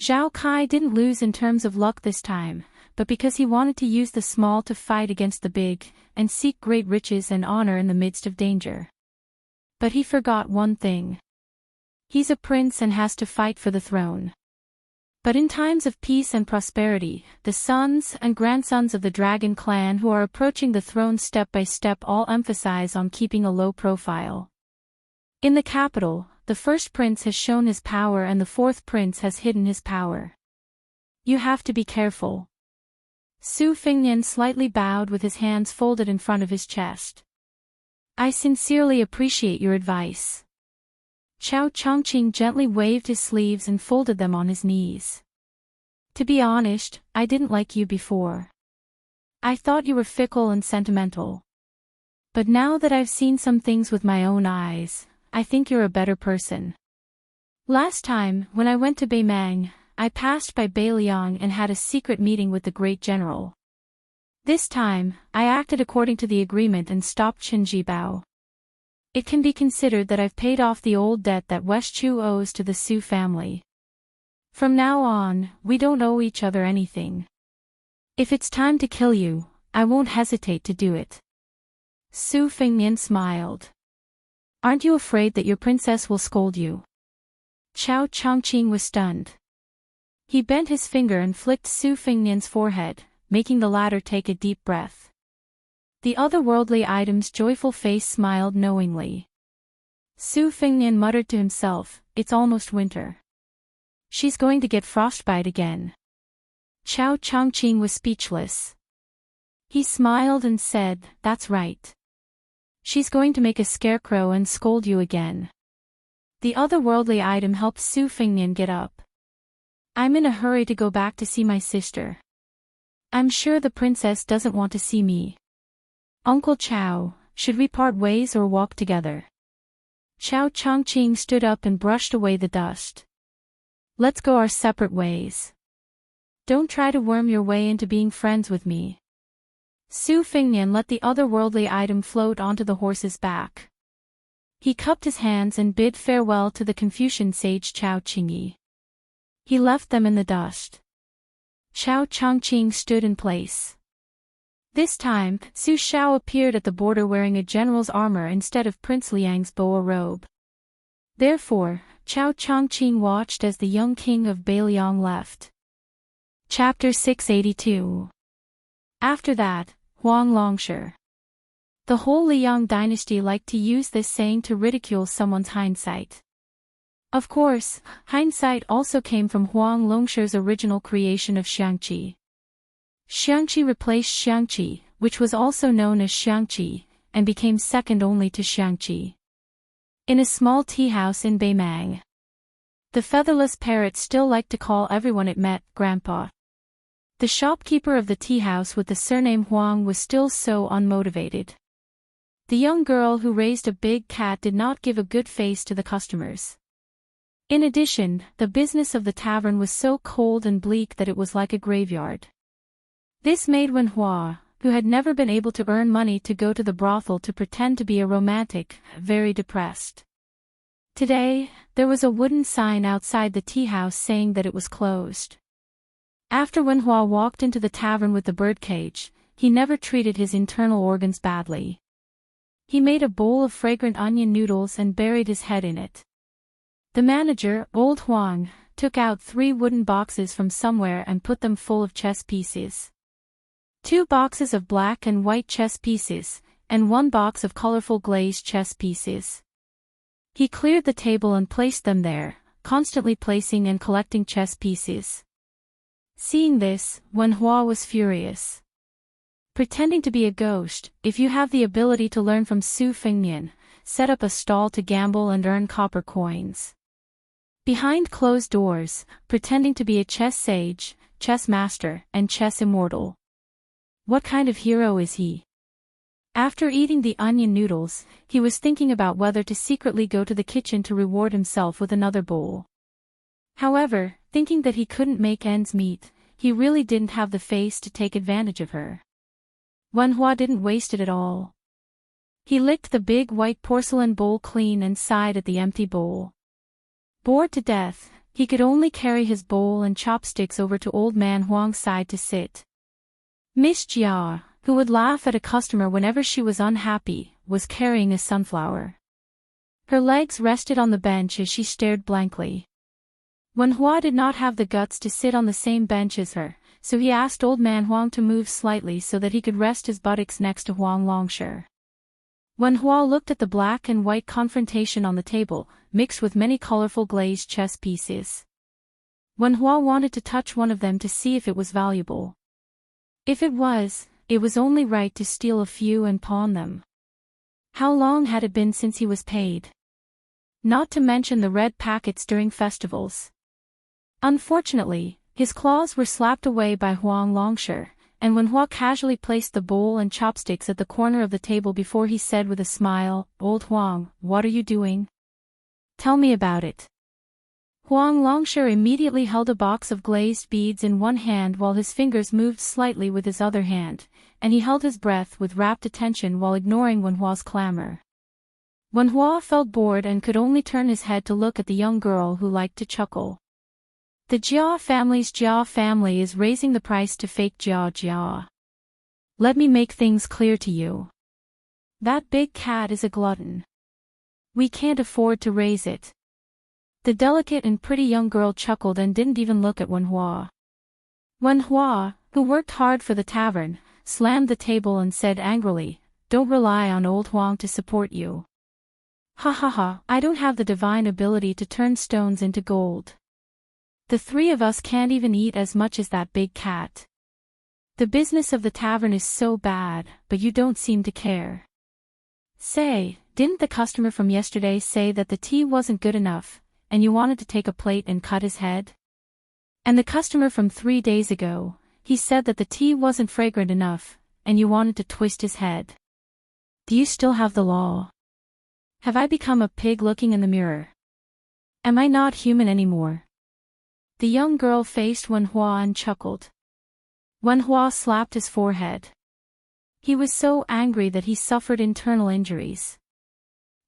Zhao Kai didn't lose in terms of luck this time, but because he wanted to use the small to fight against the big, and seek great riches and honor in the midst of danger. But he forgot one thing. He's a prince and has to fight for the throne. But in times of peace and prosperity, the sons and grandsons of the Dragon clan who are approaching the throne step by step all emphasize on keeping a low profile. In the capital, the first prince has shown his power and the fourth prince has hidden his power. You have to be careful. Su Fengnian slightly bowed with his hands folded in front of his chest. I sincerely appreciate your advice. Chao Chongqing gently waved his sleeves and folded them on his knees. To be honest, I didn't like you before. I thought you were fickle and sentimental. But now that I've seen some things with my own eyes, I think you're a better person. Last time, when I went to Beimang, I passed by Beiliang and had a secret meeting with the great general. This time, I acted according to the agreement and stopped Qin Jibao. It can be considered that I've paid off the old debt that Westchu owes to the Su family. From now on, we don't owe each other anything. If it's time to kill you, I won't hesitate to do it. Su Fengnian smiled. Aren't you afraid that your princess will scold you? Chao Chongqing was stunned. He bent his finger and flicked Su Fengnian's forehead, making the latter take a deep breath. The otherworldly item's joyful face smiled knowingly. Su Fengnian muttered to himself, it's almost winter. She's going to get frostbite again. Chao Chongqing was speechless. He smiled and said, that's right. She's going to make a scarecrow and scold you again. The otherworldly item helped Su Fengnian get up. I'm in a hurry to go back to see my sister. I'm sure the princess doesn't want to see me. Uncle Chao, should we part ways or walk together? Chao Chongqing stood up and brushed away the dust. Let's go our separate ways. Don't try to worm your way into being friends with me. Su Fengnian let the otherworldly item float onto the horse's back. He cupped his hands and bid farewell to the Confucian sage Chao Qingyi. He left them in the dust. Chao Chongqing stood in place. This time, Su Shao appeared at the border wearing a general's armor instead of Prince Liang's boa robe. Therefore, Chao Chongqing watched as the young king of Beiliang left. Chapter 682. After that, Huang Longshi. The whole Liang dynasty liked to use this saying to ridicule someone's hindsight. Of course, hindsight also came from Huang Longshi's original creation of Xiangqi. Xiangqi replaced Xiangqi, which was also known as Xiangqi, and became second only to Xiangqi. In a small tea house in Beimang, the featherless parrot still liked to call everyone it met Grandpa. The shopkeeper of the tea house with the surname Huang was still so unmotivated. The young girl who raised a big cat did not give a good face to the customers. In addition, the business of the tavern was so cold and bleak that it was like a graveyard. This made Wen Hua, who had never been able to earn money to go to the brothel to pretend to be a romantic, very depressed. Today, there was a wooden sign outside the tea house saying that it was closed. After Wen Hua walked into the tavern with the birdcage, he never treated his internal organs badly. He made a bowl of fragrant onion noodles and buried his head in it. The manager, old Huang, took out 3 wooden boxes from somewhere and put them full of chess pieces. 2 boxes of black and white chess pieces, and 1 box of colorful glazed chess pieces. He cleared the table and placed them there, constantly placing and collecting chess pieces. Seeing this, Wen Hua was furious. Pretending to be a ghost, if you have the ability to learn from Su Fengnian, set up a stall to gamble and earn copper coins. Behind closed doors, pretending to be a chess sage, chess master, and chess immortal. What kind of hero is he? After eating the onion noodles, he was thinking about whether to secretly go to the kitchen to reward himself with another bowl. However, thinking that he couldn't make ends meet, he really didn't have the face to take advantage of her. Wen Hua didn't waste it at all. He licked the big white porcelain bowl clean and sighed at the empty bowl. Bored to death, he could only carry his bowl and chopsticks over to old man Huang's side to sit. Miss Jia, who would laugh at a customer whenever she was unhappy, was carrying a sunflower. Her legs rested on the bench as she stared blankly. Wen Hua did not have the guts to sit on the same bench as her, so he asked old man Huang to move slightly so that he could rest his buttocks next to Huang Longshi. Wen Hua looked at the black and white confrontation on the table, mixed with many colorful glazed chess pieces. Wen Hua wanted to touch one of them to see if it was valuable. If it was only right to steal a few and pawn them. How long had it been since he was paid? Not to mention the red packets during festivals. Unfortunately, his claws were slapped away by Huang Longshi, and when Hua casually placed the bowl and chopsticks at the corner of the table before he said with a smile, "Old Huang, what are you doing? Tell me about it." Huang Longshi immediately held a box of glazed beads in one hand while his fingers moved slightly with his other hand, and he held his breath with rapt attention while ignoring Wen Hua's clamor. Wen Hua felt bored and could only turn his head to look at the young girl who liked to chuckle. The Jia family is raising the price to fake Jia. Let me make things clear to you. That big cat is a glutton. We can't afford to raise it. The delicate and pretty young girl chuckled and didn't even look at Wen Hua. Wen Hua, who worked hard for the tavern, slammed the table and said angrily, "Don't rely on old Huang to support you. Ha ha ha, I don't have the divine ability to turn stones into gold. The three of us can't even eat as much as that big cat. The business of the tavern is so bad, but you don't seem to care. Say, didn't the customer from yesterday say that the tea wasn't good enough, and you wanted to take a plate and cut his head? And the customer from 3 days ago, he said that the tea wasn't fragrant enough, and you wanted to twist his head. Do you still have the law? Have I become a pig looking in the mirror? Am I not human anymore?" The young girl faced Wen Hua and chuckled. Wen Hua slapped his forehead. He was so angry that he suffered internal injuries.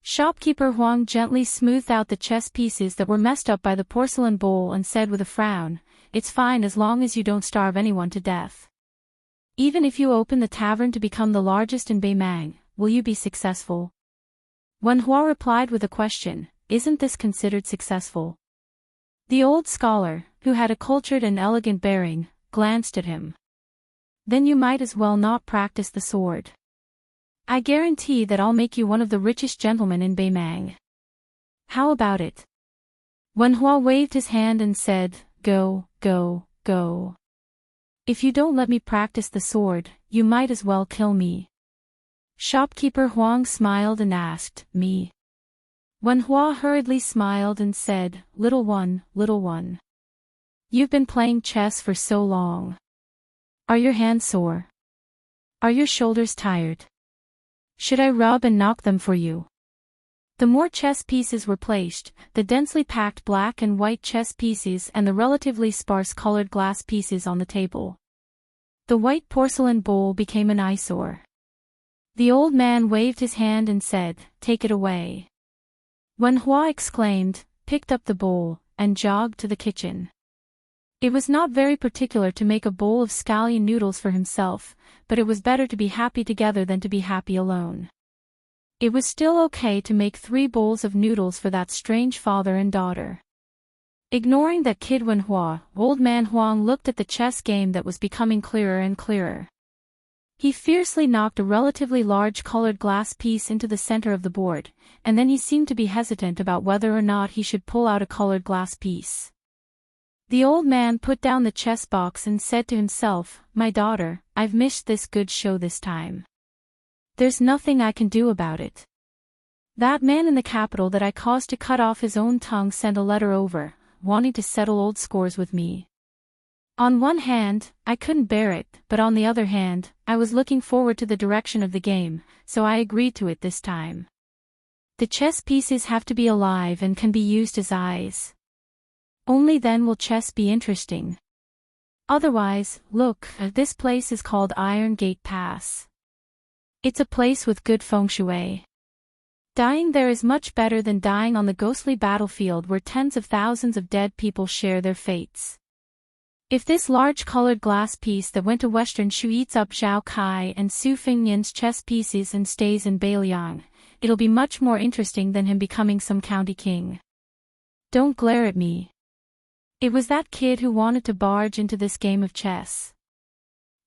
Shopkeeper Huang gently smoothed out the chess pieces that were messed up by the porcelain bowl and said with a frown, "It's fine as long as you don't starve anyone to death. Even if you open the tavern to become the largest in Beimang, will you be successful?" Wen Hua replied with a question, "Isn't this considered successful?" The old scholar, who had a cultured and elegant bearing, glanced at him. "Then you might as well not practice the sword. I guarantee that I'll make you one of the richest gentlemen in Beimang. How about it?" Wen Hua waved his hand and said, "Go, go, go. If you don't let me practice the sword, you might as well kill me." Shopkeeper Huang smiled and asked, "Me?" Wen Hua hurriedly smiled and said, little one. You've been playing chess for so long. Are your hands sore? Are your shoulders tired? Should I rub and knock them for you?" The more chess pieces were placed, the densely packed black and white chess pieces and the relatively sparse colored glass pieces on the table. The white porcelain bowl became an eyesore. The old man waved his hand and said, "Take it away." Wen Hua exclaimed, picked up the bowl, and jogged to the kitchen. It was not very particular to make a bowl of scallion noodles for himself, but it was better to be happy together than to be happy alone. It was still okay to make 3 bowls of noodles for that strange father and daughter. Ignoring that kid Wen Hua, old man Huang looked at the chess game that was becoming clearer and clearer. He fiercely knocked a relatively large colored glass piece into the center of the board, and then he seemed to be hesitant about whether or not he should pull out a colored glass piece. The old man put down the chess box and said to himself, "My daughter, I've missed this good show this time. There's nothing I can do about it. That man in the capital that I caused to cut off his own tongue sent a letter over, wanting to settle old scores with me. On one hand, I couldn't bear it, but on the other hand, I was looking forward to the direction of the game, so I agreed to it this time. The chess pieces have to be alive and can be used as eyes. Only then will chess be interesting. Otherwise, look, this place is called Iron Gate Pass. It's a place with good feng shui. Dying there is much better than dying on the ghostly battlefield where tens of thousands of dead people share their fates. If this large colored glass piece that went to Western Shu eats up Zhao Kai and Su Fengnian's chess pieces and stays in Beiliang, it'll be much more interesting than him becoming some county king. Don't glare at me. It was that kid who wanted to barge into this game of chess.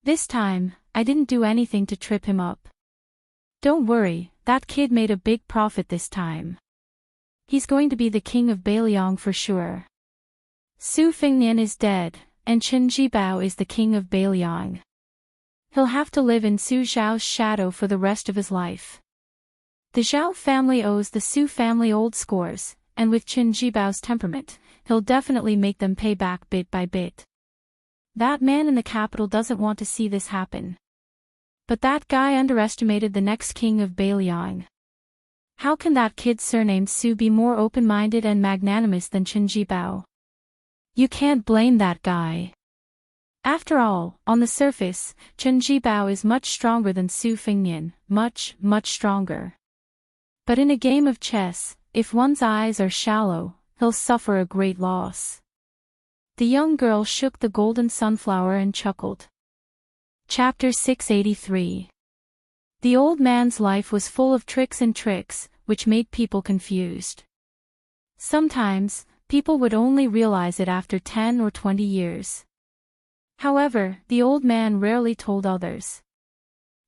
This time, I didn't do anything to trip him up. Don't worry, that kid made a big profit this time. He's going to be the king of Beiliang for sure. Su Fengnian is dead, and Chen Jibao is the king of Beiliang. He'll have to live in Su Zhao's shadow for the rest of his life. The Zhao family owes the Su family old scores, and with Qin Jibao's temperament, he'll definitely make them pay back bit by bit. That man in the capital doesn't want to see this happen. But that guy underestimated the next king of Beiliang. How can that kid surnamed Su be more open-minded and magnanimous than Qin Jibao? You can't blame that guy. After all, on the surface, Qin Jibao is much stronger than Su Fengnian, much, much stronger. But in a game of chess, if one's eyes are shallow, he'll suffer a great loss. The young girl shook the golden sunflower and chuckled. Chapter 683. The old man's life was full of tricks, which made people confused. Sometimes, people would only realize it after 10 or 20 years. However, the old man rarely told others.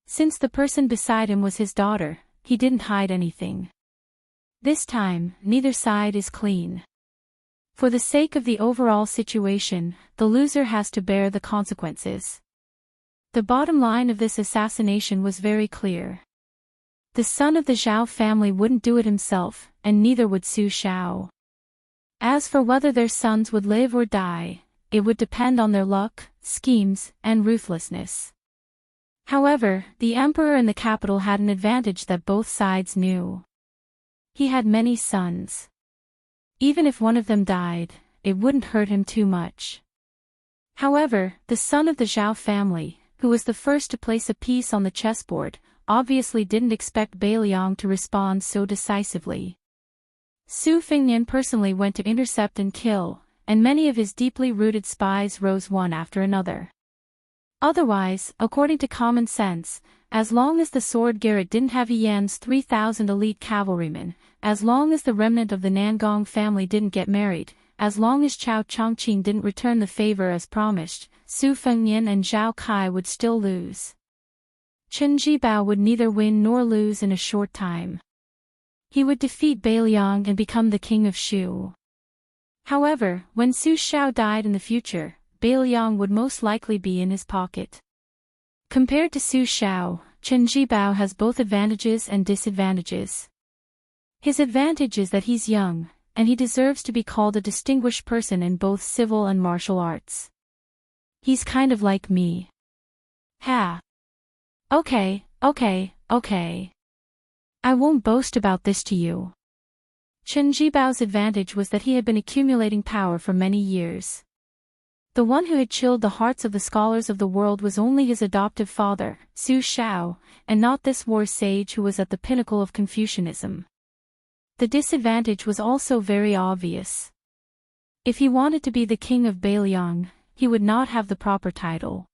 Since the person beside him was his daughter, he didn't hide anything. This time, neither side is clean. For the sake of the overall situation, the loser has to bear the consequences. The bottom line of this assassination was very clear. The son of the Zhao family wouldn't do it himself, and neither would Su Shao. As for whether their sons would live or die, it would depend on their luck, schemes, and ruthlessness. However, the emperor in the capital had an advantage that both sides knew. He had many sons. Even if one of them died, it wouldn't hurt him too much. However, the son of the Zhao family, who was the first to place a piece on the chessboard, obviously didn't expect Beiliang to respond so decisively. Su Fengnian personally went to intercept and kill, and many of his deeply rooted spies rose one after another. Otherwise, according to common sense, as long as the sword garret didn't have Yan's 3,000 elite cavalrymen, as long as the remnant of the Nangong family didn't get married, as long as Chao Chongqing didn't return the favor as promised, Su Fengnian and Zhao Kai would still lose. Qin Jibao would neither win nor lose in a short time. He would defeat Beiliang and become the king of Shu. However, when Su Shao died in the future, Beiliang would most likely be in his pocket. Compared to Su Shao, Qin Jibao has both advantages and disadvantages. His advantage is that he's young, and he deserves to be called a distinguished person in both civil and martial arts. He's kind of like me. Ha. Okay. I won't boast about this to you. Qin Jibao's advantage was that he had been accumulating power for many years. The one who had chilled the hearts of the scholars of the world was only his adoptive father, Su Shao, and not this war sage who was at the pinnacle of Confucianism. The disadvantage was also very obvious. If he wanted to be the king of Beiliang, he would not have the proper title.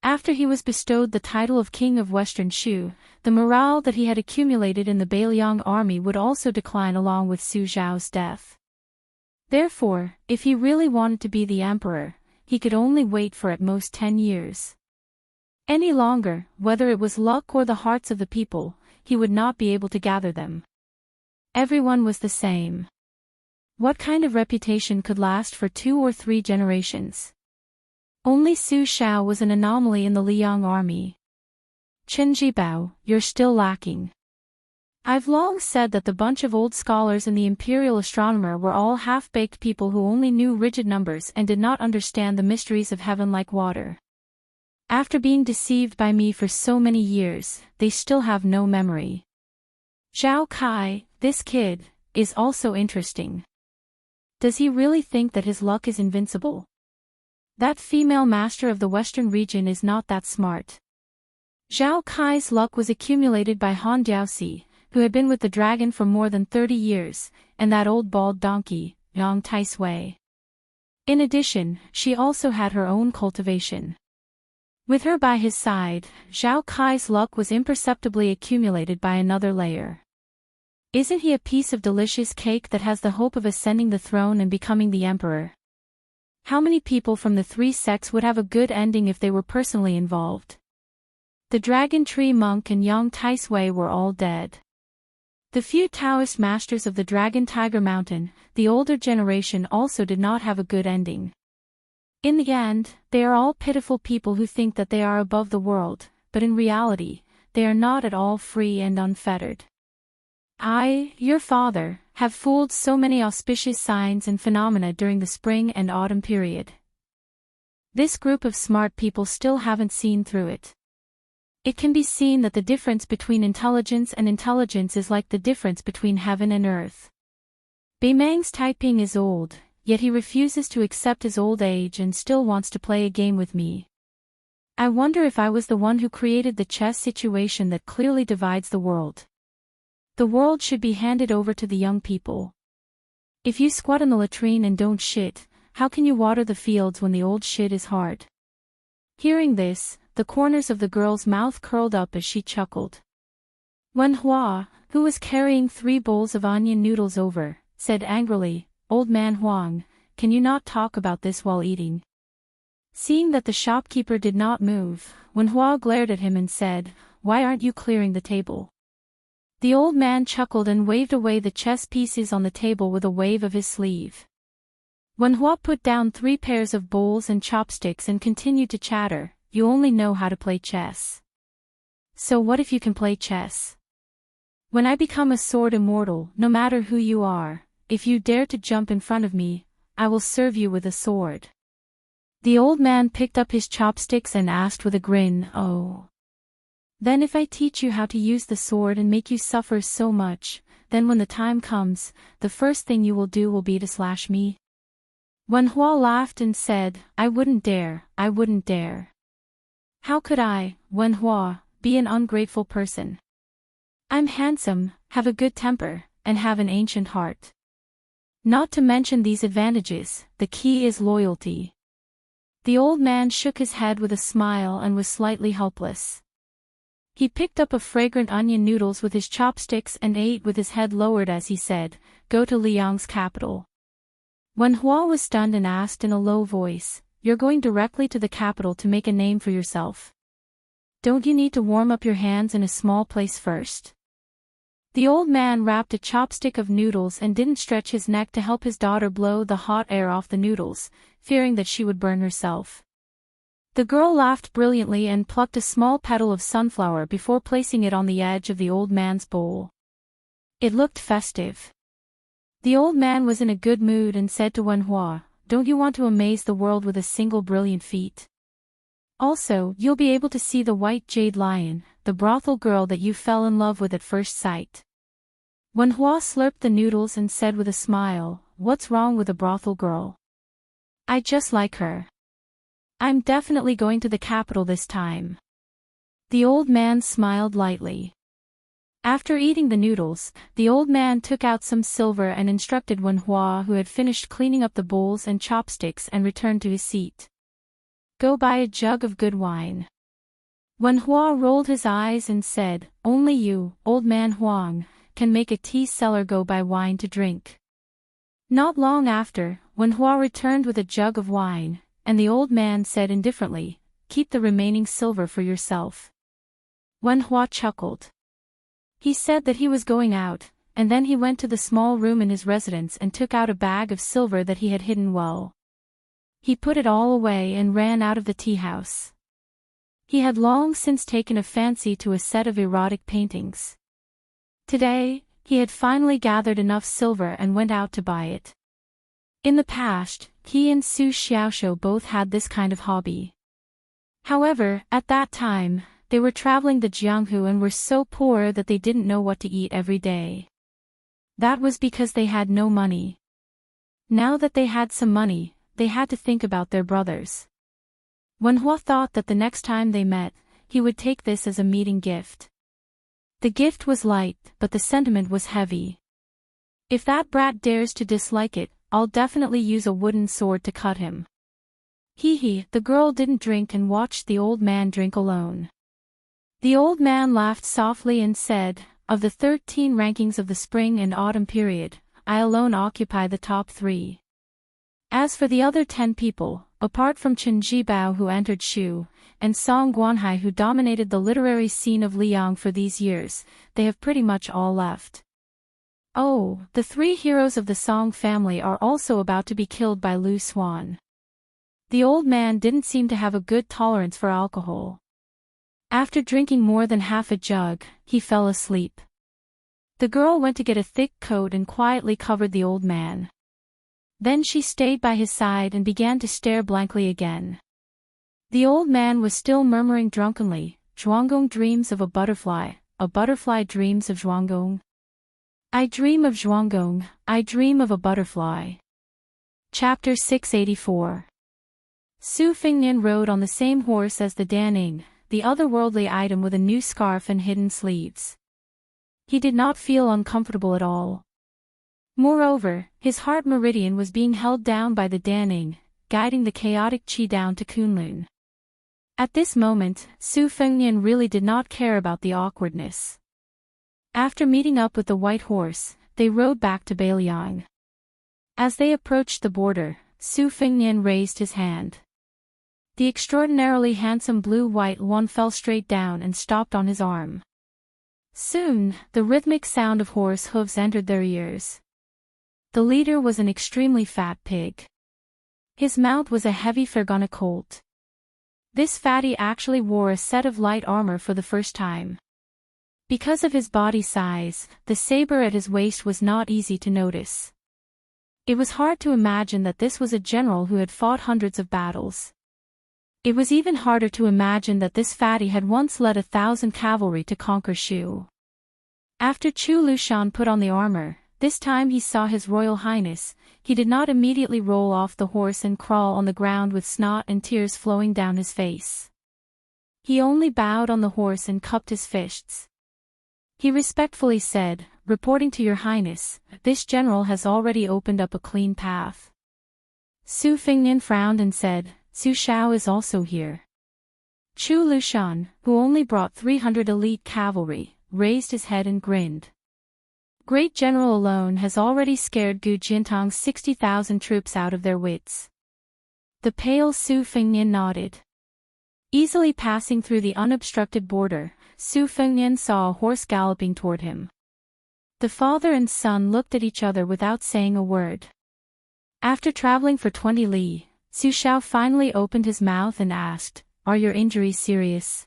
After he was bestowed the title of king of Western Shu, the morale that he had accumulated in the Beiliang army would also decline along with Su Zhao's death. Therefore, if he really wanted to be the emperor, he could only wait for at most 10 years. Any longer, whether it was luck or the hearts of the people, he would not be able to gather them. Everyone was the same. What kind of reputation could last for 2 or 3 generations? Only Su Shao was an anomaly in the Liang army. Qin Jibao, you're still lacking. I've long said that the bunch of old scholars and the imperial astronomer were all half-baked people who only knew rigid numbers and did not understand the mysteries of heaven like water. After being deceived by me for so many years, they still have no memory. Zhao Kai, this kid, is also interesting. Does he really think that his luck is invincible? That female master of the western region is not that smart. Zhao Kai's luck was accumulated by Han Diaoxi, who had been with the dragon for more than 30 years, and that old bald donkey, Yang Taisui. In addition, she also had her own cultivation. With her by his side, Zhao Kai's luck was imperceptibly accumulated by another layer. Isn't he a piece of delicious cake that has the hope of ascending the throne and becoming the emperor? How many people from the 3 sects would have a good ending if they were personally involved? The Dragon Tree Monk and Yang Taisui were all dead. The few Taoist masters of the Dragon Tiger Mountain, the older generation, also did not have a good ending. In the end, they are all pitiful people who think that they are above the world, but in reality, they are not at all free and unfettered. I, your father, have fooled so many auspicious signs and phenomena during the spring and autumn period. This group of smart people still haven't seen through it. It can be seen that the difference between intelligence and intelligence is like the difference between heaven and earth. Beimang's Taiping is old, yet he refuses to accept his old age and still wants to play a game with me. I wonder if I was the one who created the chess situation that clearly divides the world. The world should be handed over to the young people. If you squat in the latrine and don't shit, how can you water the fields when the old shit is hard? Hearing this, the corners of the girl's mouth curled up as she chuckled. Wen Hua, who was carrying 3 bowls of onion noodles over, said angrily, "Old man Huang, can you not talk about this while eating?" Seeing that the shopkeeper did not move, Wen Hua glared at him and said, "Why aren't you clearing the table?" The old man chuckled and waved away the chess pieces on the table with a wave of his sleeve. Wen Hua put down 3 pairs of bowls and chopsticks and continued to chatter, "You only know how to play chess. So what if you can play chess? When I become a sword immortal, no matter who you are, if you dare to jump in front of me, I will serve you with a sword." The old man picked up his chopsticks and asked with a grin, "Oh. Then if I teach you how to use the sword and make you suffer so much, then when the time comes, the first thing you will do will be to slash me?" Wen Hua laughed and said, I wouldn't dare. How could I, Wen Hua, be an ungrateful person? I'm handsome, have a good temper, and have an ancient heart. Not to mention these advantages, the key is loyalty. The old man shook his head with a smile and was slightly helpless. He picked up a fragrant onion noodles with his chopsticks and ate with his head lowered as he said, "Go to Liang's capital." Wen Hua was stunned and asked in a low voice, "You're going directly to the capital to make a name for yourself? Don't you need to warm up your hands in a small place first?" The old man wrapped a chopstick of noodles and didn't stretch his neck to help his daughter blow the hot air off the noodles, fearing that she would burn herself. The girl laughed brilliantly and plucked a small petal of sunflower before placing it on the edge of the old man's bowl. It looked festive. The old man was in a good mood and said to Wen Hua, "Don't you want to amaze the world with a single brilliant feat? Also, you'll be able to see the white jade lion, the brothel girl that you fell in love with at first sight." Wen Hua slurped the noodles and said with a smile, "What's wrong with a brothel girl? I just like her. I'm definitely going to the capital this time." The old man smiled lightly. After eating the noodles, the old man took out some silver and instructed Wen Hua, who had finished cleaning up the bowls and chopsticks, and returned to his seat. "Go buy a jug of good wine." Wen Hua rolled his eyes and said, "Only you, old man Huang, can make a tea seller go buy wine to drink." Not long after, Wen Hua returned with a jug of wine, and the old man said indifferently, "Keep the remaining silver for yourself." Wen Hua chuckled. He said that he was going out, and then he went to the small room in his residence and took out a bag of silver that he had hidden well. He put it all away and ran out of the tea house. He had long since taken a fancy to a set of erotic paintings. Today, he had finally gathered enough silver and went out to buy it. In the past, he and Su Xiaoshou both had this kind of hobby. However, at that time, they were traveling to Jianghu and were so poor that they didn't know what to eat every day. That was because they had no money. Now that they had some money, they had to think about their brothers. Wen Hua thought that the next time they met, he would take this as a meeting gift. The gift was light, but the sentiment was heavy. "If that brat dares to dislike it, I'll definitely use a wooden sword to cut him." Hee, the girl didn't drink and watched the old man drink alone. The old man laughed softly and said, "Of the 13 rankings of the spring and autumn period, I alone occupy the top 3. As for the other 10 people, apart from Chen Jibao who entered Shu, and Song Guanhai who dominated the literary scene of Liang for these years, they have pretty much all left. Oh, the 3 heroes of the Song family are also about to be killed by Lu Xuan." The old man didn't seem to have a good tolerance for alcohol. After drinking more than half a jug, he fell asleep. The girl went to get a thick coat and quietly covered the old man. Then she stayed by his side and began to stare blankly again. The old man was still murmuring drunkenly, "Zhuanggong dreams of a butterfly dreams of Zhuanggong. I dream of Zhuanggong, I dream of a butterfly." Chapter 684. Su Fengnian rode on the same horse as the Daning, the otherworldly item with a new scarf and hidden sleeves. He did not feel uncomfortable at all. Moreover, his heart meridian was being held down by the Daning, guiding the chaotic qi down to Kunlun. At this moment, Su Fengnian really did not care about the awkwardness. After meeting up with the white horse, they rode back to Beiliang. As they approached the border, Su Fengnian raised his hand. The extraordinarily handsome blue-white one fell straight down and stopped on his arm. Soon, the rhythmic sound of horse hooves entered their ears. The leader was an extremely fat pig. His mount was a heavy Fergana colt. This fatty actually wore a set of light armor for the first time. Because of his body size, the saber at his waist was not easy to notice. It was hard to imagine that this was a general who had fought hundreds of battles. It was even harder to imagine that this fatty had once led 1,000 cavalry to conquer Shu. After Chu Lushan put on the armor, this time he saw His Royal Highness. He did not immediately roll off the horse and crawl on the ground with snot and tears flowing down his face. He only bowed on the horse and cupped his fists. He respectfully said, "Reporting to your highness, this general has already opened up a clean path." Su Fengnian frowned and said, "Su Shao is also here." Chu Lushan, who only brought 300 elite cavalry, raised his head and grinned. Great General alone has already scared Gu Jintang's 60,000 troops out of their wits. The pale Su Fengnian nodded. Easily passing through the unobstructed border, Su Fengnian saw a horse galloping toward him. The father and son looked at each other without saying a word. After traveling for 20 li, Su Shao finally opened his mouth and asked, "Are your injuries serious?"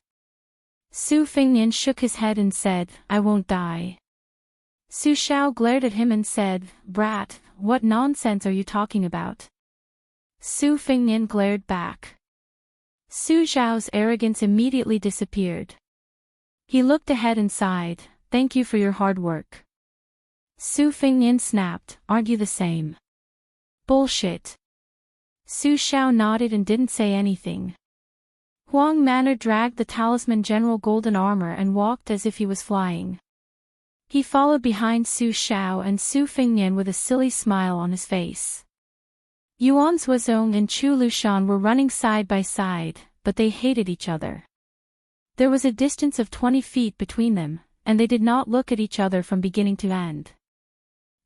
Su Fengnian shook his head and said, "I won't die." Su Shao glared at him and said, "Brat, what nonsense are you talking about?" Su Fengnian glared back. Su Zhao's arrogance immediately disappeared. He looked ahead and sighed, "Thank you for your hard work." Su Fengnian snapped, "Aren't you the same?" "Bullshit." Su Shao nodded and didn't say anything. Huang Manor dragged the talisman General Golden Armor and walked as if he was flying. He followed behind Su Shao and Su Fengnian with a silly smile on his face. Yuan Zuozong and Chu Lushan were running side by side, but they hated each other. There was a distance of 20 feet between them, and they did not look at each other from beginning to end.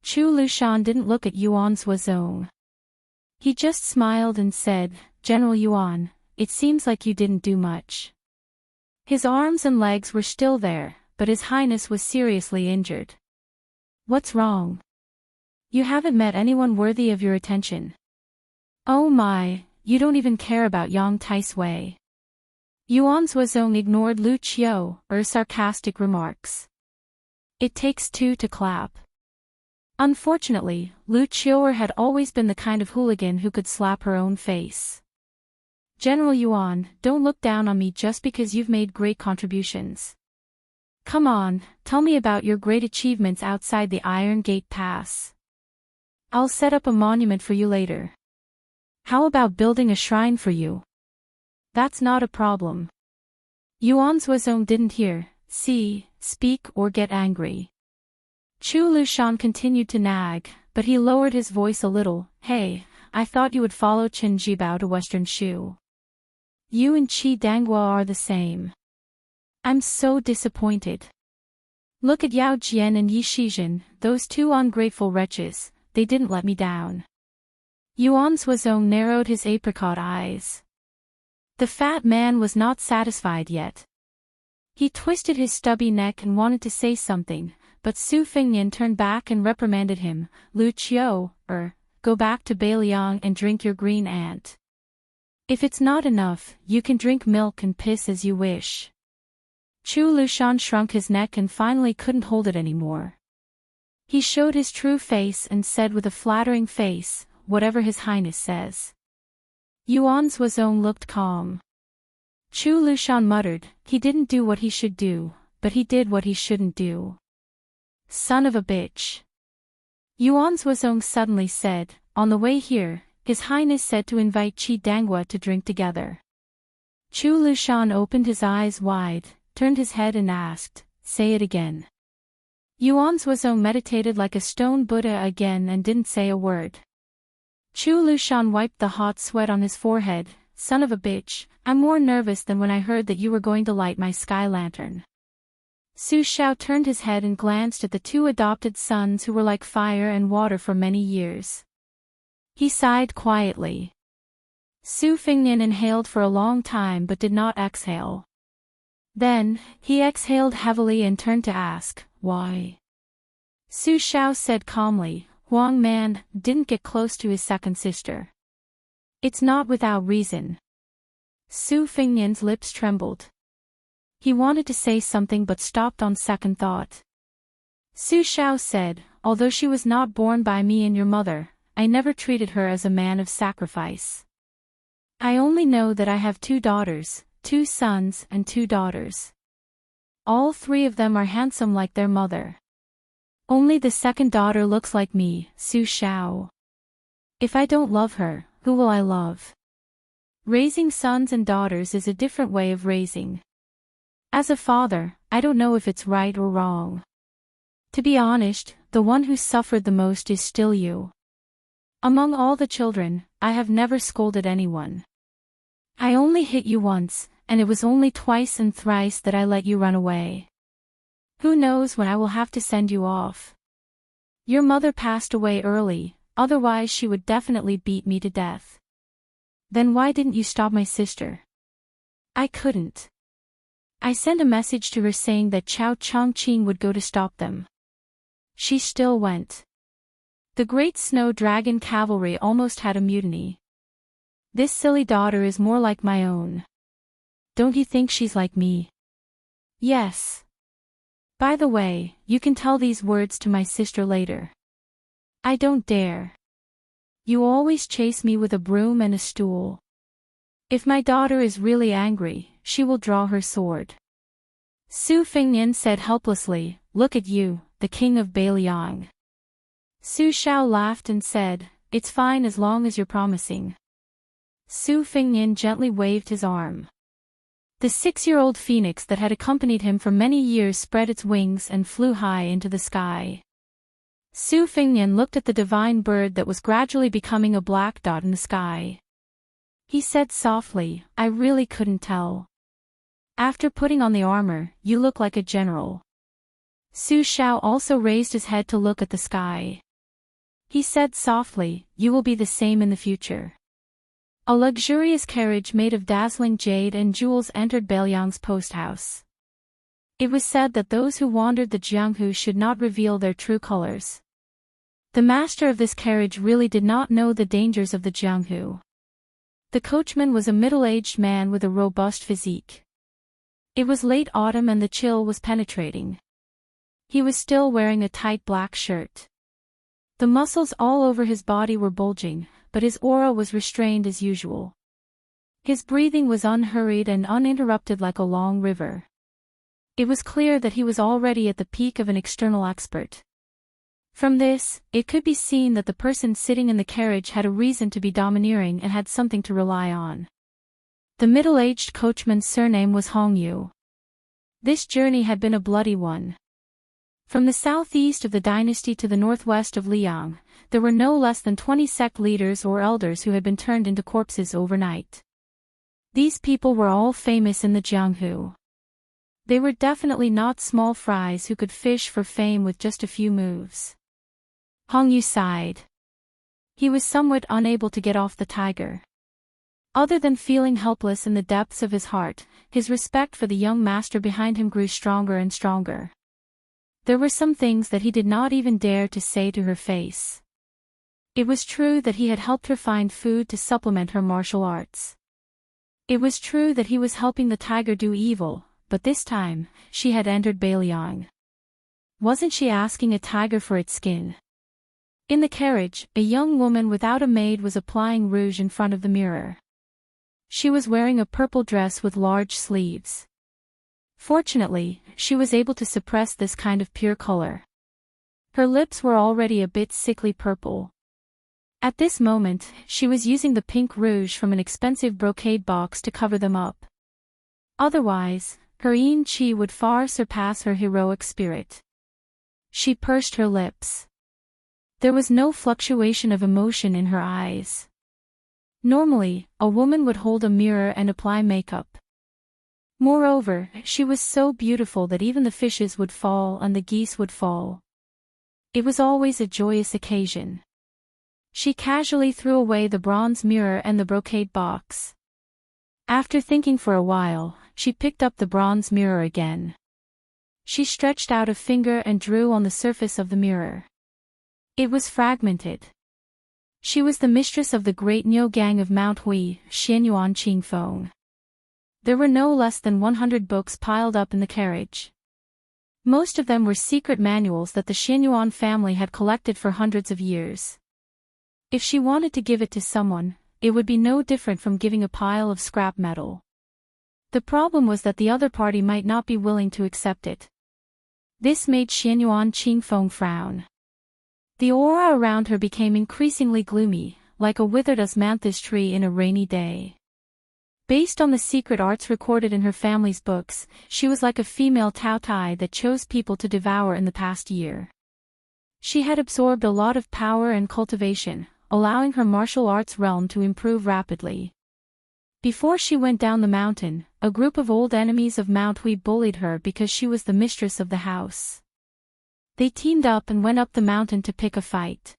Chu Lushan didn't look at Yuan Zuozong. He just smiled and said, "General Yuan, it seems like you didn't do much." His arms and legs were still there, but His Highness was seriously injured. "What's wrong? You haven't met anyone worthy of your attention." "Oh my, you don't even care about Yang Taisui." Yuan Zuozong ignored Lu Qiu's sarcastic remarks. "It takes two to clap." Unfortunately, Lu Qiu had always been the kind of hooligan who could slap her own face. "General Yuan, don't look down on me just because you've made great contributions. Come on, tell me about your great achievements outside the Iron Gate Pass. I'll set up a monument for you later. How about building a shrine for you?" "That's not a problem." Yuan Zuozong didn't hear, see, speak or get angry. Chu Lushan continued to nag, but he lowered his voice a little. "Hey, I thought you would follow Qin Jibao to Western Shu. You and Qi Danghua are the same. I'm so disappointed. Look at Yao Jian and Yi Shizhen, those two ungrateful wretches, they didn't let me down." Yuan Zuozong narrowed his apricot eyes. The fat man was not satisfied yet. He twisted his stubby neck and wanted to say something, but Su Fengnian turned back and reprimanded him. "Lu Qiu, go back to Beiliang and drink your green ant. If it's not enough, you can drink milk and piss as you wish." Chu Lushan shrunk his neck and finally couldn't hold it anymore. He showed his true face and said with a flattering face, "Whatever His Highness says." Yuan Zhuozong looked calm. Chu Lushan muttered, "He didn't do what he should do, but he did what he shouldn't do. Son of a bitch." Yuan Zhuozong suddenly said, "On the way here, His Highness said to invite Qi Dangua to drink together." Chu Lushan opened his eyes wide, turned his head and asked, "Say it again." Yuan Zhuozong meditated like a stone Buddha again and didn't say a word. Chu Lushan wiped the hot sweat on his forehead. "Son of a bitch, I'm more nervous than when I heard that you were going to light my sky lantern." Su Shao turned his head and glanced at the two adopted sons who were like fire and water for many years. He sighed quietly. Su Fengnian inhaled for a long time but did not exhale. Then, he exhaled heavily and turned to ask, "Why?" Su Shao said calmly, "Huang Man didn't get close to his second sister. It's not without reason." Su Fengnian's lips trembled. He wanted to say something but stopped on second thought. Su Shao said, "Although she was not born by me and your mother, I never treated her as a man of sacrifice. I only know that I have 2 daughters, 2 sons and 2 daughters. All 3 of them are handsome like their mother. Only the second daughter looks like me, Su Shao. If I don't love her, who will I love? Raising sons and daughters is a different way of raising. As a father, I don't know if it's right or wrong. To be honest, the one who suffered the most is still you. Among all the children, I have never scolded anyone. I only hit you once, and it was only twice and thrice that I let you run away. Who knows when I will have to send you off? Your mother passed away early, otherwise she would definitely beat me to death. Then why didn't you stop my sister?" "I couldn't. I sent a message to her saying that Chao Chongqing would go to stop them. She still went. The great snow dragon cavalry almost had a mutiny. This silly daughter is more like my own. Don't you think she's like me?" "Yes. By the way, you can tell these words to my sister later." "I don't dare. You always chase me with a broom and a stool. If my daughter is really angry, she will draw her sword." Su Fengnian said helplessly, "Look at you, the king of Beiliang." Su Shao laughed and said, "It's fine as long as you're promising." Su Fengnian gently waved his arm. The 6-year-old phoenix that had accompanied him for many years spread its wings and flew high into the sky. Su Fengnian looked at the divine bird that was gradually becoming a black dot in the sky. He said softly, "I really couldn't tell. After putting on the armor, you look like a general." Su Shao also raised his head to look at the sky. He said softly, "You will be the same in the future." A luxurious carriage made of dazzling jade and jewels entered Beiliang's post house. It was said that those who wandered the Jianghu should not reveal their true colors. The master of this carriage really did not know the dangers of the Jianghu. The coachman was a middle-aged man with a robust physique. It was late autumn and the chill was penetrating. He was still wearing a tight black shirt. The muscles all over his body were bulging, but his aura was restrained as usual. His breathing was unhurried and uninterrupted like a long river. It was clear that he was already at the peak of an external expert. From this, it could be seen that the person sitting in the carriage had a reason to be domineering and had something to rely on. The middle-aged coachman's surname was Hongyu. This journey had been a bloody one. From the southeast of the dynasty to the northwest of Liang, there were no less than 20 sect leaders or elders who had been turned into corpses overnight. These people were all famous in the Jianghu. They were definitely not small fries who could fish for fame with just a few moves. Hongyu sighed. He was somewhat unable to get off the tiger. Other than feeling helpless in the depths of his heart, his respect for the young master behind him grew stronger and stronger. There were some things that he did not even dare to say to her face. It was true that he had helped her find food to supplement her martial arts. It was true that he was helping the tiger do evil, but this time, she had entered Beiliang. Wasn't she asking a tiger for its skin? In the carriage, a young woman without a maid was applying rouge in front of the mirror. She was wearing a purple dress with large sleeves. Fortunately, she was able to suppress this kind of pure color. Her lips were already a bit sickly purple. At this moment, she was using the pink rouge from an expensive brocade box to cover them up. Otherwise, her yin qi would far surpass her heroic spirit. She pursed her lips. There was no fluctuation of emotion in her eyes. Normally, a woman would hold a mirror and apply makeup. Moreover, she was so beautiful that even the fishes would fall and the geese would fall. It was always a joyous occasion. She casually threw away the bronze mirror and the brocade box. After thinking for a while, she picked up the bronze mirror again. She stretched out a finger and drew on the surface of the mirror. It was fragmented. She was the mistress of the great Niu gang of Mount Hui, Xianyuan Qingfeng. There were no less than 100 books piled up in the carriage. Most of them were secret manuals that the Xianyuan family had collected for hundreds of years. If she wanted to give it to someone, it would be no different from giving a pile of scrap metal. The problem was that the other party might not be willing to accept it. This made Xianyuan Qingfeng frown. The aura around her became increasingly gloomy, like a withered osmanthus tree in a rainy day. Based on the secret arts recorded in her family's books, she was like a female Tao Tai that chose people to devour in the past year. She had absorbed a lot of power and cultivation, allowing her martial arts realm to improve rapidly. Before she went down the mountain, a group of old enemies of Mount Hui bullied her because she was the mistress of the house. They teamed up and went up the mountain to pick a fight.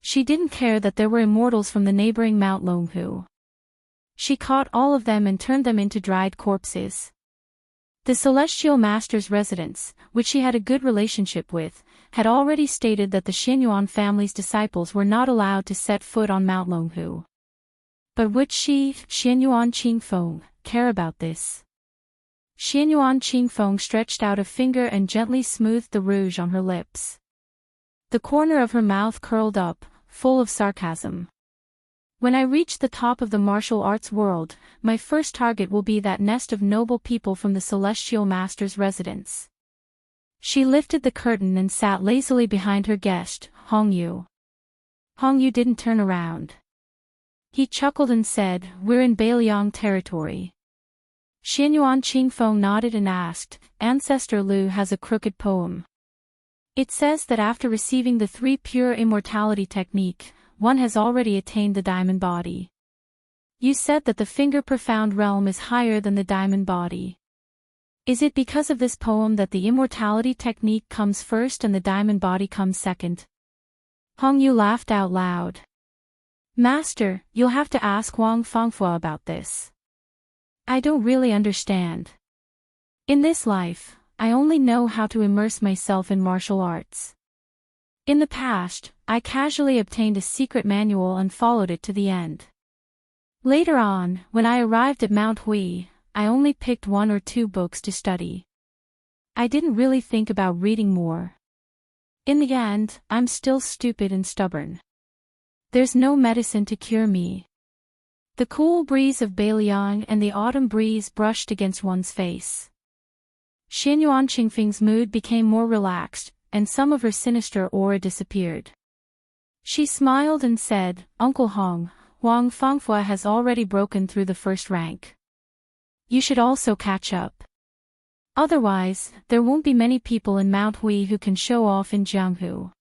She didn't care that there were immortals from the neighboring Mount Longhu. She caught all of them and turned them into dried corpses. The Celestial Master's residence, which she had a good relationship with, had already stated that the Xianyuan family's disciples were not allowed to set foot on Mount Longhu. But would she, Xianyuan Qingfeng, care about this? Xianyuan Qingfeng stretched out a finger and gently smoothed the rouge on her lips. The corner of her mouth curled up, full of sarcasm. When I reach the top of the martial arts world, my first target will be that nest of noble people from the Celestial Master's residence. She lifted the curtain and sat lazily behind her guest, Hongyu. Hongyu didn't turn around. He chuckled and said, "We're in Beiliang territory." Xianyuan Qingfeng nodded and asked, "Ancestor Lu has a crooked poem. It says that after receiving the 3 pure immortality technique, one has already attained the diamond body. You said that the finger profound realm is higher than the diamond body. Is it because of this poem that the immortality technique comes first and the diamond body comes second?" Hongyu laughed out loud. "Master, you'll have to ask Wang Fangfua about this. I don't really understand. In this life, I only know how to immerse myself in martial arts. In the past, I casually obtained a secret manual and followed it to the end. Later on, when I arrived at Mount Hui, I only picked 1 or 2 books to study. I didn't really think about reading more. In the end, I'm still stupid and stubborn. There's no medicine to cure me." The cool breeze of Beiliang and the autumn breeze brushed against one's face. Xianyuan Qingfeng's mood became more relaxed, and some of her sinister aura disappeared. She smiled and said, "Uncle Hong, Wang Fangfua has already broken through the first rank. You should also catch up. Otherwise, there won't be many people in Mount Hui who can show off in Jianghu."